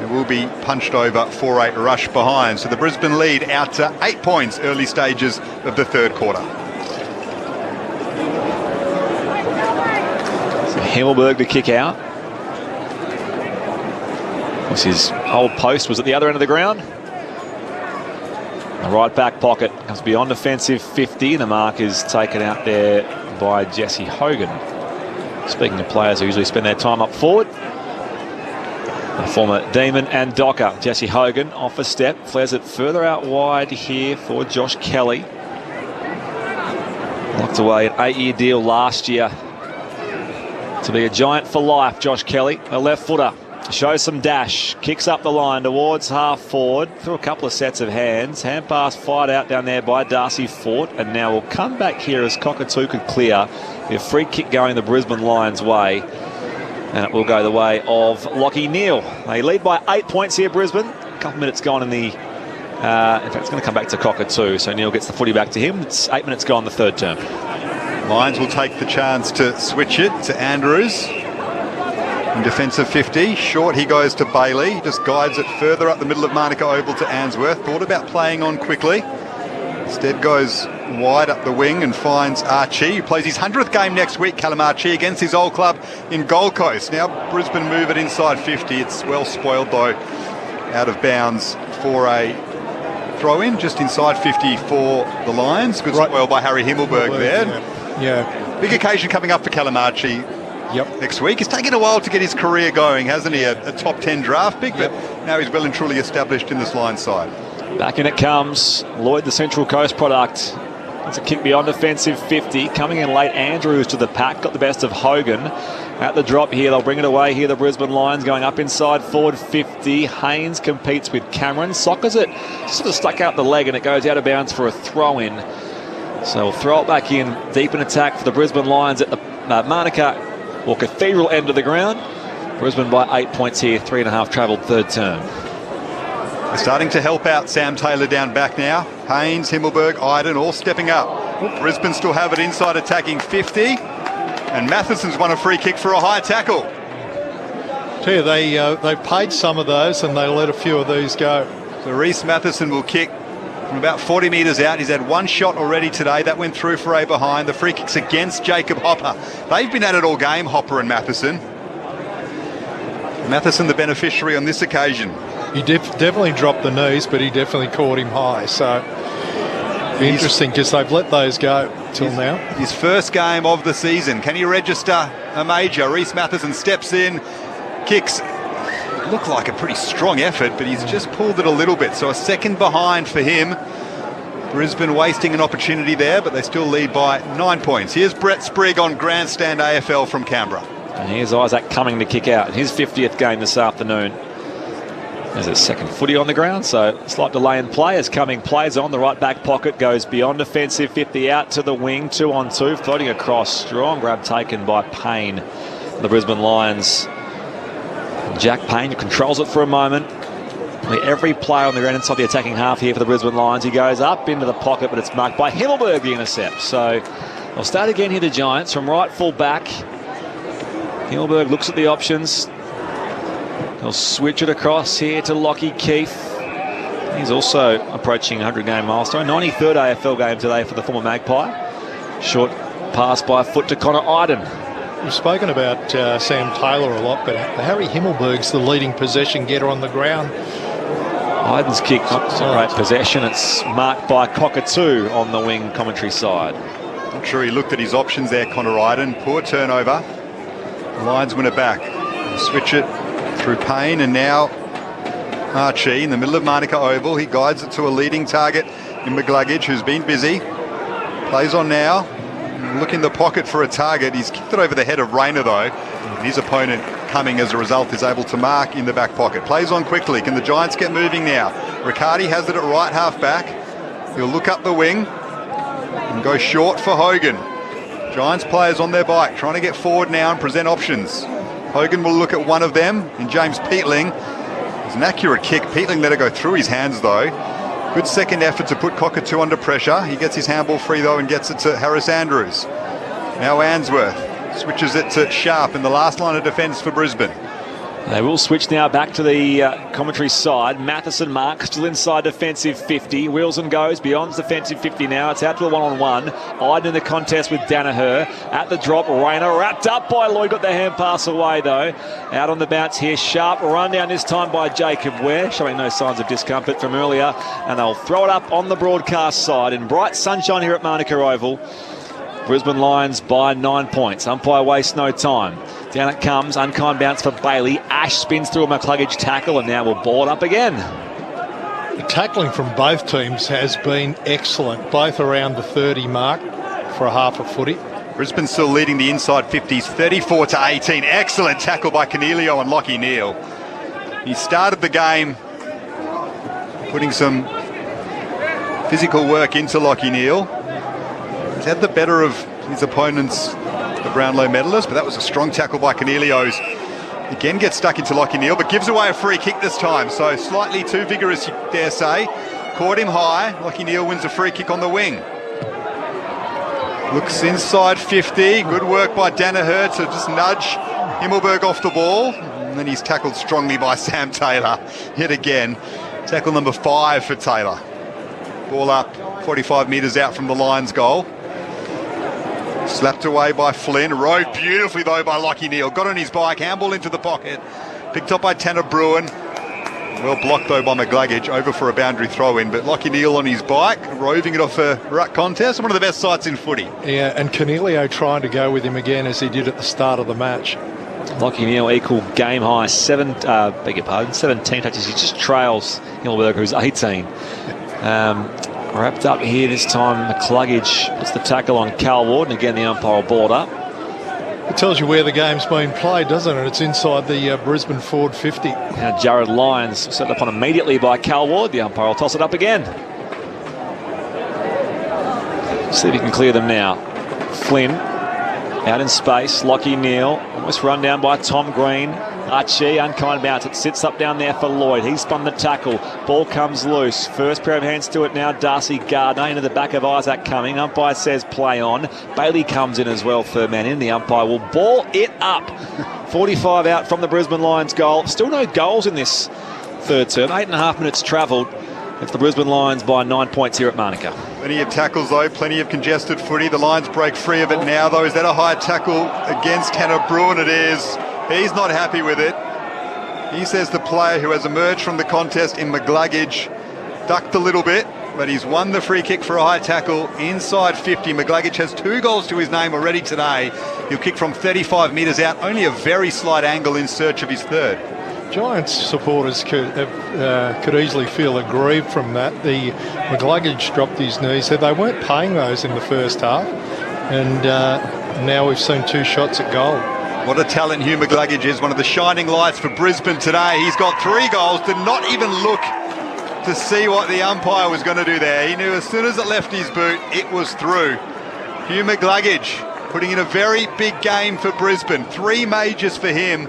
It will be punched over for a rush behind. So the Brisbane lead out to 8 points, early stages of the third quarter. So Himmelberg to kick out. His old post was at the other end of the ground. The right back pocket comes beyond offensive 50. The mark is taken out there by Jesse Hogan. Speaking of players who usually spend their time up forward, the former Demon and Docker, Jesse Hogan, off a step, flares it further out wide here for Josh Kelly. Locked away an 8-year deal last year to be a Giant for life. Josh Kelly, a left footer. Shows some dash, kicks up the line towards half forward, through a couple of sets of hands. Hand pass fired out down there by Darcy Fort, and now we'll come back here as Cockatoo could clear. A free kick going the Brisbane Lions' way, and it will go the way of Lachie Neale. They lead by 8 points here, Brisbane. A couple of minutes gone in the... in fact, it's going to come back to Cockatoo, so Neale gets the footy back to him. It's 8 minutes gone the third term. Lions will take the chance to switch it to Andrews. In defensive 50, short he goes to Bailey, just guides it further up the middle of Manuka Oval to Answorth. Thought about playing on quickly. Instead goes wide up the wing and finds Archie, who plays his 100th game next week, Callum Archie, against his old club in Gold Coast. Now Brisbane move it inside 50. It's well spoiled though, out of bounds for a throw-in, just inside 50 for the Lions. Good spoil by Harry Himmelberg there. Yeah. Big occasion coming up for Callum Archie. next week. It's taken a while to get his career going, hasn't he? A top 10 draft pick, but now he's well and truly established in this line side. Back in it comes Lloyd, the Central Coast product. It's a kick beyond defensive 50. Coming in late, Andrews to the pack. Got the best of Hogan. At the drop here, they'll bring it away here. The Brisbane Lions going up inside forward 50. Haynes competes with Cameron. Sockers it. Sort of stuck out the leg and it goes out of bounds for a throw-in. So we'll throw it back in. Deep in attack for the Brisbane Lions at the Manuka or Cathedral end of the ground. Brisbane by 8 points here. 3.5 travelled third term. They're starting to help out Sam Taylor down back now. Haynes, Himmelberg, Iden all stepping up. Brisbane still have it inside attacking 50. And Matheson's won a free kick for a high tackle. Tell you, they paid some of those and they let a few of these go. So Reece Matheson will kick from about 40 metres out. He's had one shot already today. That went through for a behind. The free kick's against Jacob Hopper. They've been at it all game, Hopper and Matheson. Matheson the beneficiary on this occasion. He definitely dropped the knees, but he definitely caught him high. So interesting because they've let those go till now. His first game of the season. Can he register a major? Reece Matheson steps in, kicks. Looked like a pretty strong effort, but he's just pulled it a little bit. So a second behind for him. Brisbane wasting an opportunity there, but they still lead by 9 points. Here's Brett Sprigg on Grandstand AFL from Canberra. And here's Isaac Cumming to kick out in his 50th game this afternoon. There's a second footy on the ground, so slight delay in play as Cumming plays on the right back pocket, goes beyond defensive 50 out to the wing, 2-on-2, floating across. Strong grab taken by Payne. The Brisbane Lions. Jack Payne controls it for a moment. Every player on the ground inside the attacking half here for the Brisbane Lions. He goes up into the pocket, but it's marked by Himmelberg, the intercept. So they'll start again here, the Giants, from right full back. Himmelberg looks at the options. He'll switch it across here to Lockie Keefe. He's also approaching 100-game milestone. 93rd AFL game today for the former Magpie. Short pass by foot to Connor Iden. We've spoken about Sam Taylor a lot, but Harry Himmelberg's the leading possession getter on the ground. Iden's kick, not great possession. It's marked by Cockatoo on the wing commentary side. I'm sure he looked at his options there, Connor Iden. Poor turnover. The Lions win it back. Switch it through Payne, and now Archie in the middle of Manuka Oval. He guides it to a leading target in McGluggage, who's been busy. Plays on now. Look in the pocket for a target. He's kicked it over the head of Rayner though, and his opponent Cumming as a result is able to mark in the back pocket. Plays on quickly. Can the Giants get moving now? Riccardi has it at right half back. He'll look up the wing and go short for Hogan. Giants players on their bike trying to get forward now and present options. Hogan will look at one of them in James Peatling. It's an accurate kick. Peatling let it go through his hands though. Good second effort to put Cockatoo under pressure. He gets his handball free though and gets it to Harris Andrews. Now Answorth switches it to Sharp in the last line of defence for Brisbane. They will switch now back to the commentary side. Matheson marks, still inside defensive 50. Wheels and goes beyond defensive 50 now. It's out to a one-on-one. Iden in the contest with Danaher. At the drop, Rayner wrapped up by Lloyd. Got the hand pass away though. Out on the bounce here, Sharp run down this time by Jacob Ware, showing no signs of discomfort from earlier. And they'll throw it up on the broadcast side in bright sunshine here at Manuka Oval. Brisbane Lions by 9 points. Umpire wastes no time. Down it comes, unkind bounce for Bailey. Ash spins through a McCluggage tackle and now we'll ball it up again. The tackling from both teams has been excellent, both around the 30 mark for a half a footy. Brisbane still leading the inside 50s, 34-18. Excellent tackle by Cornelio and Lockie Neal. He started the game putting some physical work into Lockie Neal. He's had the better of his opponents, the Brownlow medalist, but that was a strong tackle by Cornelius. Again gets stuck into Lockie Neal, but gives away a free kick this time, so slightly too vigorous, you dare say. Caught him high. Lockie Neal wins a free kick on the wing. Looks inside 50. Good work by Danaher to just nudge Himmelberg off the ball. And then he's tackled strongly by Sam Taylor. Yet again, tackle number 5 for Taylor. Ball up 45 metres out from the Lions' goal. Slapped away by Flynn. Rode beautifully though by Lockie Neal. Got on his bike, handball into the pocket. Picked up by Tanner Bruin. Well blocked though by McGluggage, over for a boundary throw-in, but Lachie Neale on his bike, roving it off a ruck contest, one of the best sights in footy. Yeah, and Cornelio trying to go with him again as he did at the start of the match. Lachie Neale equal game high, 17 touches. He just trails Hillberger, who's 18. Wrapped up here this time, McCluggage puts the tackle on Cal Ward, and again the umpire will ball it up. It tells you where the game's been played, doesn't it? It's inside the Brisbane Ford 50. Now Jared Lyons set upon immediately by Cal Ward. The umpire will toss it up again. See if he can clear them now. Flynn out in space. Lachie Neale almost run down by Tom Green. Archie, unkind bounce. It sits up down there for Lloyd. He spun the tackle. Ball comes loose. First pair of hands to it now. Darcy Gardner into the back of Isaac Cumming. Umpire says play on. Bailey comes in as well. Third man in. The umpire will ball it up. 45 out from the Brisbane Lions goal. Still no goals in this third term. 8.5 minutes travelled. It's the Brisbane Lions by 9 points here at Manuka. Plenty of tackles though, plenty of congested footy. The Lions break free of it now though. Is that a high tackle against Tanner Bruin? It is. He's not happy with it. He says the player who has emerged from the contest in McGluggage ducked a little bit, but he's won the free kick for a high tackle inside 50. McGluggage has 2 goals to his name already today. He'll kick from 35 metres out, only a very slight angle in search of his third. Giants supporters could easily feel aggrieved from that. The McGluggage dropped his knees. Said they weren't paying those in the first half, and now we've seen 2 shots at goal. What a talent Hugh McGluggage is, one of the shining lights for Brisbane today. He's got 3 goals, did not even look to see what the umpire was going to do there. He knew as soon as it left his boot, it was through. Hugh McGluggage putting in a very big game for Brisbane. 3 majors for him.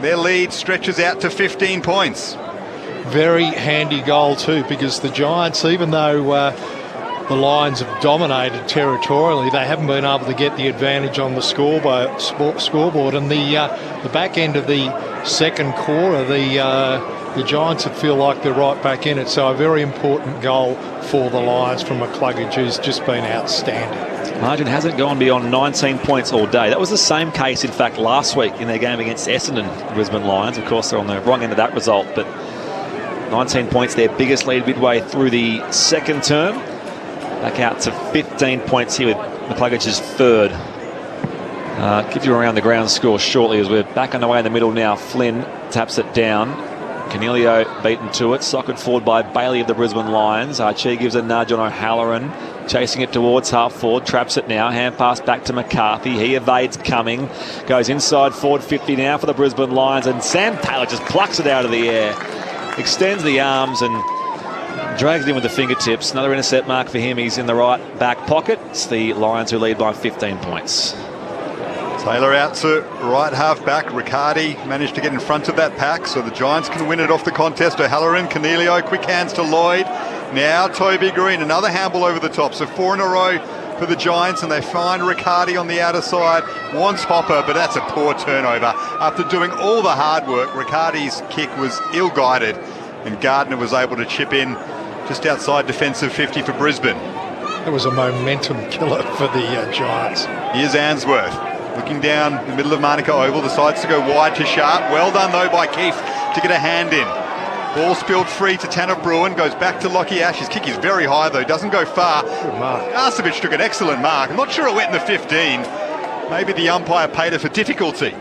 Their lead stretches out to 15 points. Very handy goal too, because the Giants, even though the Lions have dominated territorially, they haven't been able to get the advantage on the scoreboard. And the back end of the second quarter, the Giants would feel like they're right back in it. So a very important goal for the Lions from McCluggage, who's just been outstanding. Margin hasn't gone beyond 19 points all day. That was the same case, in fact, last week in their game against Essendon, the Brisbane Lions. Of course, they're on the wrong end of that result, but 19 points, their biggest lead midway through the second term. Back out to 15 points here with McCluggage's third. Give you around the ground score shortly as we're back underway in the middle now. Flynn taps it down. Cornelio beaten to it. Socked forward by Bailey of the Brisbane Lions. Archie gives a nudge on O'Halloran. Chasing it towards half forward. Traps it now. Hand pass back to McCarthy. He evades Cumming. Goes inside forward 50 now for the Brisbane Lions. And Sam Taylor just plucks it out of the air. Extends the arms and drags it in with the fingertips. Another intercept mark for him. He's in the right back pocket. It's the Lions who lead by 15 points. Taylor out to right half back. Riccardi managed to get in front of that pack, so the Giants can win it off the contest. O'Halloran, Cornelio, quick hands to Lloyd. Now Toby Green, another handball over the top. So 4 in a row for the Giants, and they find Riccardi on the outer side. Wants Hopper, but that's a poor turnover. After doing all the hard work, Riccardi's kick was ill-guided, and Gardner was able to chip in just outside defensive 50 for Brisbane. It was a momentum killer for the Giants. Here's Answorth. Looking down the middle of Manuka Oval, decides to go wide to Sharp. Well done, though, by Keefe to get a hand in. Ball spilled free to Tanner Bruin, goes back to Lachie Ash. His kick is very high, though, doesn't go far. Good mark. Arcevic took an excellent mark. I'm not sure it went in the 15. Maybe the umpire paid it for difficulty.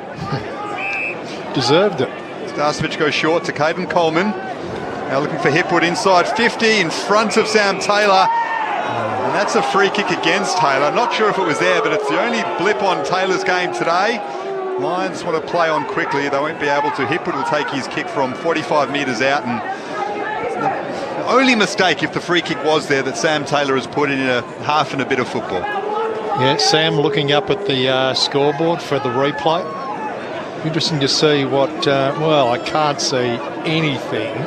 Deserved it. Arcevic goes short to Caden Coleman. Now looking for Hipwood inside 50 in front of Sam Taylor. And that's a free kick against Taylor. Not sure if it was there, but it's the only blip on Taylor's game today. Lions want to play on quickly. They won't be able to. Hipwood will take his kick from 45 metres out. And the only mistake, if the free kick was there, that Sam Taylor has put in a half and a bit of football. Yeah, Sam looking up at the scoreboard for the replay. Interesting to see what, well, I can't see anything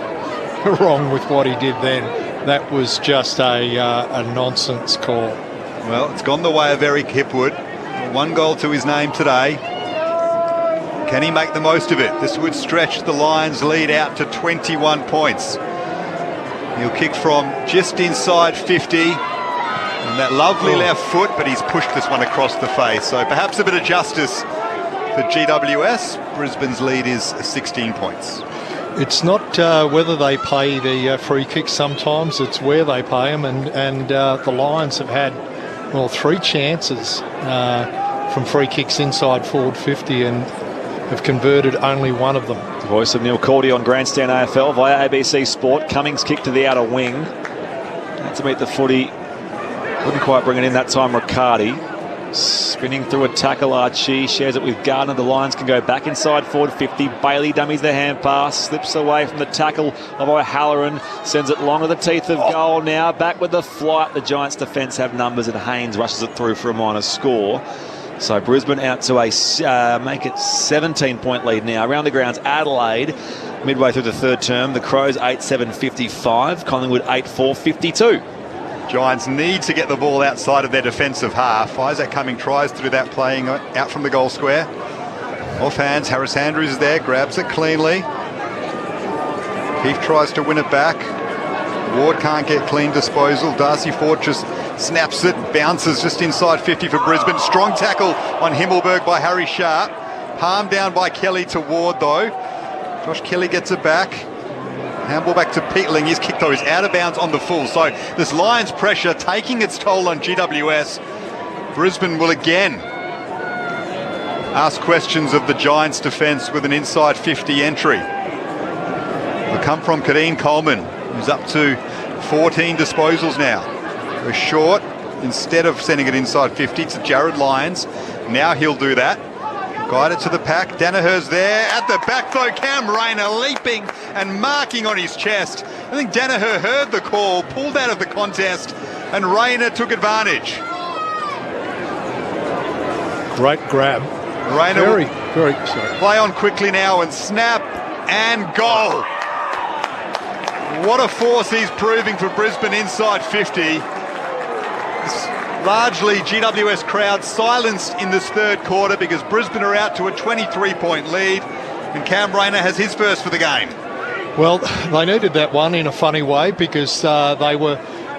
wrong with what he did then. That was just a nonsense call. Well, it's gone the way of Eric Hipwood. 1 goal to his name today. Can he make the most of it? This would stretch the Lions' lead out to 21 points. He'll kick from just inside 50. And that lovely left foot, but he's pushed this one across the face. So perhaps a bit of justice for GWS. Brisbane's lead is 16 points. It's not whether they pay the free kicks sometimes, it's where they pay them. And the Lions have had, 3 chances from free kicks inside forward 50 and have converted only one of them. The voice of Neil Cordy on Grandstand AFL via ABC Sport. Cummings kick to the outer wing. Had to meet the footy. Couldn't quite bring it in that time, Riccardi. Spinning through a tackle, Archie shares it with Gardner. The Lions can go back inside forward 50. Bailey dummies the hand pass, slips away from the tackle of O'Halloran, sends it long of the teeth of goal now. Back with the flight. The Giants' defence have numbers and Haynes rushes it through for a minor score. So Brisbane out to make it 17-point lead now. Around the grounds, Adelaide, midway through the third term. The Crows 8-7-55. Collingwood 8-4-52. Giants need to get the ball outside of their defensive half. Isaac Cumming tries to do that, playing out from the goal square. Off hands, Harris Andrews is there, grabs it cleanly. Heath tries to win it back. Ward can't get clean disposal. Darcy Ford just snaps it, bounces just inside 50 for Brisbane. Strong tackle on Himmelberg by Harry Sharp. Palm down by Kelly to Ward though. Josh Kelly gets it back. Handball back to Peatling. His kick though is out of bounds on the full. So this Lions pressure taking its toll on GWS. Brisbane will again ask questions of the Giants defence with an inside 50 entry. Will come from Kadeen Coleman, who's up to 14 disposals now. Goes short instead of sending it inside 50 to Jared Lyons. Now he'll do that. Guide it to the pack. Danaher's there. At the back though, Cam Rayner leaping and marking on his chest. I think Danaher heard the call, pulled out of the contest, and Rayner took advantage. Great grab. Rayner very sorry. Play on quickly now and snap and goal. What a force he's proving for Brisbane inside 50. Largely GWS crowd silenced in this third quarter because Brisbane are out to a 23-point lead and Cam Rayner has his first for the game. Well, they needed that one in a funny way because they were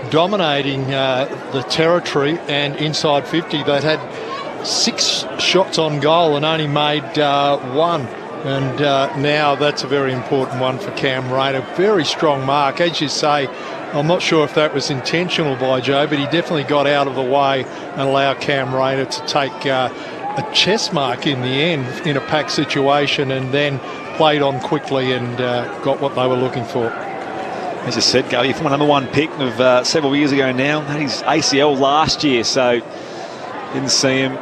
dominating the territory and inside 50. They'd had 6 shots on goal and only made 1. And now that's a very important one for Cam Rayner. Very strong mark. As you say, I'm not sure if that was intentional by Joe, but he definitely got out of the way and allowed Cam Rayner to take a chest mark in the end in a pack situation and then played on quickly and got what they were looking for. As I said, Gary, from a number 1 pick of several years ago now, had his ACL last year, so didn't see him.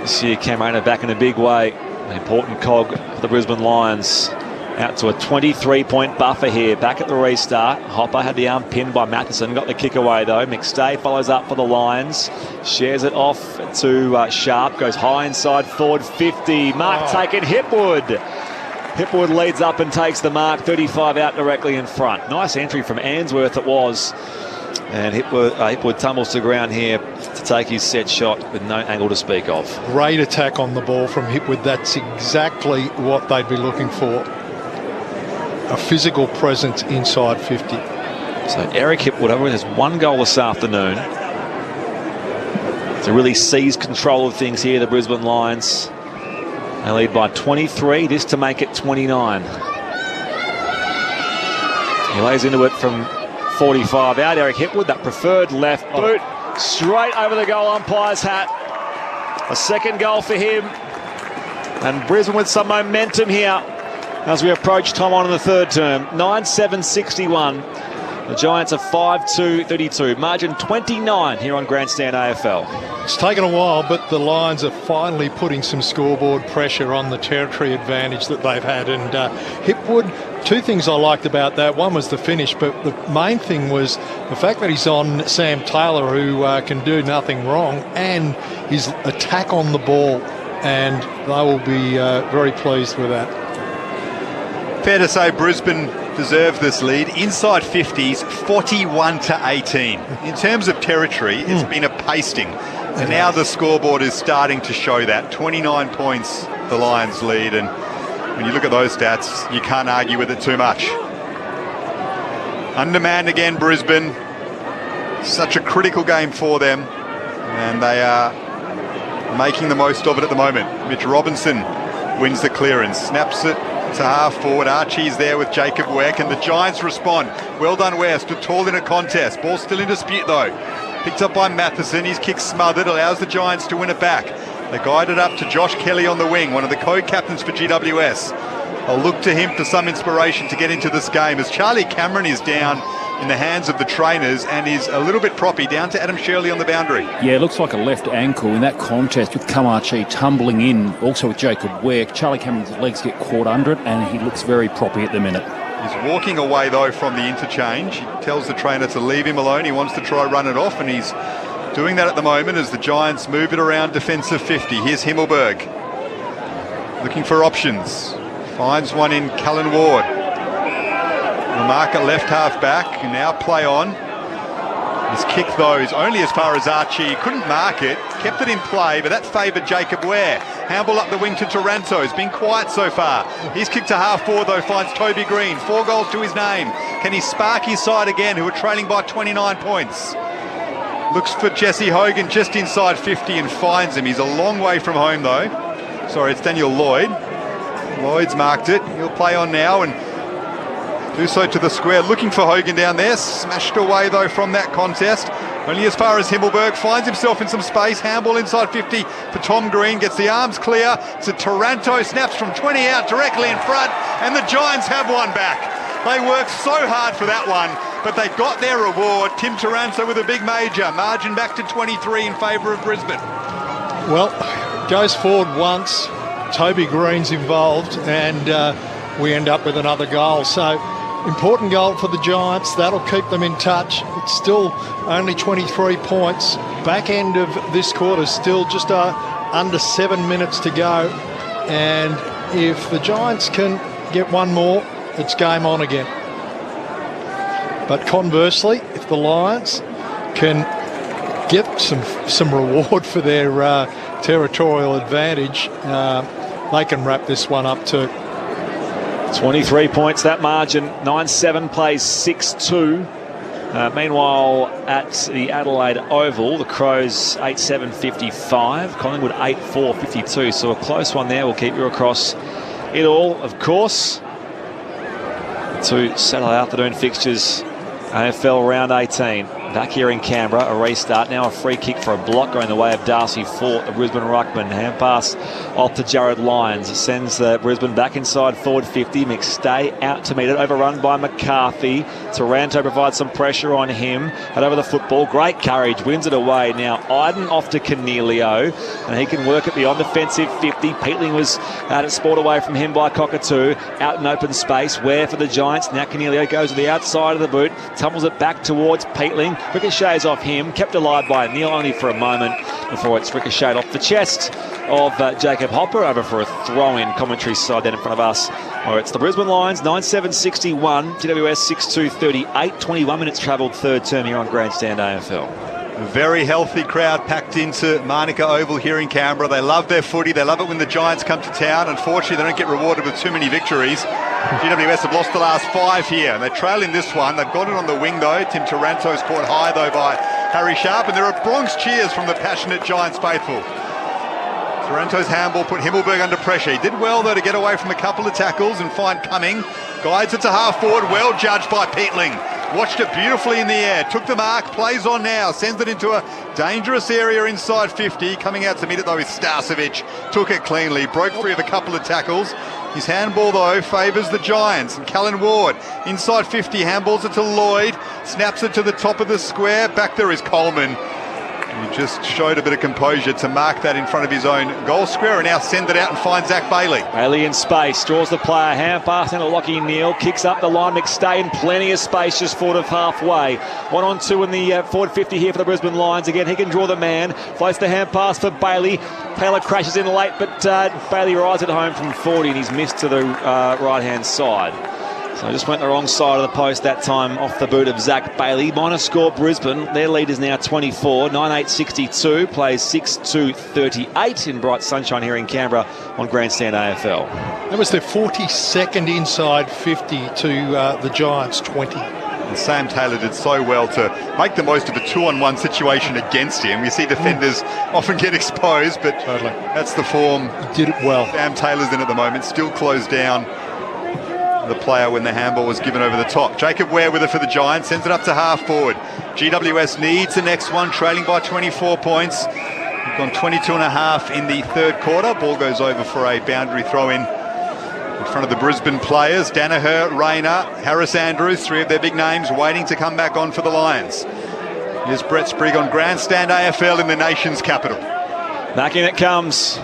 This year, Cam Rayner back in a big way. An important cog for the Brisbane Lions. Out to a 23-point buffer here. Back at the restart. Hopper had the arm pinned by Matheson. Got the kick away though. McStay follows up for the Lions. Shares it off to Sharp. Goes high inside forward 50. Mark taken. Hipwood. Hipwood leads up and takes the mark. 35 out directly in front. Nice entry from Answorth it was. And Hipwood tumbles to ground here to take his set shot with no angle to speak of. Great attack on the ball from Hipwood. That's exactly what they'd be looking for. A physical presence inside 50. So Eric Hipwood has 1 goal this afternoon. To really seize control of things here, the Brisbane Lions. They lead by 23, this to make it 29. He lays into it from 45 out. Eric Hipwood, that preferred left boot, straight over the goal umpire's hat. A second goal for him. And Brisbane with some momentum here as we approach time on in the third term. 9-7-61. The Giants are 5-2-32. Margin 29 here on Grandstand AFL. It's taken a while, but the Lions are finally putting some scoreboard pressure on the territory advantage that they've had. And Hipwood, 2 things I liked about that. One was the finish, but the main thing was the fact that he's on Sam Taylor, who can do nothing wrong, and his attack on the ball. And they will be very pleased with that. Fair to say Brisbane deserve this lead. Inside 50s, 41-18. In terms of territory, it's been a pasting. And now the scoreboard is starting to show that. 29 points, the Lions lead. And when you look at those stats, you can't argue with it too much. Undermanned again, Brisbane. Such a critical game for them. And they are making the most of it at the moment. Mitch Robinson wins the clearance, snaps it to half forward. Archie's there with Jacob Weck, and the Giants respond. Well done, Ware. Stood tall in a contest. Ball still in dispute, though. Picked up by Matheson. His kick smothered. Allows the Giants to win it back. They guide it up to Josh Kelly on the wing, one of the co-captains for GWS. I'll look to him for some inspiration to get into this game, as Charlie Cameron is down in the hands of the trainers and is a little bit proppy, down to Adam Shirley on the boundary. Yeah, it looks like a left ankle in that contest with Kamachi tumbling in, also with Jacob Weck. Charlie Cameron's legs get caught under it and he looks very proppy at the minute. He's walking away, though, from the interchange. He tells the trainer to leave him alone. He wants to try run it off, and he's doing that at the moment as the Giants move it around defensive 50. Here's Himmelberg looking for options. Finds one in Cullen Ward. The mark at left half back, and now play on. His kick, though, is only as far as Archie. He couldn't mark it, kept it in play, but that favoured Jacob Ware. Handball up the wing to Taranto. He's been quiet so far. His kick to half forward, though, finds Toby Green. 4 goals to his name. Can he spark his side again, who are trailing by 29 points? Looks for Jesse Hogan just inside 50 and finds him. He's a long way from home, though. Sorry, it's Daniel Lloyd. Lloyd's marked it. He'll play on now and do so to the square, looking for Hogan down there. Smashed away, though, from that contest. Only as far as Himmelberg. Finds himself in some space. Handball inside 50 for Tom Green. Gets the arms clear to Taranto. Snaps from 20 out directly in front. And the Giants have one back. They worked so hard for that one, but they got their reward. Tim Taranto with a big major. Margin back to 23 in favour of Brisbane. Well, goes forward once. Toby Green's involved, and we end up with another goal. So, important goal for the Giants. That'll keep them in touch. It's still only 23 points. Back end of this quarter, still just under 7 minutes to go. And if the Giants can get one more, it's game on again. But conversely, if the Lions can get some reward for their territorial advantage, they can wrap this one up too. 23 points, that margin. 9-7 plays 6-2. Meanwhile, at the Adelaide Oval, the Crows 8-7-55. Collingwood 8-4-52. So a close one there. We'll keep you across it all, of course. To Saturday afternoon fixtures, AFL round 18. Back here in Canberra, a restart. Now a free kick for a block going the way of Darcy Fort, the Brisbane ruckman. Hand pass off to Jared Lyons. Sends Brisbane back inside forward 50. McStay out to meet it. Overrun by McCarthy. Taranto provides some pressure on him. Head over the football. Great courage. Wins it away. Now Iden off to Cornelio. And he can work it beyond defensive 50. Peatling was out at sport away from him by Cockatoo. Out in open space. Where for the Giants. Now Cornelio goes to the outside of the boot. Tumbles it back towards Peatling. Ricochets off him, kept alive by Neil only for a moment before it's ricocheted off the chest of Jacob Hopper. Over for a throw-in. Commentary side down in front of us, where it's the Brisbane Lions 9-7-61, GWS 6-2-38. 21 minutes travelled, third term here on Grandstand AFL. A very healthy crowd packed into Manuka Oval here in Canberra. They love their footy. They love it when the Giants come to town. Unfortunately, they don't get rewarded with too many victories. GWS have lost the last 5 here, and they're trailing this one. They've got it on the wing, though. Tim Taranto's caught high, though, by Harry Sharp, and there are Bronx cheers from the passionate Giants faithful. Taranto's handball put Himmelberg under pressure. He did well, though, to get away from a couple of tackles and find Cumming. Guides it to half forward, well judged by Peatling. Watched it beautifully in the air, took the mark, plays on now, sends it into a dangerous area inside 50. Coming out to meet it, though, is Starcevic. Took it cleanly, broke free of a couple of tackles. His handball, though, favours the Giants. And Cullen Ward, inside 50, handballs it to Lloyd, snaps it to the top of the square. Back there is Coleman. He just showed a bit of composure to mark that in front of his own goal square and now send it out and find Zach Bailey. Bailey in space, draws the player, hand pass into Lockie Neal, kicks up the line, McStay in plenty of space just forward of halfway. 1-on-2 in the forward 50 here for the Brisbane Lions. Again, he can draw the man, floats the hand pass for Bailey. Taylor crashes in late, but Bailey rides it home from 40 and he's missed to the right-hand side. So just went the wrong side of the post that time off the boot of Zach Bailey. Minor score Brisbane. Their lead is now 24. 9-8-62. Plays 6-2-38 in bright sunshine here in Canberra on Grandstand AFL. That was their 42nd inside 50 to the Giants 20. And Sam Taylor did so well to make the most of a 2-on-1 situation against him. We see defenders often get exposed, but that's the form. He did it well. Sam Taylor's in at the moment, still closed down the player when the handball was given over the top. Jacob Ware with it for the Giants, sends it up to half forward. GWS needs the next one, trailing by 24 points. We've gone 22 and a half in the third quarter. Ball goes over for a boundary throw in front of the Brisbane players. Danaher, Rayner, Harris Andrews, three of their big names waiting to come back on for the Lions. Here's Brett Sprigg on Grandstand AFL in the nation's capital. Back in it comes.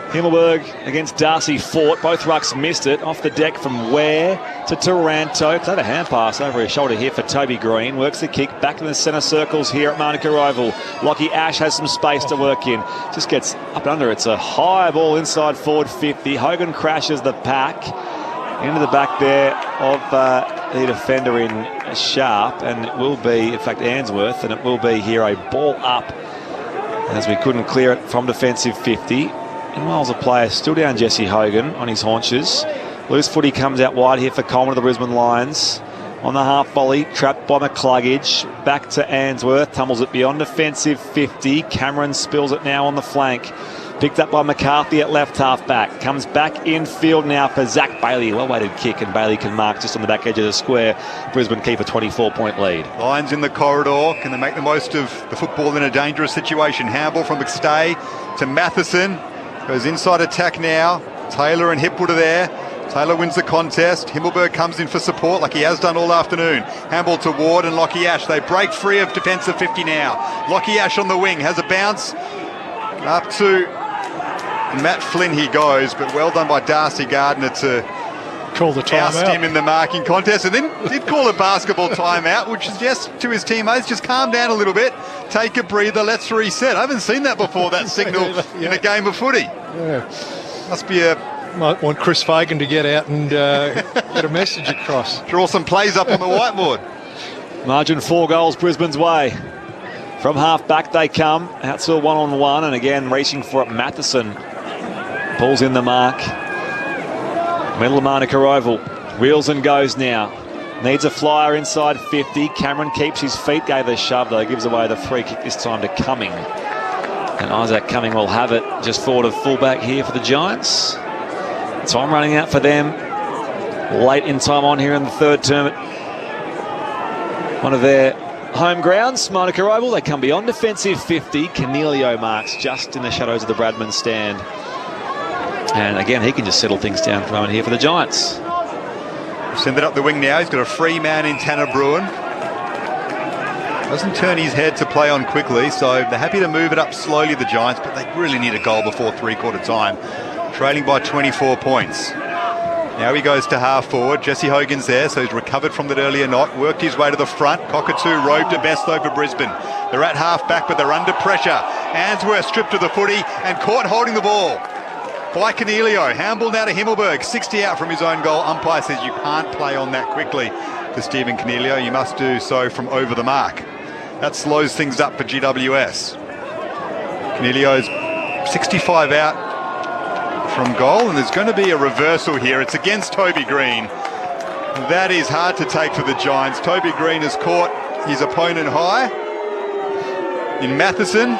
Himmelberg against Darcy Fort. Both rucks missed it. Off the deck from Ware to Taranto. Clever hand pass over his shoulder here for Toby Green. Works the kick back in the centre circles here at Manuka Oval. Lockie Ash has some space to work in. Just gets up and under. It's a high ball inside forward 50. Hogan crashes the pack into the back there of the defender in Sharp. And it will be, in fact, Ainsworth. And it will be here a ball up as we couldn't clear it from defensive 50. Miles a player still down Jesse Hogan on his haunches. Loose footy comes out wide here for Coleman of the Brisbane Lions. On the half volley, trapped by McCluggage. Back to Ainsworth, tumbles it beyond defensive 50. Cameron spills it now on the flank. Picked up by McCarthy at left half back. Comes back in field now for Zach Bailey. Well-weighted kick, and Bailey can mark just on the back edge of the square. Brisbane keep a 24-point lead. Lions in the corridor. Can they make the most of the football in a dangerous situation? Handball from McStay to Matheson. Goes inside attack now. Taylor and Hipwood are there. Taylor wins the contest. Himmelberg comes in for support like he has done all afternoon. Handball to Ward and Lockie Ash. They break free of defensive 50 now. Lockie Ash on the wing has a bounce up to Matt Flynn. He goes, but well done by Darcy Gardner to call the timeout. Oust him in the marking contest, and then did call a basketball timeout, which suggests to his teammates, just calm down a little bit, take a breather, let's reset. I haven't seen that before, that signal in a game of footy. Yeah. Must be a... Might want Chris Fagan to get out and get a message across. Draw some plays up on the whiteboard. Margin 4 goals Brisbane's way. From half back they come, out to a one-on-one, and again reaching for it, Matheson pulls in the mark. Middle of Manuka Oval, wheels and goes now. Needs a flyer inside 50. Cameron keeps his feet, gave a shove though, gives away the free kick this time to Cumming. And Isaac Cumming will have it just forward of fullback here for the Giants. Time running out for them. Late in time on here in the third term. One of their home grounds, Manuka Oval. They come beyond defensive 50. Cornelio marks just in the shadows of the Bradman stand. And again, he can just settle things down for a moment here for the Giants. Send it up the wing now. He's got a free man in Tanner Bruin. Doesn't turn his head to play on quickly, so they're happy to move it up slowly, the Giants, but they really need a goal before three-quarter time. Trailing by 24 points. Now he goes to half forward. Jesse Hogan's there, so he's recovered from that earlier knock. Worked his way to the front. Cockatoo rode to best though for Brisbane. They're at half back, but they're under pressure. Ainsworth stripped to the footy and caught holding the ball by Cornelio. Handball now to Himmelberg. 60 out from his own goal. Umpire says you can't play on that quickly to Stephen Cornelio. You must do so from over the mark. That slows things up for GWS. Cornelio's 65 out from goal, and there's going to be a reversal here. It's against Toby Green. That is hard to take for the Giants. Toby Green has caught his opponent high in Matheson,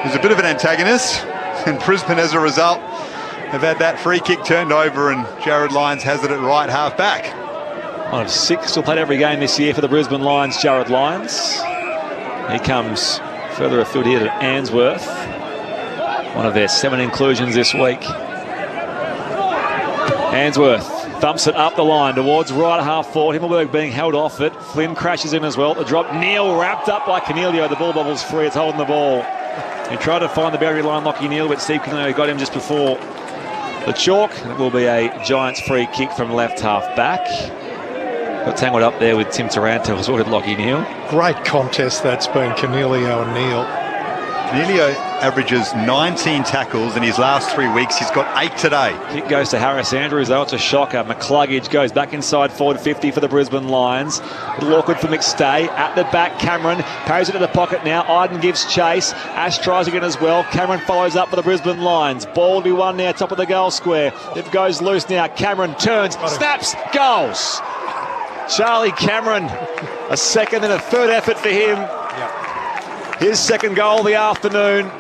who's a bit of an antagonist, and Brisbane as a result have had that free kick turned over, and Jared Lyons has it at right half back. One of 6 still played every game this year for the Brisbane Lions, Jared Lyons. He comes further afield here to Ainsworth. One of their 7 inclusions this week. Ainsworth thumps it up the line towards right half forward. Himmelberg being held off it. Flynn crashes in as well. The drop, Neal wrapped up by Cornelio. The ball bubbles free. It's holding the ball. He tried to find the boundary line, Lockie Neal, but Steve Cornelio got him just before the chalk. And it will be a Giants free kick from left half back. Got tangled up there with Tim Taranto as well as Lockie Neal. Great contest that's been, Cornelio and Neal. Cornelio averages 19 tackles in his last 3 weeks. He's got 8 today. Kick goes to Harris Andrews, though. It's a shocker. McCluggage goes back inside forward 50 for the Brisbane Lions. A little awkward for McStay. At the back, Cameron parries it to the pocket now. Iden gives chase. Ash tries again as well. Cameron follows up for the Brisbane Lions. Ball will be won now, top of the goal square. It goes loose now. Cameron turns, snaps, goals. Charlie Cameron, a second and a third effort for him. His second goal of the afternoon.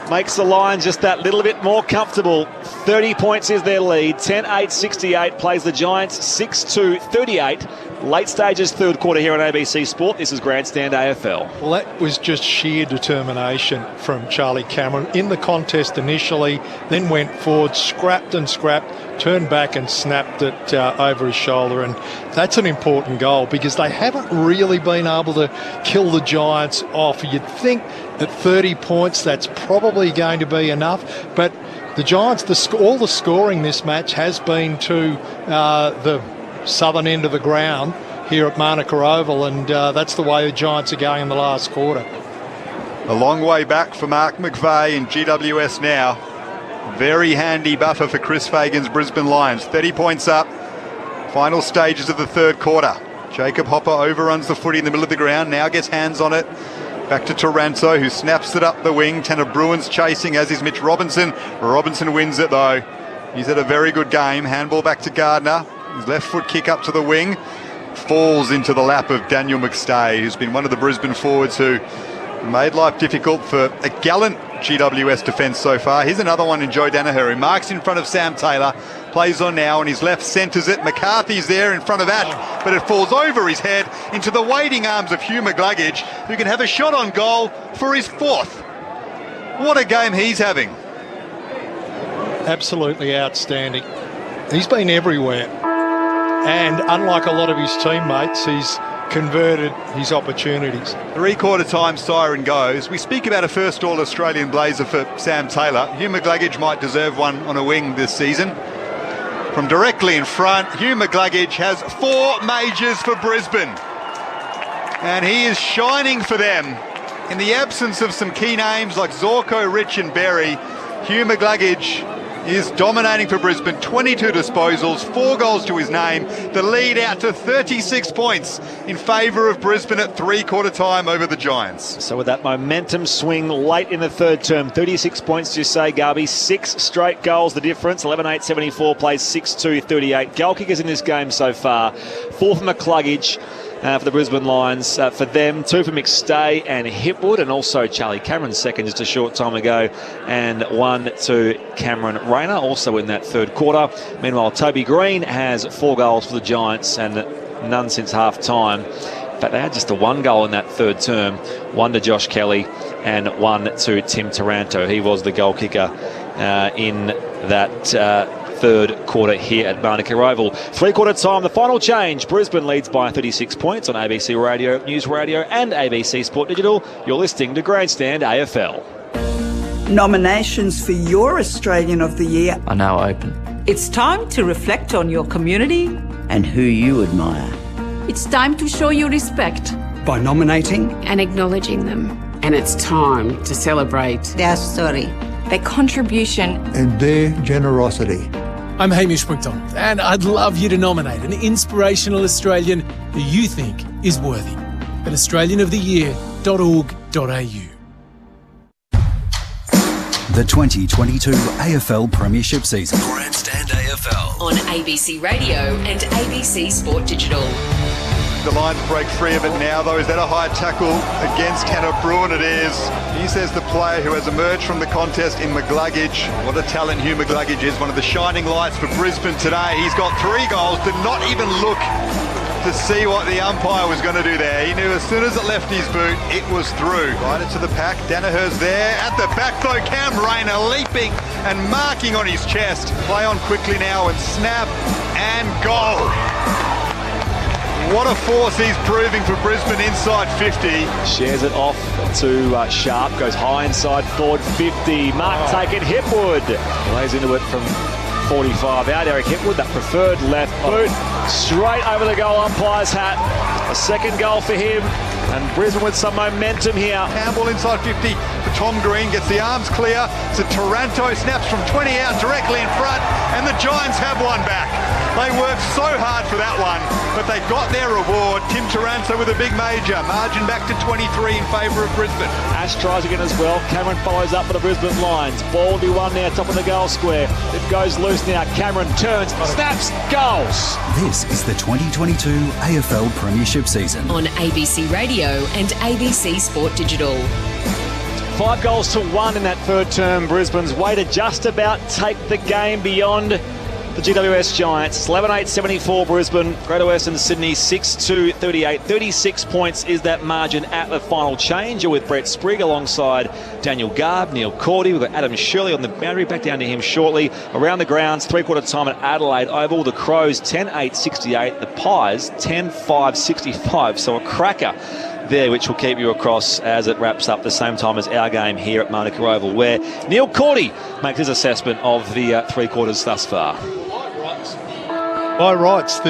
makes the Lions just that little bit more comfortable. 30 points is their lead. 10-8-68 plays the Giants 6-2-38. Late stages, third quarter here on ABC Sport. This is Grandstand AFL. Well, that was just sheer determination from Charlie Cameron in the contest initially, then went forward, scrapped, turned back and snapped it over his shoulder. And that's an important goal because they haven't really been able to kill the Giants off. You'd think at 30 points that's probably going to be enough, but the Giants, all the scoring this match has been to the southern end of the ground here at Manuka Oval, and that's the way the Giants are going in the last quarter. A long way back for Mark McVeigh in GWS now. Very handy buffer for Chris Fagan's Brisbane Lions. 30 points up. Final stages of the third quarter. Jacob Hopper overruns the footy in the middle of the ground, now gets hands on it. Back to Taranto, who snaps it up the wing. Tanner Bruin's chasing, as is Mitch Robinson. Robinson wins it though. He's had a very good game. Handball back to Gardner. His left foot kick up to the wing. Falls into the lap of Daniel McStay, who's been one of the Brisbane forwards who made life difficult for a gallant GWS defence so far. Here's another one in Joe Danaher, who marks in front of Sam Taylor. Plays on now, and his left centres it. McCarthy's there in front of Ash, but it falls over his head into the waiting arms of Hugh McGluggage, who can have a shot on goal for his fourth. What a game he's having. Absolutely outstanding. He's been everywhere. And unlike a lot of his teammates, he's converted his opportunities. Three-quarter time siren goes. We speak about a first All-Australian Blazer for Sam Taylor. Hugh McGluggage might deserve one on a wing this season. From directly in front, Hugh McGluggage has 4 majors for Brisbane. And he is shining for them. In the absence of some key names like Zorko, Rich and Berry, Hugh McGluggage is dominating for Brisbane. 22 disposals, 4 goals to his name. The lead out to 36 points in favour of Brisbane at three-quarter time over the Giants. So with that momentum swing late in the third term, 36 points to say, Garby. 6 straight goals the difference. 11-8-74 plays 6-2-38. Goal kickers in this game so far. 4 from McCluggage. For the Brisbane Lions, for them, 2 for McStay and Hipwood, and also Charlie Cameron's second just a short time ago, and 1 to Cameron Rayner, also in that third quarter. Meanwhile, Toby Green has 4 goals for the Giants and none since half-time. In fact, they had just the 1 goal in that third term, 1 to Josh Kelly and 1 to Tim Taranto. He was the goal kicker in that third quarter here at Manuka Oval. Three-quarter time, the final change. Brisbane leads by 36 points on ABC Radio, News Radio and ABC Sport Digital. You're listening to Grandstand AFL. Nominations for your Australian of the Year are now open. It's time to reflect on your community and who you admire. It's time to show your respect by nominating and acknowledging them. And it's time to celebrate their story, their contribution and their generosity. I'm Hamish McDonald, and I'd love you to nominate an inspirational Australian who you think is worthy at australianoftheyear.org.au. The 2022 AFL Premiership season. Grandstand AFL on ABC Radio and ABC Sport Digital. The Lions break free of it now, though. Is that a high tackle against Tanner Bruin? It is. He says the player who has emerged from the contest in McGluggage. What a talent Hugh McGluggage is. One of the shining lights for Brisbane today. He's got 3 goals. Did not even look to see what the umpire was going to do there. He knew as soon as it left his boot, it was through. Right into the pack. Danaher's there. At the back, though, Cam Rayner leaping and marking on his chest. Play on quickly now and snap and goal. What a force he's proving for Brisbane inside 50. Shares it off to Sharp, goes high inside forward 50. Mark taken, Hipwood lays into it from 45 out. Eric Hipwood, that preferred left boot, straight over the goal umpire's hat. A second goal for him, and Brisbane with some momentum here. Campbell inside 50 for Tom Green, gets the arms clear to Taranto, snaps from 20 out directly in front, and the Giants have one back. They worked so hard for that one, but they got their reward. Tim Taranto with a big major. Margin back to 23 in favour of Brisbane. Ash tries again as well. Cameron follows up for the Brisbane Lions. Ball will be one now, top of the goal square. It goes loose now. Cameron turns, snaps, goals. This is the 2022 AFL Premiership season. On ABC Radio and ABC Sport Digital. 5 goals to 1 in that third term. Brisbane's way to just about take the game beyond the GWS Giants. It's 11-8-74 Brisbane. Greater Western Sydney 6-2-38. 36 points is that margin at the final change. You're with Brett Sprigg alongside Daniel Garb, Neil Cordy. We've got Adam Shirley on the boundary. Back down to him shortly. Around the grounds, three-quarter time at Adelaide Oval. The Crows 10-8-68. The Pies 10-5-65. So a cracker there, which will keep you across as it wraps up the same time as our game here at Monaco Oval, where Neil Cordy makes his assessment of the three quarters thus far. By rights, the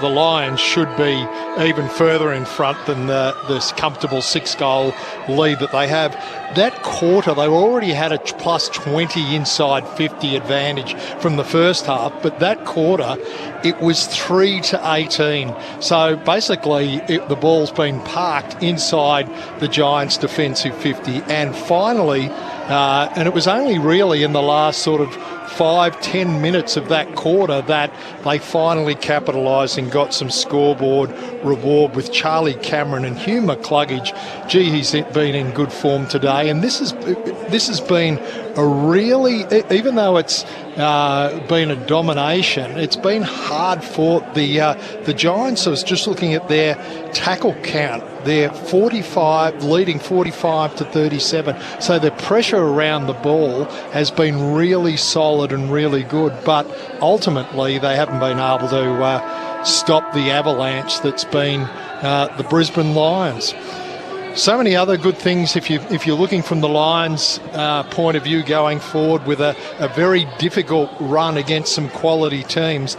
Lions should be even further in front than this comfortable 6-goal lead that they have. That quarter, they already had a plus 20 inside 50 advantage from the first half, but that quarter, it was 3-18. So basically, the ball's been parked inside the Giants' defensive 50. And finally, and it was only really in the last sort of 5-10 minutes of that quarter that they finally capitalised and got some scoreboard reward with Charlie Cameron and Hugh McCluggage. Gee, he's been in good form today, and this has been a really, even though it's been a domination, it's been hard fought. The Giants, I was just looking at their tackle count. They're 45, leading 45-37. So the pressure around the ball has been really solid and really good. But ultimately, they haven't been able to stop the avalanche that's been the Brisbane Lions. So many other good things if you're looking from the Lions' point of view going forward with a very difficult run against some quality teams.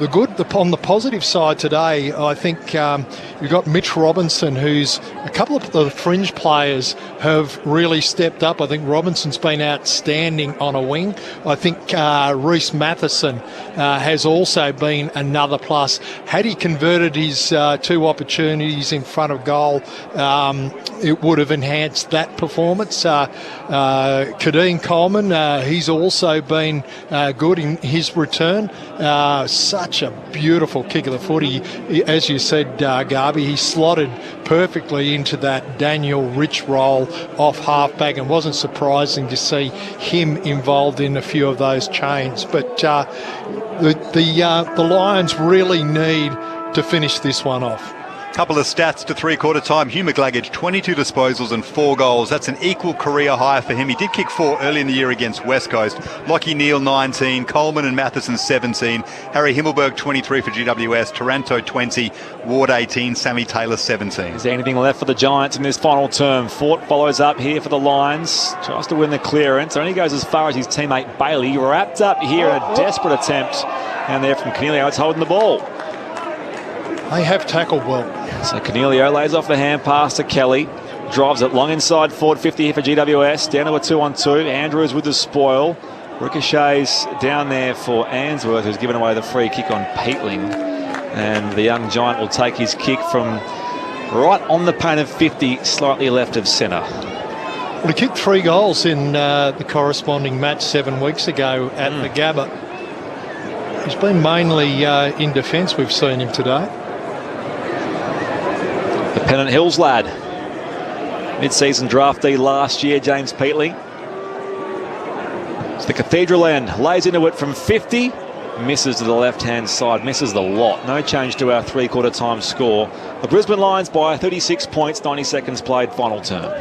On the positive side today, I think you've got Mitch Robinson, who's a couple of the fringe players have really stepped up. I think Robinson's been outstanding on a wing. I think Reece Matheson has also been another plus. Had he converted his 2 opportunities in front of goal, it would have enhanced that performance. Kadeem Coleman, he's also been good in his return. Such a beautiful kick of the foot. As you said, Garby, he slotted perfectly into that Daniel Rich role off halfback, and wasn't surprising to see him involved in a few of those chains. But the Lions really need to finish this one off. Couple of stats to three-quarter time. Hugh McCluggage, 22 disposals and 4 goals. That's an equal career high for him. He did kick 4 early in the year against West Coast. Lockie Neal, 19. Coleman and Matheson, 17. Harry Himmelberg, 23 for GWS. Taranto, 20. Ward, 18. Sammy Taylor, 17. Is there anything left for the Giants in this final term? Fort follows up here for the Lions. Tries to win the clearance. Only goes as far as his teammate Bailey. Wrapped up here in a desperate attempt. And there from Cornelio, it's holding the ball. They have tackled well. So Cornelio lays off the hand pass to Kelly. Drives it long inside forward 50 here for GWS. Down to a 2-on-2. Andrews with the spoil. Ricochets down there for Answorth, who's given away the free kick on Peatling. And the young Giant will take his kick from right on the paint of 50, slightly left of centre. Well, he kicked 3 goals in the corresponding match 7 weeks ago at the Gabba. He's been mainly in defence, we've seen him today. The Pennant Hills lad. Mid-season draftee last year, James Peatling. It's the Cathedral end. Lays into it from 50. Misses to the left-hand side. Misses the lot. No change to our three-quarter time score. The Brisbane Lions by 36 points, 90 seconds played, final term.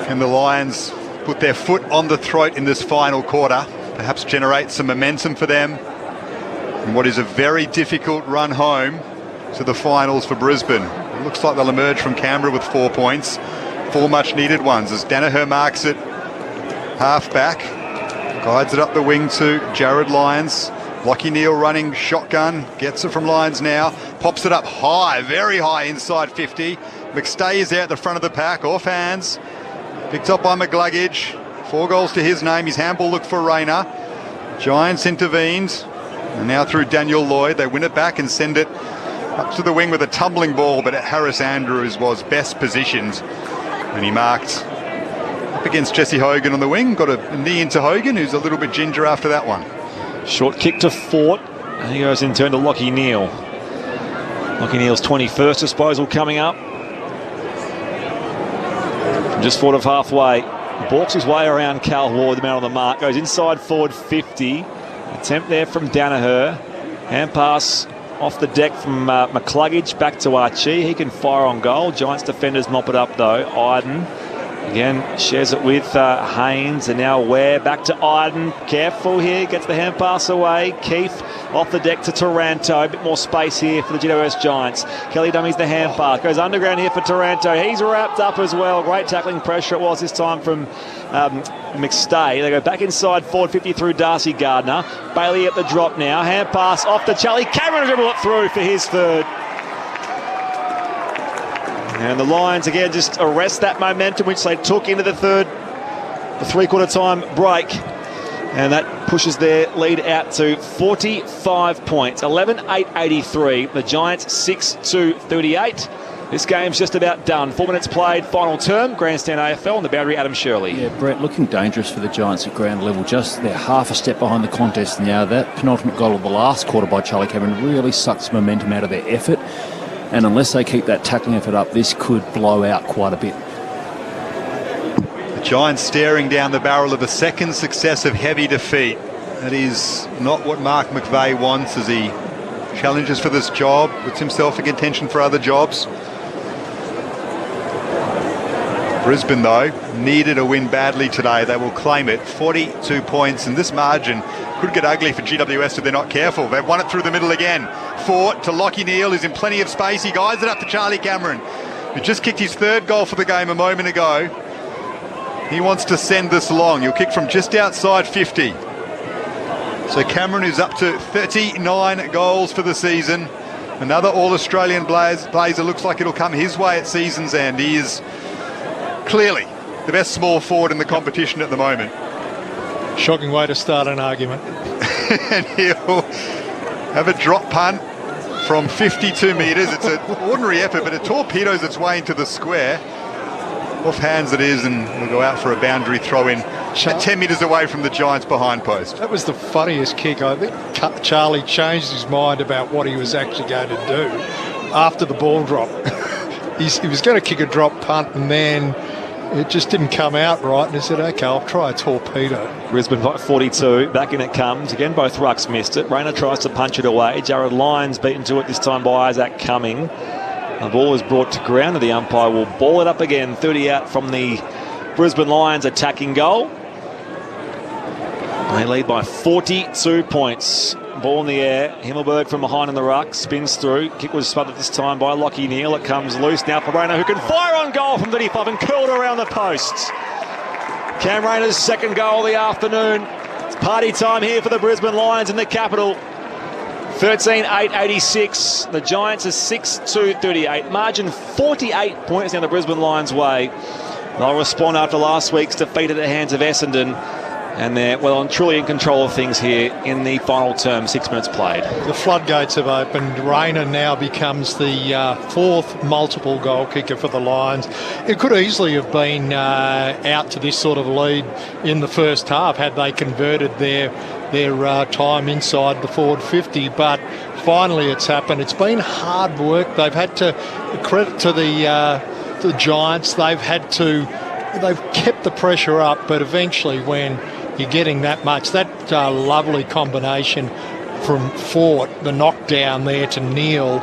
And the Lions put their foot on the throat in this final quarter. Perhaps generate some momentum for them in what is a very difficult run home to the finals for Brisbane. It looks like they'll emerge from Canberra with 4 points, 4 much needed ones as Danaher marks it half-back, guides it up the wing to Jared Lyons. Lockie Neal running shotgun, gets it from Lyons now, pops it up high, very high inside 50. McStay is there at the front of the pack, off hands, picked up by McCluggage. 4 goals to his name. His handball looked for Rayner. Giants intervened. And now through Daniel Lloyd, they win it back and send it up to the wing with a tumbling ball, but Harris Andrews was best positioned. And he marked up against Jesse Hogan on the wing. Got a knee into Hogan, who's a little bit ginger after that one. Short kick to Fort. And he goes in turn to Lockie Neal. Lockie Neal's 21st disposal coming up. Just forward of halfway, balks his way around Cal Ward, the man on the mark, goes inside forward 50. Attempt there from Danaher. Hand pass off the deck from McCluggage back to Archie. He can fire on goal. Giants defenders mop it up though. Iden again shares it with Haynes, and now Ware back to Iden. Careful here, gets the hand pass away. Keith off the deck to Taranto. A bit more space here for the GWS Giants. Kelly dummies the hand pass. Goes underground here for Taranto. He's wrapped up as well. Great tackling pressure it was this time from McStay. They go back inside forward 50 through Darcy Gardner. Bailey at the drop now. Hand pass off to Charlie Cameron, dribble it through for his third. And the Lions again just arrest that momentum which they took into the three-quarter time break. And that pushes their lead out to 45 points. 11-8-83. The Giants 6-2-38. This game's just about done. 4 minutes played, final term. Grandstand AFL on the boundary, Adam Shirley. Yeah, Brett, looking dangerous for the Giants at ground level. Just they're half a step behind the contest now. That penultimate goal of the last quarter by Charlie Cameron really sucks momentum out of their effort. And unless they keep that tackling effort up, this could blow out quite a bit. The Giants staring down the barrel of a second successive heavy defeat. That is not what Mark McVeigh wants as he challenges for this job, puts himself in contention for other jobs. Brisbane, though, needed a win badly today. They will claim it. 42 points, and this margin could get ugly for GWS if they're not careful. They've won it through the middle again. Fort to Lockie Neal, who's in plenty of space. He guides it up to Charlie Cameron, who just kicked his third goal for the game a moment ago. He wants to send this long. He'll kick from just outside 50. So Cameron, who's up to 39 goals for the season. Another All-Australian blazer. Looks like it'll come his way at season's end. He is clearly the best small forward in the competition at the moment. Shocking way to start an argument. And he'll have a drop punt from 52 metres. It's an ordinary effort, but it torpedoes its way into the square. Off hands it is, and we'll go out for a boundary throw-in at 10 metres away from the Giants' behind post. That was the funniest kick. I think Charlie changed his mind about what he was actually going to do after the ball drop. He was going to kick a drop punt, and then it just didn't come out right, and he said, OK, I'll try a torpedo. Brisbane by 42, back in it comes. Again, both rucks missed it. Rayner tries to punch it away. Jared Lyons beaten to it this time by Isaac Cumming. The ball is brought to ground, and the umpire will ball it up again. 30 out from the Brisbane Lions attacking goal. They lead by 42 points. Ball in the air. Himmelberg from behind in the ruck. Spins through. Kick was smothered this time by Lockie Neal. It comes loose now for Rayner, who can fire on goal from 35 and curled around the posts. Cam Rayner's second goal of the afternoon. It's party time here for the Brisbane Lions in the capital. 13-8-86. The Giants are 6-2-38. Margin 48 points down the Brisbane Lions' way. They'll respond after last week's defeat at the hands of Essendon. And they're well and truly in control of things here in the final term, 6 minutes played. The floodgates have opened. Rayner now becomes the fourth multiple goal kicker for the Lions. It could easily have been out to this sort of lead in the first half had they converted their time inside the forward 50, but finally it's happened. It's been hard work. They've had to, credit to the Giants, they've kept the pressure up, but eventually when you're getting that much, that lovely combination from Fort, the knockdown there to Neal,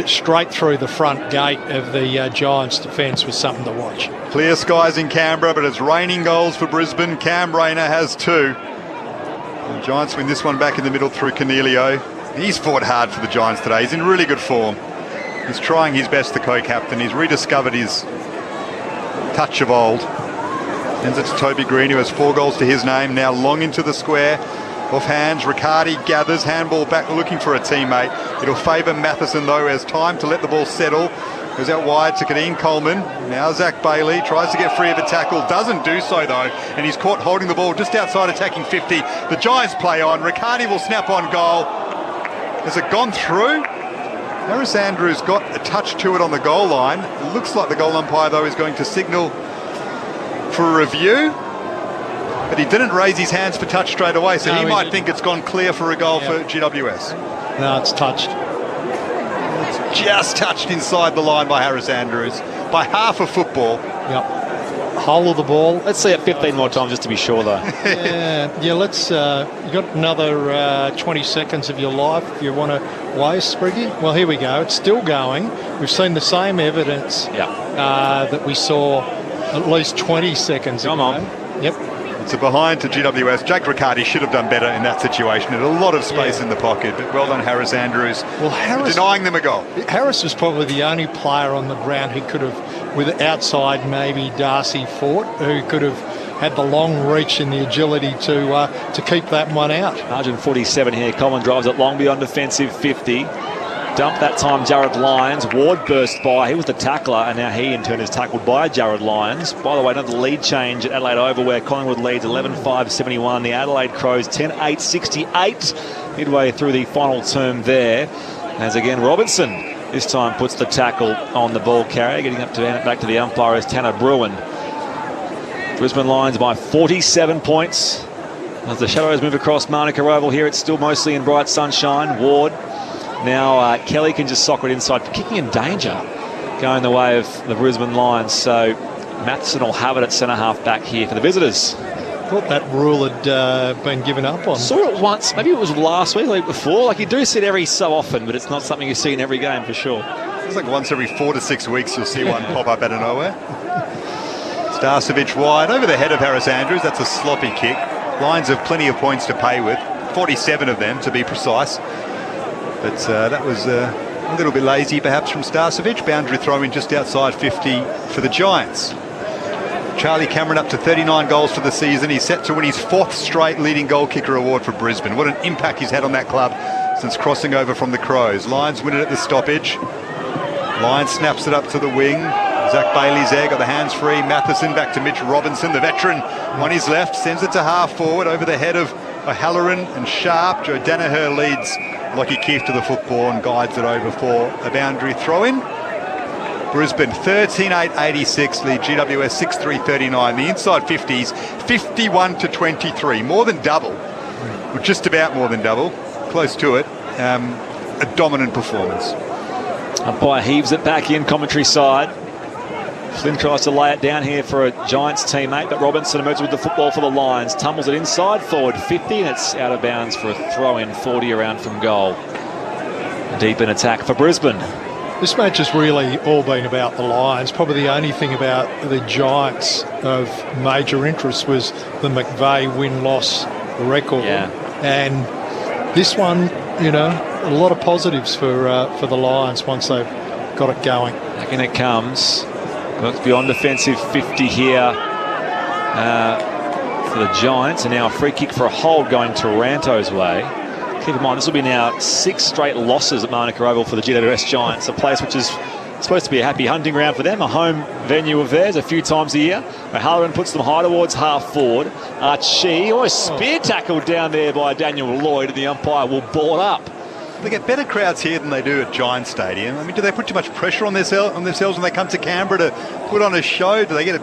straight through the front gate of the Giants' defence was something to watch. Clear skies in Canberra, but it's raining goals for Brisbane. Cam Rayner has two. The Giants win this one back in the middle through Cornelio. He's fought hard for the Giants today. He's in really good form. He's trying his best, the co-captain. He's rediscovered his touch of old. Ends it to Toby Green, who has 4 goals to his name. Now long into the square. Off hands, Riccardi gathers, handball back, looking for a teammate. It'll favour Matheson, though, has time to let the ball settle. Goes out wide to Kadeen Coleman. Now Zach Bailey tries to get free of a tackle. Doesn't do so, though. And he's caught holding the ball just outside attacking 50. The Giants play on. Riccardi will snap on goal. Has it gone through? Harris Andrews got a touch to it on the goal line. It looks like the goal umpire, though, is going to signal for a review. But he didn't raise his hands for touch straight away, so he might think it's gone clear for a goal for GWS. No, it's touched. It's just touched inside the line by Harris Andrews. By half a football. Yep. whole of the ball. Let's see it 15 more times just to be sure, though. Yeah. Let's. You got another 20 seconds of your life if you want to waste, Spriggy. Well, here we go. It's still going. We've seen the same evidence that we saw at least 20 seconds ago. Come on. Yep. It's a behind to GWS. Jake Riccardi should have done better in that situation. Had a lot of space in the pocket, but well done, Harris Andrews. Well, Harris denying them a goal. Harris was probably the only player on the ground who could have, with outside maybe Darcy Fort, who could have had the long reach and the agility to keep that one out. 147 here. Coleman drives it long beyond defensive 50. Dumped that time Jared Lyons. Ward burst by. He was the tackler, and now he in turn is tackled by Jared Lyons. By the way, another lead change at Adelaide Oval where Collingwood leads 11-5-71. The Adelaide Crows 10-8-68 midway through the final term there. As again, Robinson this time puts the tackle on the ball carrier. Getting up to back to the umpire is Tanner Bruin. Brisbane Lions by 47 points. As the shadows move across Manuka Oval here, it's still mostly in bright sunshine. Ward. Now Kelly can just sock it inside, kicking in danger, going the way of the Brisbane Lions. So Matheson will have it at centre half back here for the visitors. Thought that rule had been given up on. Saw it once, maybe it was last week, like before. Like you do see it every so often, but it's not something you see in every game for sure. It's like once every 4 to 6 weeks you'll see one pop up out of nowhere. Starcevic wide over the head of Harris Andrews. That's a sloppy kick. Lions have plenty of points to pay with, 47 of them to be precise. But that was a little bit lazy perhaps from Starcevic. Boundary throw in just outside 50 for the Giants. Charlie Cameron up to 39 goals for the season. He's set to win his 4th straight leading goal kicker award for Brisbane. What an impact he's had on that club since crossing over from the Crows. Lions win it at the stoppage. Lions snaps it up to the wing. Zach Bailey's there, got the hands free. Matheson back to Mitch Robinson, the veteran on his left, sends it to half forward over the head of O'Halloran and Sharp. Joe Danaher leads Lockie Keefe to the football and guides it over for a boundary throw-in. Brisbane 13-8-86 lead GWS 6-3-39. The inside 50s 51-23, more than double, or just about more than double, close to it. A dominant performance. Umpire heaves it back in, commentary side. Flynn tries to lay it down here for a Giants teammate, but Robinson emerges with the football for the Lions. Tumbles it inside, forward 50, and it's out of bounds for a throw-in 40 around from goal. Deep in attack for Brisbane. This match has really all been about the Lions. Probably the only thing about the Giants of major interest was the McVeigh win-loss record. Yeah. And this one, you know, a lot of positives for the Lions once they've got it going. Back in it comes. Looks beyond defensive 50 here for the Giants. And now a free kick for a hold going Taranto's way. Keep in mind, this will be now 6 straight losses at Manuka Oval for the GWS Giants, a place which is supposed to be a happy hunting ground for them, a home venue of theirs a few times a year. O'Halloran puts them high towards half forward. Archie, spear tackled down there by Daniel Lloyd, and the umpire will ball it up. They get better crowds here than they do at Giants Stadium. I mean, do they put too much pressure on themselves when they come to Canberra to put on a show? Do they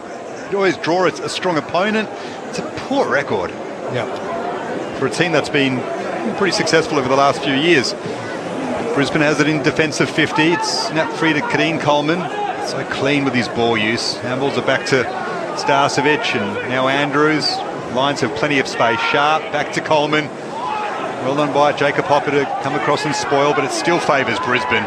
always draw a strong opponent? It's a poor record. Yeah. For a team that's been pretty successful over the last few years. Brisbane has it in defensive 50. It's snapped free to Kadeen Coleman. So clean with his ball use. Handballs are back to Starcevic and now Andrews. Lions have plenty of space. Sharp back to Coleman. Well done by Jacob Hopper to come across and spoil, but it still favours Brisbane.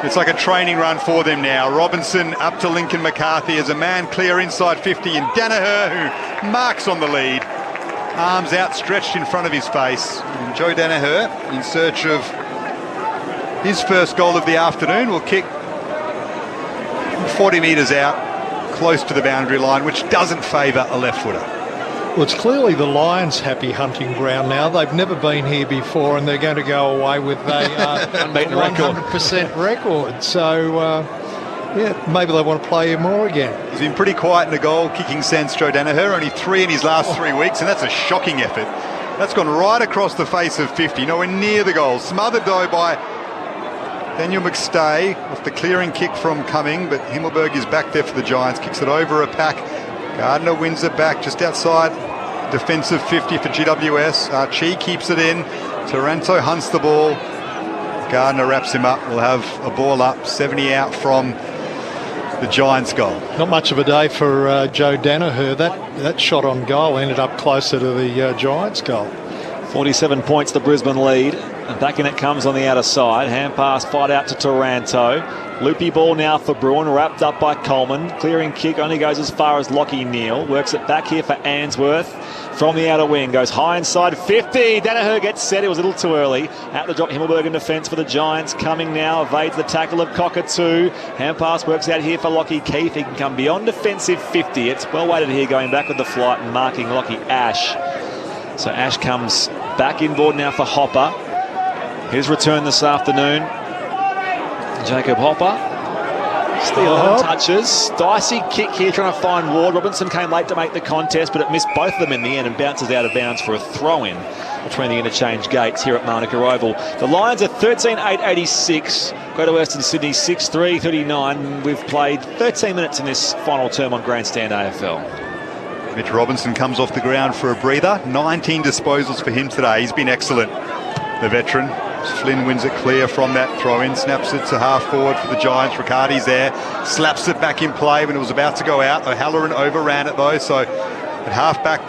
It's like a training run for them now. Robinson up to Lincoln McCarthy as a man clear inside 50, and Danaher, who marks on the lead. Arms outstretched in front of his face. And Joe Danaher, in search of his first goal of the afternoon, will kick 40 metres out, close to the boundary line, which doesn't favour a left footer. Well, it's clearly the Lions' happy hunting ground now. They've never been here before, and they're going to go away with a 100% record. So, yeah, maybe they want to play here more again. He's been pretty quiet in the goal-kicking sense, Joe Danaher. Only 3 in his last 3 weeks, and that's a shocking effort. That's gone right across the face of 50, nowhere near the goal. Smothered, though, by Daniel McStay off the clearing kick from Cumming, but Himmelberg is back there for the Giants, kicks it over a pack. Gardner wins it back just outside defensive 50 for GWS. Archie keeps it in. Taranto hunts the ball. Gardner wraps him up. We'll have a ball up, 70 out from the Giants' goal. Not much of a day for Joe Danaher. That shot on goal ended up closer to the Giants' goal. 47 points the Brisbane lead. And back in it comes on the outer side. Hand pass fired out to Taranto. Loopy ball now for Bruin, wrapped up by Coleman. Clearing kick only goes as far as Lockie Neal. Works it back here for Ainsworth. From the outer wing, goes high inside 50. Danaher gets set. It was a little too early. Out the drop, Himmelberg in defence for the Giants. Coming now, evades the tackle of Cockatoo. Hand pass works out here for Lockie Keefe. He can come beyond defensive 50. It's well weighted here, going back with the flight and marking Lockie Ash. So Ash comes back inboard now for Hopper. His return this afternoon. Jacob Hopper. Still 11 touches. Dicey kick here trying to find Ward. Robinson came late to make the contest, but it missed both of them in the end and bounces out of bounds for a throw-in between the interchange gates here at Manuka Oval. The Lions are 13-8-86. Greater Western Sydney 6-3-39. We've played 13 minutes in this final term on Grandstand AFL. Mitch Robinson comes off the ground for a breather. 19 disposals for him today. He's been excellent, the veteran. Flynn wins it clear from that throw-in, snaps it to half-forward for the Giants. Riccardi's there, slaps it back in play when it was about to go out. O'Halloran overran it though, so at half-back,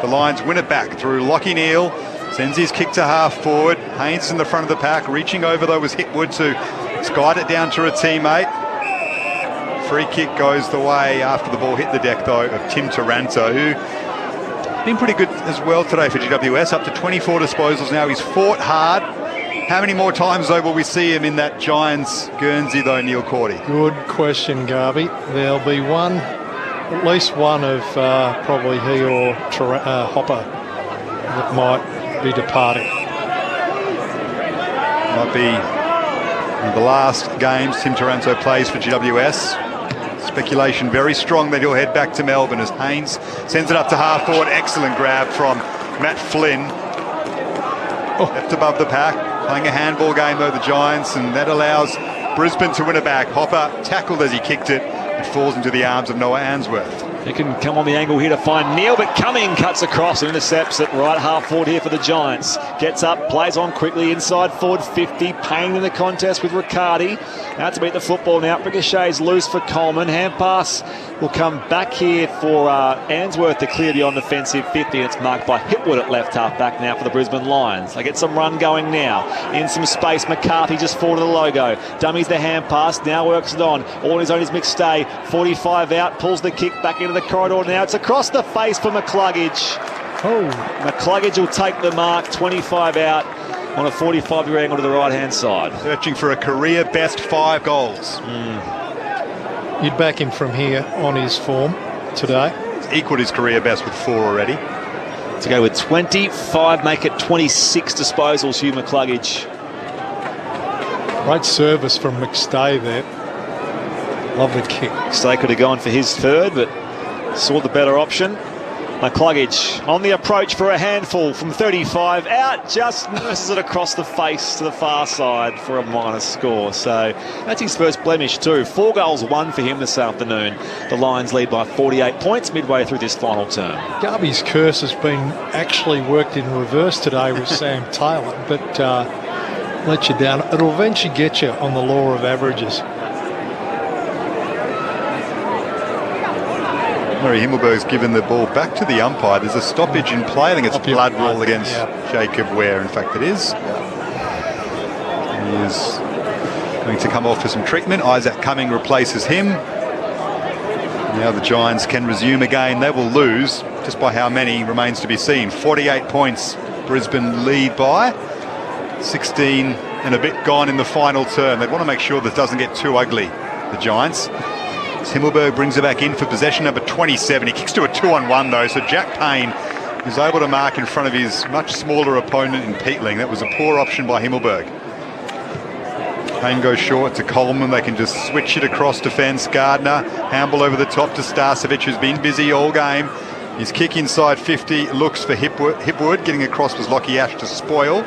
the Lions win it back through Lockie Neal. Sends his kick to half-forward. Haynes in the front of the pack. Reaching over though was Hipwood to guide it down to a teammate. Free kick goes the way after the ball hit the deck though of Tim Taranto, who been pretty good as well today for GWS, up to 24 disposals now. He's fought hard. How many more times, though, will we see him in that Giants Guernsey, though, Neil Cordy? Good question, Garby. There'll be one, at least one of probably he or Hopper that might be departing. Might be one of the last games Tim Taranto plays for GWS. Speculation very strong that he'll head back to Melbourne as Haynes sends it up to half-forward. Excellent grab from Matt Flynn. Left above the pack. Playing a handball game, though, the Giants, and that allows Brisbane to win it back. Hopper tackled as he kicked it. It falls into the arms of Noah Ainsworth. He can come on the angle here to find Neal, but Cumming cuts across and intercepts it right half forward here for the Giants. Gets up, plays on quickly inside forward 50. Payne in the contest with Riccardi. Out to beat the football now. Ricochet's loose for Coleman. Hand pass will come back here for Ainsworth to clear beyond defensive 50. And it's marked by Hipwood at left half back now for the Brisbane Lions. They get some run going now. In some space, McCarthy just forward of the logo. Dummies the hand pass, now works it on. All on his own is McStay. 45 out, pulls the kick back into the corridor now. It's across the face for McCluggage. McCluggage will take the mark, 25 out on a 45-degree angle to the right-hand side. Searching for a career best 5 goals. You'd back him from here on his form today. He's equalled his career best with 4 already. To go with 25, make it 26 disposals, Hugh McCluggage. Great service from McStay there. Lovely kick. McStay could have gone for his third, but saw the better option. McCluggage on the approach for a handful from 35 out, just nurses it across the face to the far side for a minus score. So that's his first blemish too. 4 goals, 1 for him this afternoon. The Lions lead by 48 points midway through this final term. Garby's curse has been actually worked in reverse today with Sam Taylor, but let you down. It'll eventually get you on the law of averages. Murray Himmelberg's given the ball back to the umpire. There's a stoppage in play. I think it's blood rule against Jacob Ware. In fact, it is. He is going to come off for some treatment. Isaac Cumming replaces him. Now the Giants can resume a game. They will lose. Just by how many remains to be seen. 48 points Brisbane lead by. 16 and a bit gone in the final term. They want to make sure this doesn't get too ugly, the Giants. Himmelberg brings it back in for possession number 27. He kicks to a 2-on-1 though, so Jack Payne is able to mark in front of his much smaller opponent in Peatling. That was a poor option by Himmelberg. Payne goes short to Coleman. They can just switch it across defence. Gardner, handball over the top to Starcevic, who's been busy all game. His kick inside 50 looks for Hipwood. Getting across was Lockie Ash to spoil.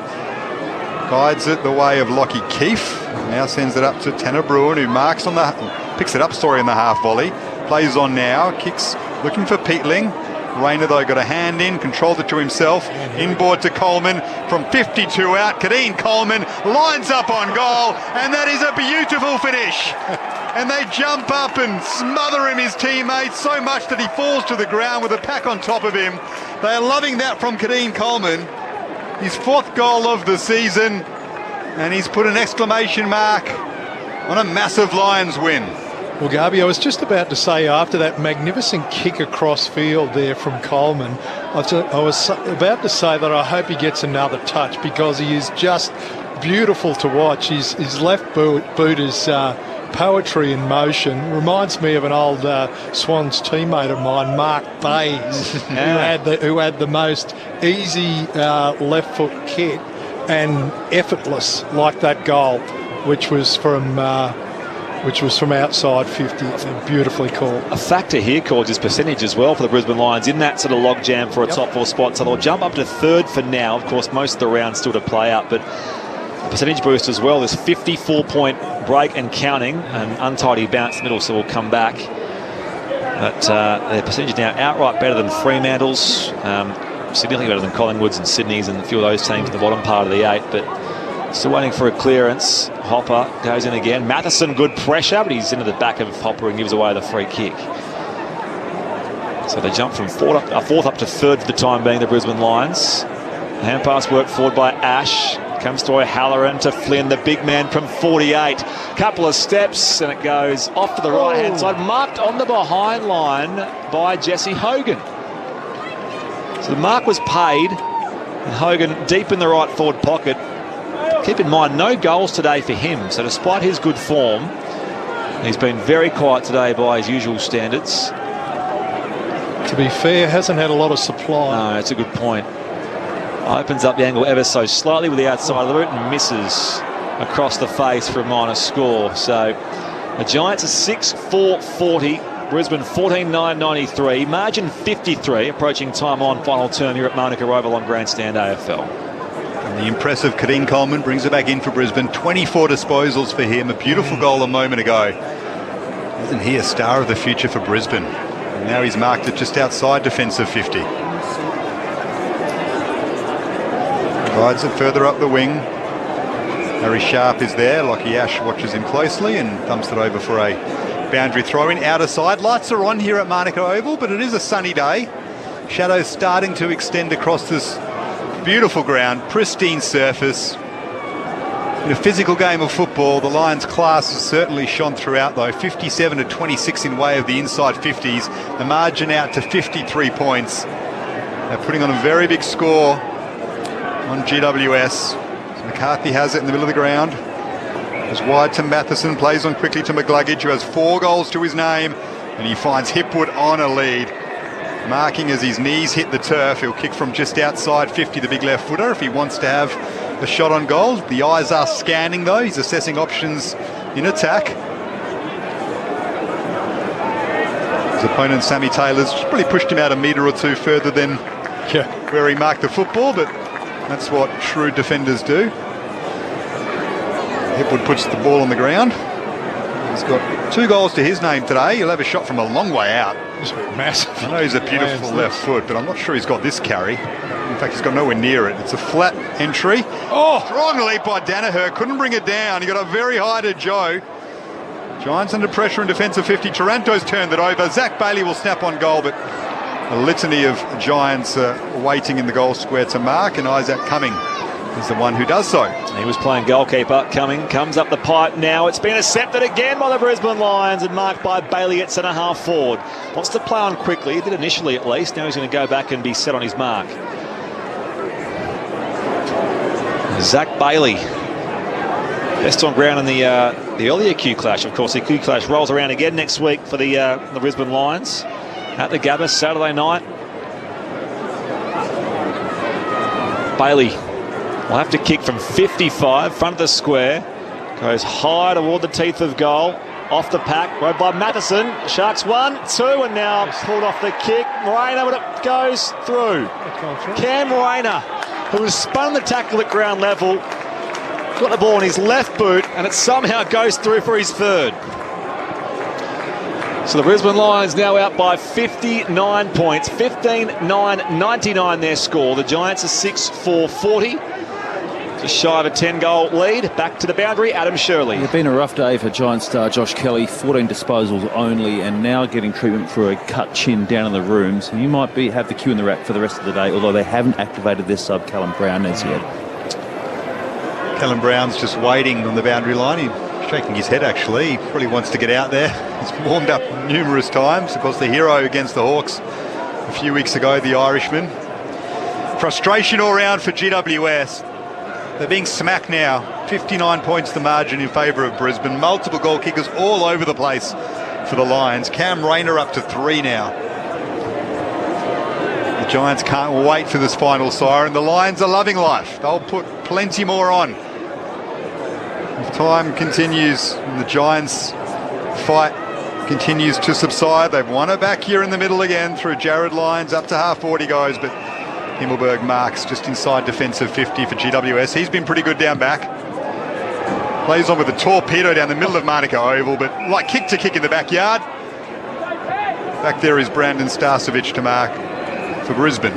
Guides it the way of Lockie Keefe. Now sends it up to Tanner Bruin, who marks on the... Picks it up, in the half volley. Plays on now. Kicks looking for Peatling. Rayner, though, got a hand in. Controlled it to himself. Inboard to Coleman. From 52 out, Kadeen Coleman lines up on goal. And that is a beautiful finish. and they jump up and smother him, his teammates, so much that he falls to the ground with a pack on top of him. They are loving that from Kadeem Coleman. His 4th goal of the season, and he's put an exclamation mark on a massive Lions win. Well, Garby, I was just about to say, after that magnificent kick across field there from Coleman, I was about to say that I hope he gets another touch, because he is just beautiful to watch. His left boot is poetry in motion. Reminds me of an old Swans teammate of mine, Mark Bayes, who had the most easy left foot kick and effortless, like that goal, which was from outside 50. Beautifully called. A factor here called his percentage as well for the Brisbane Lions in that sort of log jam for a top 4 spot. So they'll jump up to 3rd for now. Of course, most of the rounds still to play out, but a percentage boost as well. This 54-point break and counting. An untidy bounce in the middle, so we'll come back. But their percentage now outright better than Fremantle's, significantly better than Collingwood's and Sydney's and a few of those teams in the bottom part of the 8. But still waiting for a clearance. Hopper goes in again. Matheson, good pressure, but he's into the back of Hopper and gives away the free kick. So they jump from 4th up to 3rd for the time being, the Brisbane Lions. Hand pass work forward by Ash. Comes to O'Halloran to Flynn, the big man from 48. Couple of steps and it goes off to the right-hand side. Marked on the behind line by Jesse Hogan. So the mark was paid. And Hogan deep in the right forward pocket. Keep in mind, no goals today for him. So despite his good form, he's been very quiet today by his usual standards. To be fair, hasn't had a lot of supply. No, that's a good point. Opens up the angle ever so slightly with the outside of the route and misses across the face for a minor score. So the Giants are 6-4-40. Brisbane 14-9-93. Margin 53, approaching time on final term here at Monica Oval on Grandstand AFL. And the impressive Kadeem Coleman brings it back in for Brisbane. 24 disposals for him. A beautiful goal a moment ago. Isn't he a star of the future for Brisbane? And now he's marked it just outside defensive 50. Rides it further up the wing. Harry Sharp is there. Lockie Ash watches him closely and dumps it over for a boundary throw in. Outer side. Lights are on here at Monica Oval, but it is a sunny day. Shadows starting to extend across this beautiful ground. Pristine surface. In a physical game of football, the Lions' class has certainly shone throughout, though. 57-26 in way of the inside 50s. The margin out to 53 points. They're putting on a very big score on GWS. So McCarthy has it in the middle of the ground. Goes wide to Matheson, plays on quickly to McGluggage, who has 4 goals to his name, and he finds Hipwood on a lead. Marking as his knees hit the turf. He'll kick from just outside 50, the big left footer, if he wants to have a shot on goal. The eyes are scanning, though. He's assessing options in attack. His opponent, Sammy Taylor's probably pushed him out a metre or two further than where he marked the football, but that's what shrewd defenders do. Hipwood puts the ball on the ground. He's got 2 goals to his name today. He'll have a shot from a long way out. It's massive. I know he's a beautiful left foot, but I'm not sure he's got this carry. In fact, he's got nowhere near it. It's a flat entry. Oh, strong leap by Danaher. Couldn't bring it down. He got a very high to Joe. Giants under pressure in defensive 50. Taranto's turned it over. Zach Bailey will snap on goal, but a litany of Giants waiting in the goal square to mark, and Isaac Cumming is the one who does so. He was playing goalkeeper. Cumming comes up the pipe now. It's been intercepted again by the Brisbane Lions and marked by Bailey at centre half forward. Wants to play on quickly. He did initially at least. Now he's going to go back and be set on his mark. Zach Bailey. Best on ground in the earlier Q Clash. Of course, the Q Clash rolls around again next week for the Brisbane Lions at the Gabba Saturday night. Bailey will have to kick from 55, front of the square. Goes high toward the teeth of goal. Off the pack, rode by Matheson. Sharks 1, 2, and now pulled off the kick. Morena, but it goes through. Cam Morena, who was spun the tackle at ground level, got the ball in his left boot, and it somehow goes through for his 3rd. So the Brisbane Lions now out by 59 points. 15-9-99 their score. The Giants are 6-4-40. Just shy of a 10-goal lead. Back to the boundary, Adam Shirley. It's been a rough day for Giant star Josh Kelly. 14 disposals only, and now getting treatment for a cut chin down in the room. So you might have the queue in the rack for the rest of the day, although they haven't activated their sub, Callum Brown, as yet. Callum Brown's just waiting on the boundary line. He's shaking his head, actually. He probably wants to get out there. He's warmed up numerous times. Of course, the hero against the Hawks a few weeks ago, the Irishman. Frustration all round for GWS. They're being smacked now. 59 points the margin in favour of Brisbane. Multiple goal kickers all over the place for the Lions. Cam Rayner up to 3 now. The Giants can't wait for this final siren. The Lions are loving life. They'll put plenty more on. If time continues and the Giants' fight continues to subside, they've won it back here in the middle again through Jared Lyons. Up to half 40 goes, but Himmelberg marks just inside defensive 50 for GWS. He's been pretty good down back. Plays on with a torpedo down the middle of Monica Oval, but like kick to kick in the backyard. Back there is Brandon Starcevic to mark for Brisbane.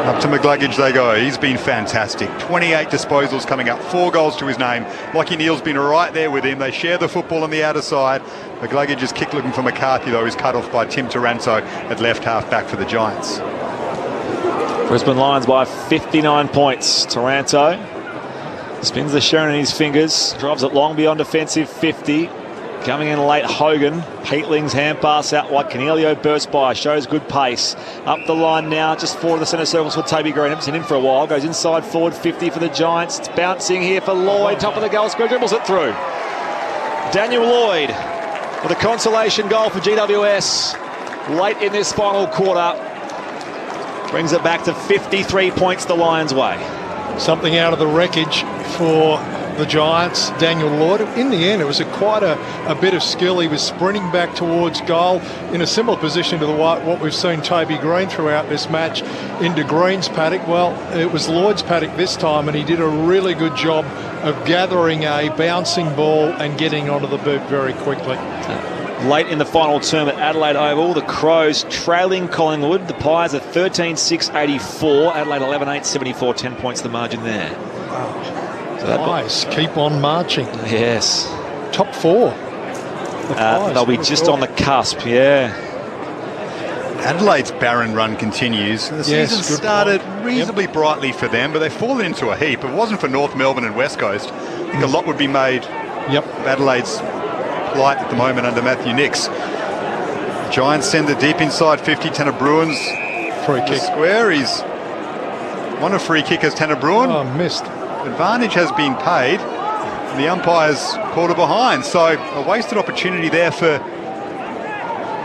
Up to McGluggage they go. He's been fantastic. 28 disposals coming up, 4 goals to his name. Lachie Neale's been right there with him. They share the football on the outer side. McGluggage is kick looking for McCarthy, though. He's cut off by Tim Taranto at left half back for the Giants. Brisbane Lions by 59 points. Taranto spins the Sharon in his fingers, drives it long beyond defensive 50. Coming in late, Hogan. Peatling's hand pass out wide. Cornelio bursts by, shows good pace. Up the line now, just forward of the centre circles for Toby Green. Haven't seen him for a while. Goes inside forward 50 for the Giants. It's bouncing here for Lloyd. Top of the goal square, dribbles it through. Daniel Lloyd with a consolation goal for GWS late in this final quarter. Brings it back to 53 points the Lions' way. Something out of the wreckage for the Giants, Daniel Lloyd. In the end, it was quite a bit of skill. He was sprinting back towards goal in a similar position to what we've seen Toby Green throughout this match into Green's paddock. Well, it was Lloyd's paddock this time, and he did a really good job of gathering a bouncing ball and getting onto the boot very quickly. Late in the final term at Adelaide Oval, the Crows trailing Collingwood. The Pies are 13-6-84. Adelaide 11-8-74. 10 points the margin there. Wow. So Pies keep on marching. Yes. Top 4. They'll be just on the cusp, yeah. Adelaide's barren run continues. The season started reasonably brightly for them, but they've fallen into a heap. If it wasn't for North Melbourne and West Coast, I think a lot would be made of Adelaide's plight at the moment under Matthew Nicks. Giants send it deep inside 50. Tanner Bruin's free kick square. He's won a free kick as Tanner Bruin. Oh, missed. Advantage has been paid. The umpires called it behind. So a wasted opportunity there for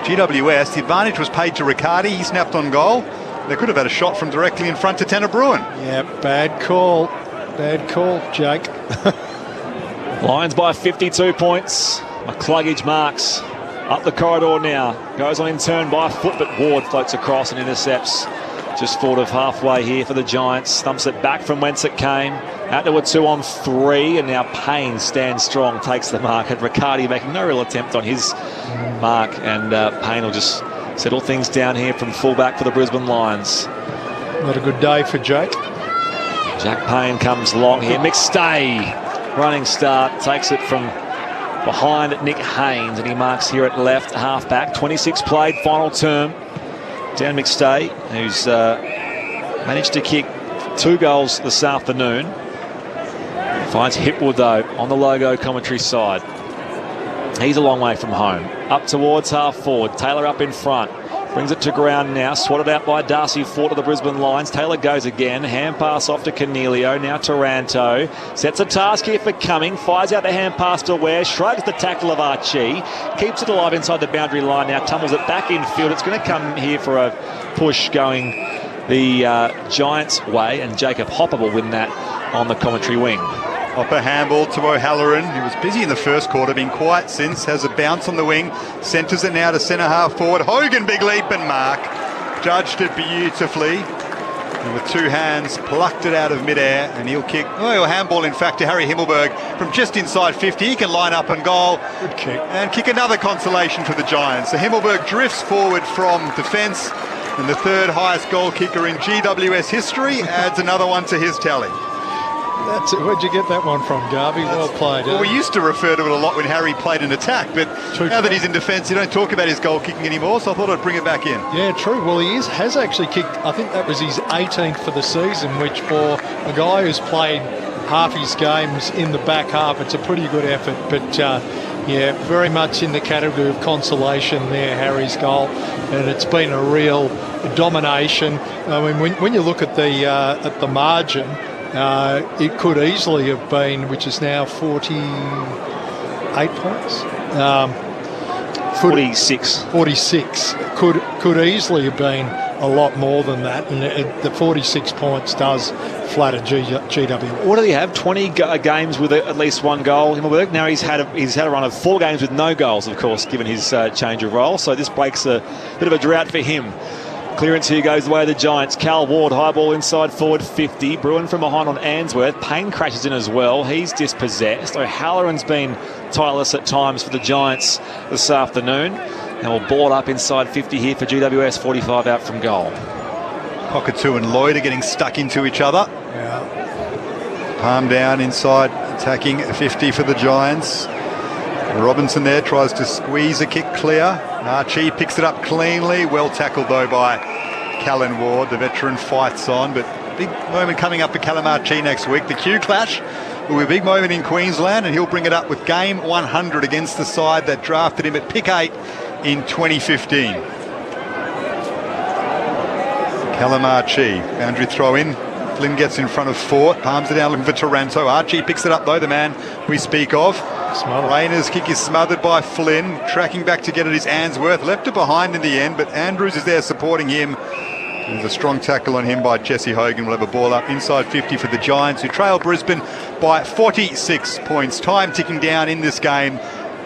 GWS. The advantage was paid to Riccardi. He snapped on goal. They could have had a shot from directly in front to Tanner Bruin. Yeah, bad call. Bad call, Jake. Lions by 52 points. McCluggage marks up the corridor now. Goes on in turn by a foot, but Ward floats across and intercepts just forward of halfway here for the Giants. Thumps it back from whence it came. Out to a 2-on-3, and now Payne stands strong, takes the mark. And Riccardi making no real attempt on his mark, and Payne will just settle things down here from fullback for the Brisbane Lions. Not a good day for Jake. Jack Payne comes long here. McStay, running start, takes it from behind Nick Haynes, and he marks here at left halfback. 26 played, final term. Dan McStay, who's managed to kick 2 goals this afternoon. Finds Hipwood, though, on the logo commentary side. He's a long way from home. Up towards half forward. Taylor up in front. Brings it to ground now. Swatted out by Darcy Ford of the Brisbane Lions. Taylor goes again. Hand pass off to Cornelio. Now Taranto. Sets a task here for Cumming. Fires out the hand pass to Ware. Shrugs the tackle of Archie. Keeps it alive inside the boundary line. Now tumbles it back infield. It's going to come here for a push going the Giants' way. And Jacob Hopper will win that on the commentary wing. Hopper handball to O'Halloran. He was busy in the first quarter, been quiet since. Has a bounce on the wing. Centres it now to centre half forward. Hogan, big leap and mark. Judged it beautifully. And with 2 hands, plucked it out of midair. And he'll kick, a handball in fact to Harry Himmelberg from just inside 50. He can line up and goal. Good kick. And kick another consolation for the Giants. So Himmelberg drifts forward from defence. And the third highest goal kicker in GWS history adds another one to his tally. That's it. Where'd you get that one from, Garvey? Well played. Well, we used to refer to it a lot when Harry played in attack, but now that he's in defence, you don't talk about his goal kicking anymore, so I thought I'd bring it back in. Yeah, true. Well, has actually kicked, I think that was his 18th for the season, which for a guy who's played half his games in the back half, it's a pretty good effort. But, yeah, very much in the category of consolation there, Harry's goal. And it's been a real domination. I mean, when you look at the margin, it could easily have been, which is now 48 points. 46. 46. Could easily have been a lot more than that. And the 46 points does flatter GWS. What do he have? 20 games with at least one goal, Himmelberg. Now he's had a run of 4 games with no goals, of course, given his change of role. So this breaks a bit of a drought for him. Clearance here goes the way of the Giants. Cal Ward, high ball inside forward 50. Bruin from behind on Answorth. Payne crashes in as well. He's dispossessed. O'Halloran's been tireless at times for the Giants this afternoon. And we'll ball up inside 50 here for GWS. 45 out from goal. Cockatoo and Lloyd are getting stuck into each other. Yeah. Palm down inside, attacking 50 for the Giants. Robinson there tries to squeeze a kick clear. Archie picks it up cleanly. Well tackled though by Callan Ward. The veteran fights on, but big moment coming up for Callum Archie next week. The Q Clash will be a big moment in Queensland, and he'll bring it up with game 100 against the side that drafted him at pick 8 in 2015. Callum Archie, boundary throw in. Flynn gets in front of Fort, palms it down looking for Taranto. Archie picks it up though, the man we speak of. Rayner's kick is smothered by Flynn, tracking back to get it is Answorth, left it behind in the end, but Andrews is there supporting him. There's a strong tackle on him by Jesse Hogan. We'll have a ball up inside 50 for the Giants, who trail Brisbane by 46 points. Time ticking down in this game.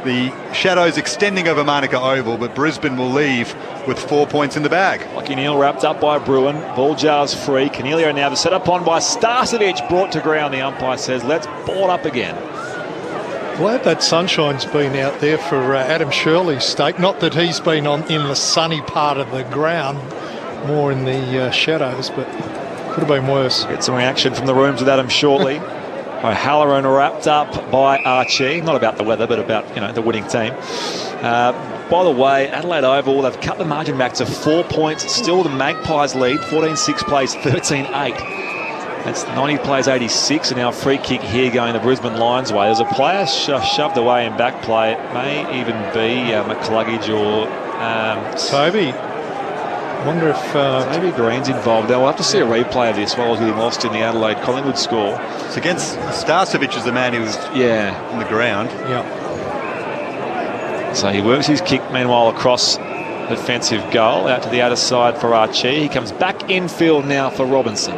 The shadows extending over Manuka Oval, but Brisbane will leave with 4 points in the bag. Lucky Neal wrapped up by Bruin. Ball jars free. Cornelio now set up on by Starcevic, brought to ground. The umpire says, let's ball up again. Glad that sunshine's been out there for Adam Shirley's stake. Not that he's been in the sunny part of the ground, more in the shadows, but could have been worse. Get some reaction from the rooms with Adam shortly. O'Halloran wrapped up by Archie. Not about the weather, but about the winning team. By the way, Adelaide Oval, they've cut the margin back to 4 points. Still the Magpies lead. 14-6 plays 13-8. That's 90 plays 86, and now a free kick here going the Brisbane Lions way. There's a player shoved away in back play. It may even be McCluggage or Toby. I wonder if Toby Green's involved. Now we'll have to see a replay of this while I was getting lost in the Adelaide Collingwood score. It's against Starcevic, is the man who was on the ground. Yeah. So he works his kick meanwhile across defensive goal out to the outer side for Archie. He comes back infield now for Robinson.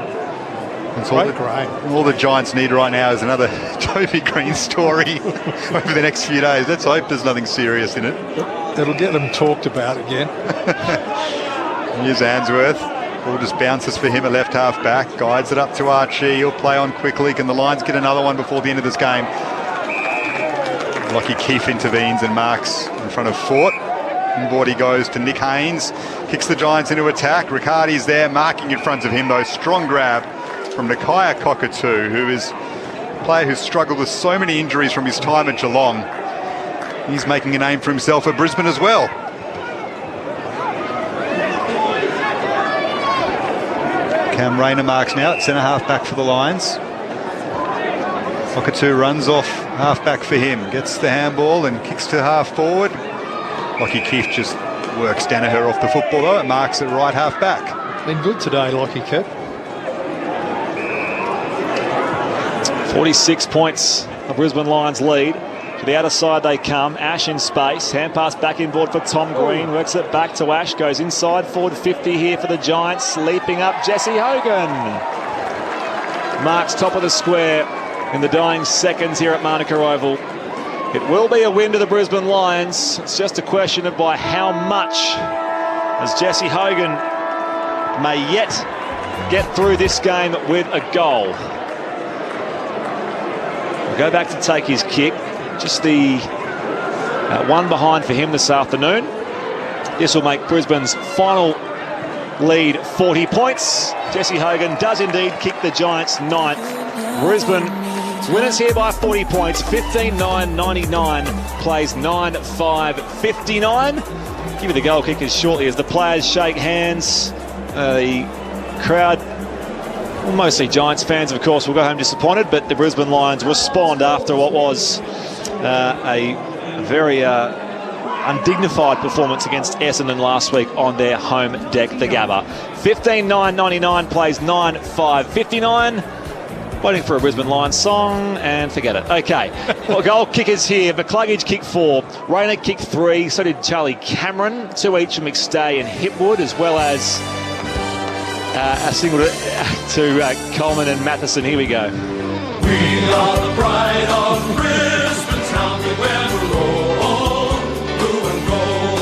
All the Giants need right now is another Toby Green story over the next few days. Let's hope there's nothing serious in it. It'll get them talked about again. Here's Answorth. Ball just bounces for him, a left half back. Guides it up to Archie. He'll play on quickly. Can the Lions get another one before the end of this game? Lockie Keefe intervenes and marks in front of Fort. Inboard he goes to Nick Haynes. Kicks the Giants into attack. Riccardi's there, marking in front of him, though. Strong grab from Nakia Cockatoo, who is a player who's struggled with so many injuries from his time at Geelong. He's making a name for himself at Brisbane as well. Cam Rayner marks now at centre-half back for the Lions. Cockatoo runs off half-back for him. Gets the handball and kicks to half-forward. Lockie Keefe just works Danaher off the football, though. It marks at right half-back. Been good today, Lockie Keefe. 46 points. The Brisbane Lions lead. To the outer side they come. Ash in space. Hand pass back inboard for Tom Green. Works it back to Ash. Goes inside forward 50 here for the Giants. Leaping up Jesse Hogan. Marks top of the square in the dying seconds here at Manuka Oval. It will be a win to the Brisbane Lions. It's just a question of by how much, as Jesse Hogan may yet get through this game with a goal. We'll go back to take his kick. Just the one behind for him this afternoon. This will make Brisbane's final lead 40 points. Jesse Hogan does indeed kick the Giants 9th. Brisbane winners here by 40 points, 15-9-99, plays 9-5-59. Give you the goal kickers shortly as the players shake hands. The crowd, well, mostly Giants fans, of course, will go home disappointed, but the Brisbane Lions respond after what was a very undignified performance against Essendon last week on their home deck, the Gabba. 15-9-99, plays 9-5-59. Waiting for a Brisbane Lions song and forget it. Okay, well, goal kickers here. McCluggage kicked 4, Rayner kicked 3, so did Charlie Cameron, 2 each from McStay and Hipwood, as well as a single to Coleman and Matheson. Here we go. We are the pride of Brisbane town, we wear maroon, blue and gold.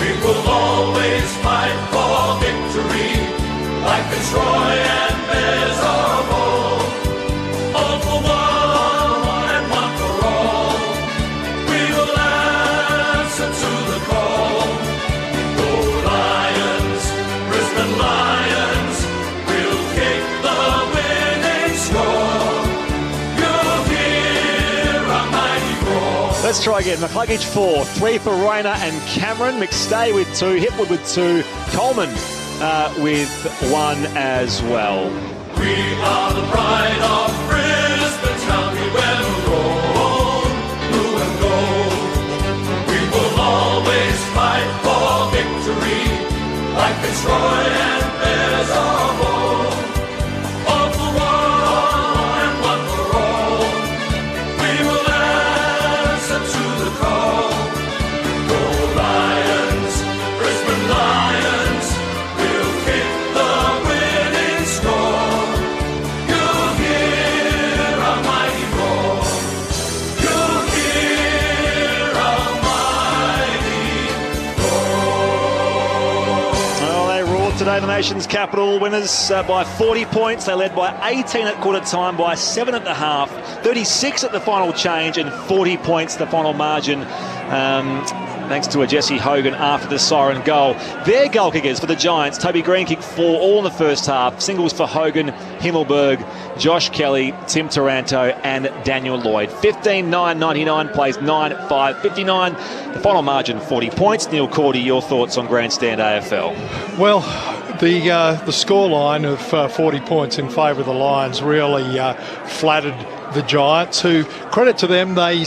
We will always fight for victory, like Fitzroy and Bears of old. All for one and one for all. We will answer to the call. Go Lions, Brisbane Lions, we'll kick the winning score. You'll hear a mighty roar. Let's try again. McCluggage 4, 3 for Rayner and Cameron. McStay with 2, Hipwood with 2, Coleman with 1 as well. We are the pride of Brisbane town, we wear maroon, blue and gold. We will always fight for victory, like Fitzroy and Bears of old. All for one and one for all. We will answer to the call. Go Lions, Brisbane Lions, we'll kick the winning score. You'll hear a mighty roar. You'll hear a mighty roar. Well, they roared today, the nation's capital. Winners by 40 points. They led by 18 at quarter time, by 7 at the half, 36 at the final change, and 40 points the final margin. Thanks to a Jesse Hogan after the siren goal. Their goal kickers for the Giants, Toby Green kicked 4 all in the first half. Singles for Hogan, Himmelberg, Josh Kelly, Tim Taranto and Daniel Lloyd. 15-9-99, plays 9-5-59. The final margin 40 points. Neil Cordy, your thoughts on Grandstand AFL? Well, the scoreline of 40 points in favour of the Lions really flattered the Giants, who, credit to them, they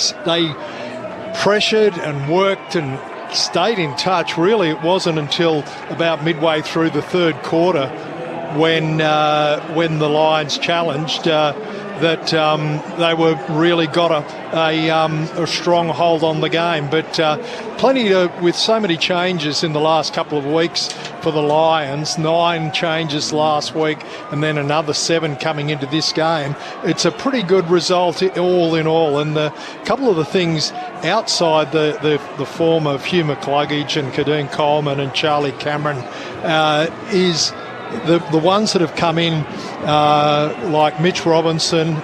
pressured and worked and stayed in touch. Really, it wasn't until about midway through the third quarter when the Lions challenged that they were really got a strong hold on the game. But plenty with so many changes in the last couple of weeks for the Lions, 9 changes last week and then another 7 coming into this game. It's a pretty good result all in all. And a couple of the things outside the form of Hugh McCluggage and Kadeem Coleman and Charlie Cameron is the ones that have come in, like Mitch Robinson,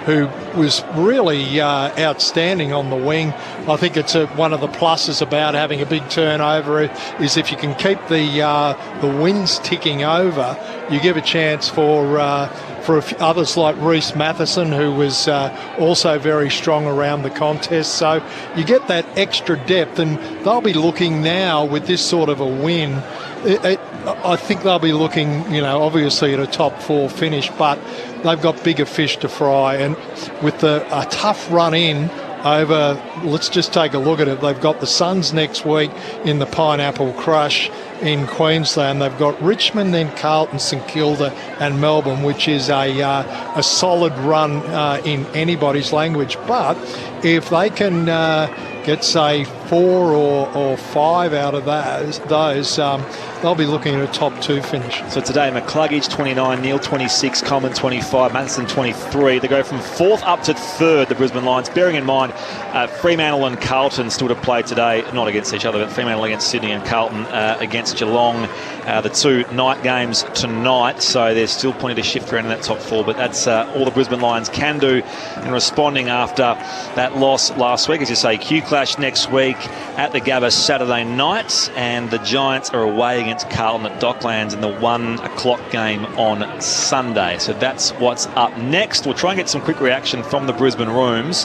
who was really outstanding on the wing. I think it's one of the pluses about having a big turnover is if you can keep the wins ticking over, you give a chance for others like Reece Matheson, who was also very strong around the contest. So you get that extra depth, and they'll be looking now with this sort of a win. I think they'll be looking, obviously at a top 4 finish, but they've got bigger fish to fry. And with a tough run in over, let's just take a look at it. They've got the Suns next week in the Pineapple Crush in Queensland. They've got Richmond, then Carlton, St Kilda and Melbourne, which is a solid run in anybody's language. But if they can get, say, 4 or 5 out of those, they'll be looking at a top 2 finish. So today, McCluggage 29, Neil 26, Coleman 25, Matheson 23. They go from 4th up to 3rd, the Brisbane Lions. Bearing in mind, Fremantle and Carlton still to play today, not against each other, but Fremantle against Sydney and Carlton against Geelong. The 2 night games tonight, so there's still plenty to shift around in that top 4, but that's all the Brisbane Lions can do in responding after that loss last week. As you say, Q Clash next week. at the Gabba Saturday night, and the Giants are away against Carlton at Docklands in the 1 o'clock game on Sunday. So that's what's up next. We'll try and get some quick reaction from the Brisbane rooms.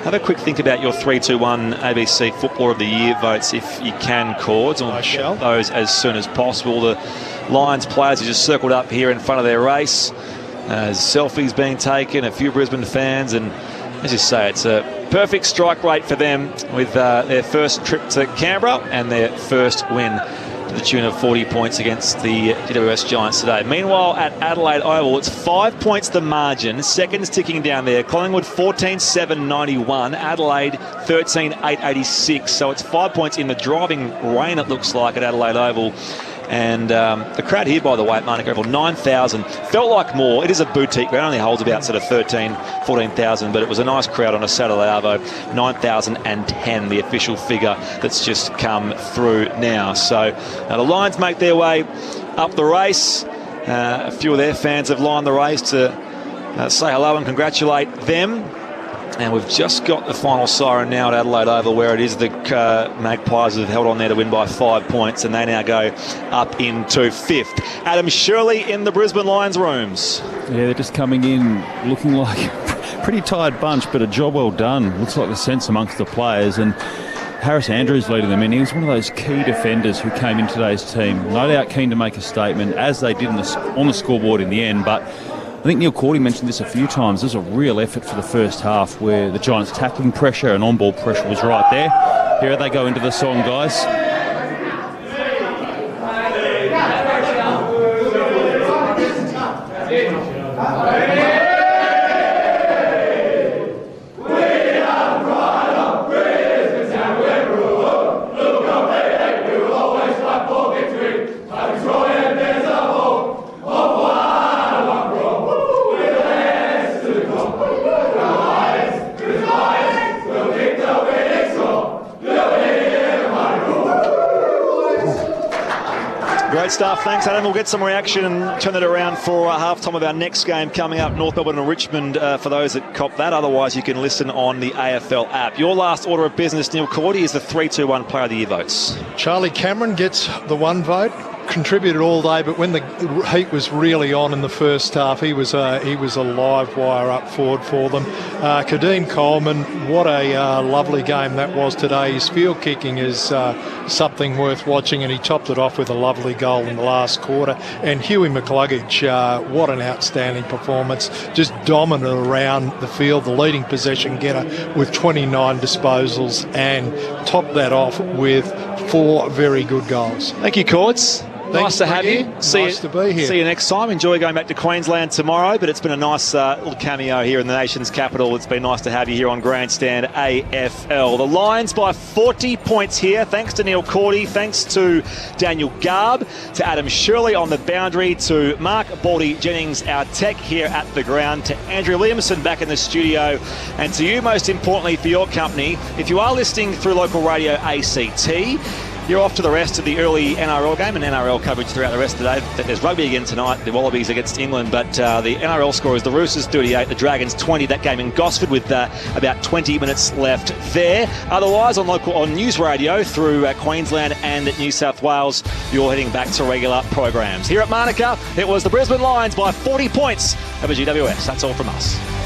Have a quick think about your 3-2-1 ABC Footballer of the Year votes if you can, Cords. We'll get those as soon as possible. The Lions players are just circled up here in front of their race. Selfies being taken, a few Brisbane fans, and as you say, it's a perfect strike rate for them with their first trip to Canberra and their first win to the tune of 40 points against the GWS Giants today. Meanwhile, at Adelaide Oval, it's 5 points the margin. Seconds ticking down there. Collingwood 14-7-91. Adelaide 13-8-86. So it's 5 points in the driving rain, it looks like, at Adelaide Oval. And the crowd here, by the way, at Manuka Oval, 9,000. Felt like more. It is a boutique ground. It only holds about sort of 13,000, 14,000, but it was a nice crowd on a Saturday Arvo. 9,010, the official figure that's just come through now. So the Lions make their way up the race. A few of their fans have lined the race to say hello and congratulate them. And we've just got the final siren now at Adelaide Oval, where it is the Magpies have held on there to win by 5 points, and they now go up into 5th. Adam Shirley in the Brisbane Lions rooms. Yeah, they're just coming in looking like a pretty tired bunch, but a job well done. Looks like the sense amongst the players. And Harris Andrews leading them in. He was one of those key defenders who came in today's team. No doubt keen to make a statement, as they did on the scoreboard in the end, but I think Neil Cordy mentioned this a few times. There's a real effort for the first half where the Giants' tackling pressure and on-ball pressure was right there. Here they go into the song, guys. Great stuff. Thanks, Adam. We'll get some reaction and turn it around for half-time of our next game coming up, North Melbourne and Richmond, for those that cop that. Otherwise, you can listen on the AFL app. Your last order of business, Neil Cordy, is the 3-2-1 Player of the Year votes. Charlie Cameron gets the one vote. Contributed all day, but when the heat was really on in the first half, he was a live wire up forward for them. Kadeem Coleman, what a lovely game that was today. His field kicking is something worth watching, and he topped it off with a lovely goal in the last quarter. And Huey McCluggage, what an outstanding performance, just dominant around the field, the leading possession getter with 29 disposals, and topped that off with 4 very good goals. Thank you, Cords. Nice to have you. Nice to be here. See you next time. Enjoy going back to Queensland tomorrow, but it's been a nice little cameo here in the nation's capital. It's been nice to have you here on Grandstand AFL. The Lions by 40 points here, thanks to Neil Cordy, thanks to Daniel Garb, to Adam Shirley on the boundary, to Mark Baldy Jennings, our tech here at the ground, to Andrew Williamson back in the studio, and to you, most importantly, for your company. If you are listening through local radio ACT, you're off to the rest of the early NRL game and NRL coverage throughout the rest of the day. There's rugby again tonight, the Wallabies against England, but the NRL score is the Roosters 38, the Dragons 20. That game in Gosford with about 20 minutes left there. Otherwise, on news radio through Queensland and New South Wales, you're heading back to regular programs. Here at Manuka, it was the Brisbane Lions by 40 points over GWS. That's all from us.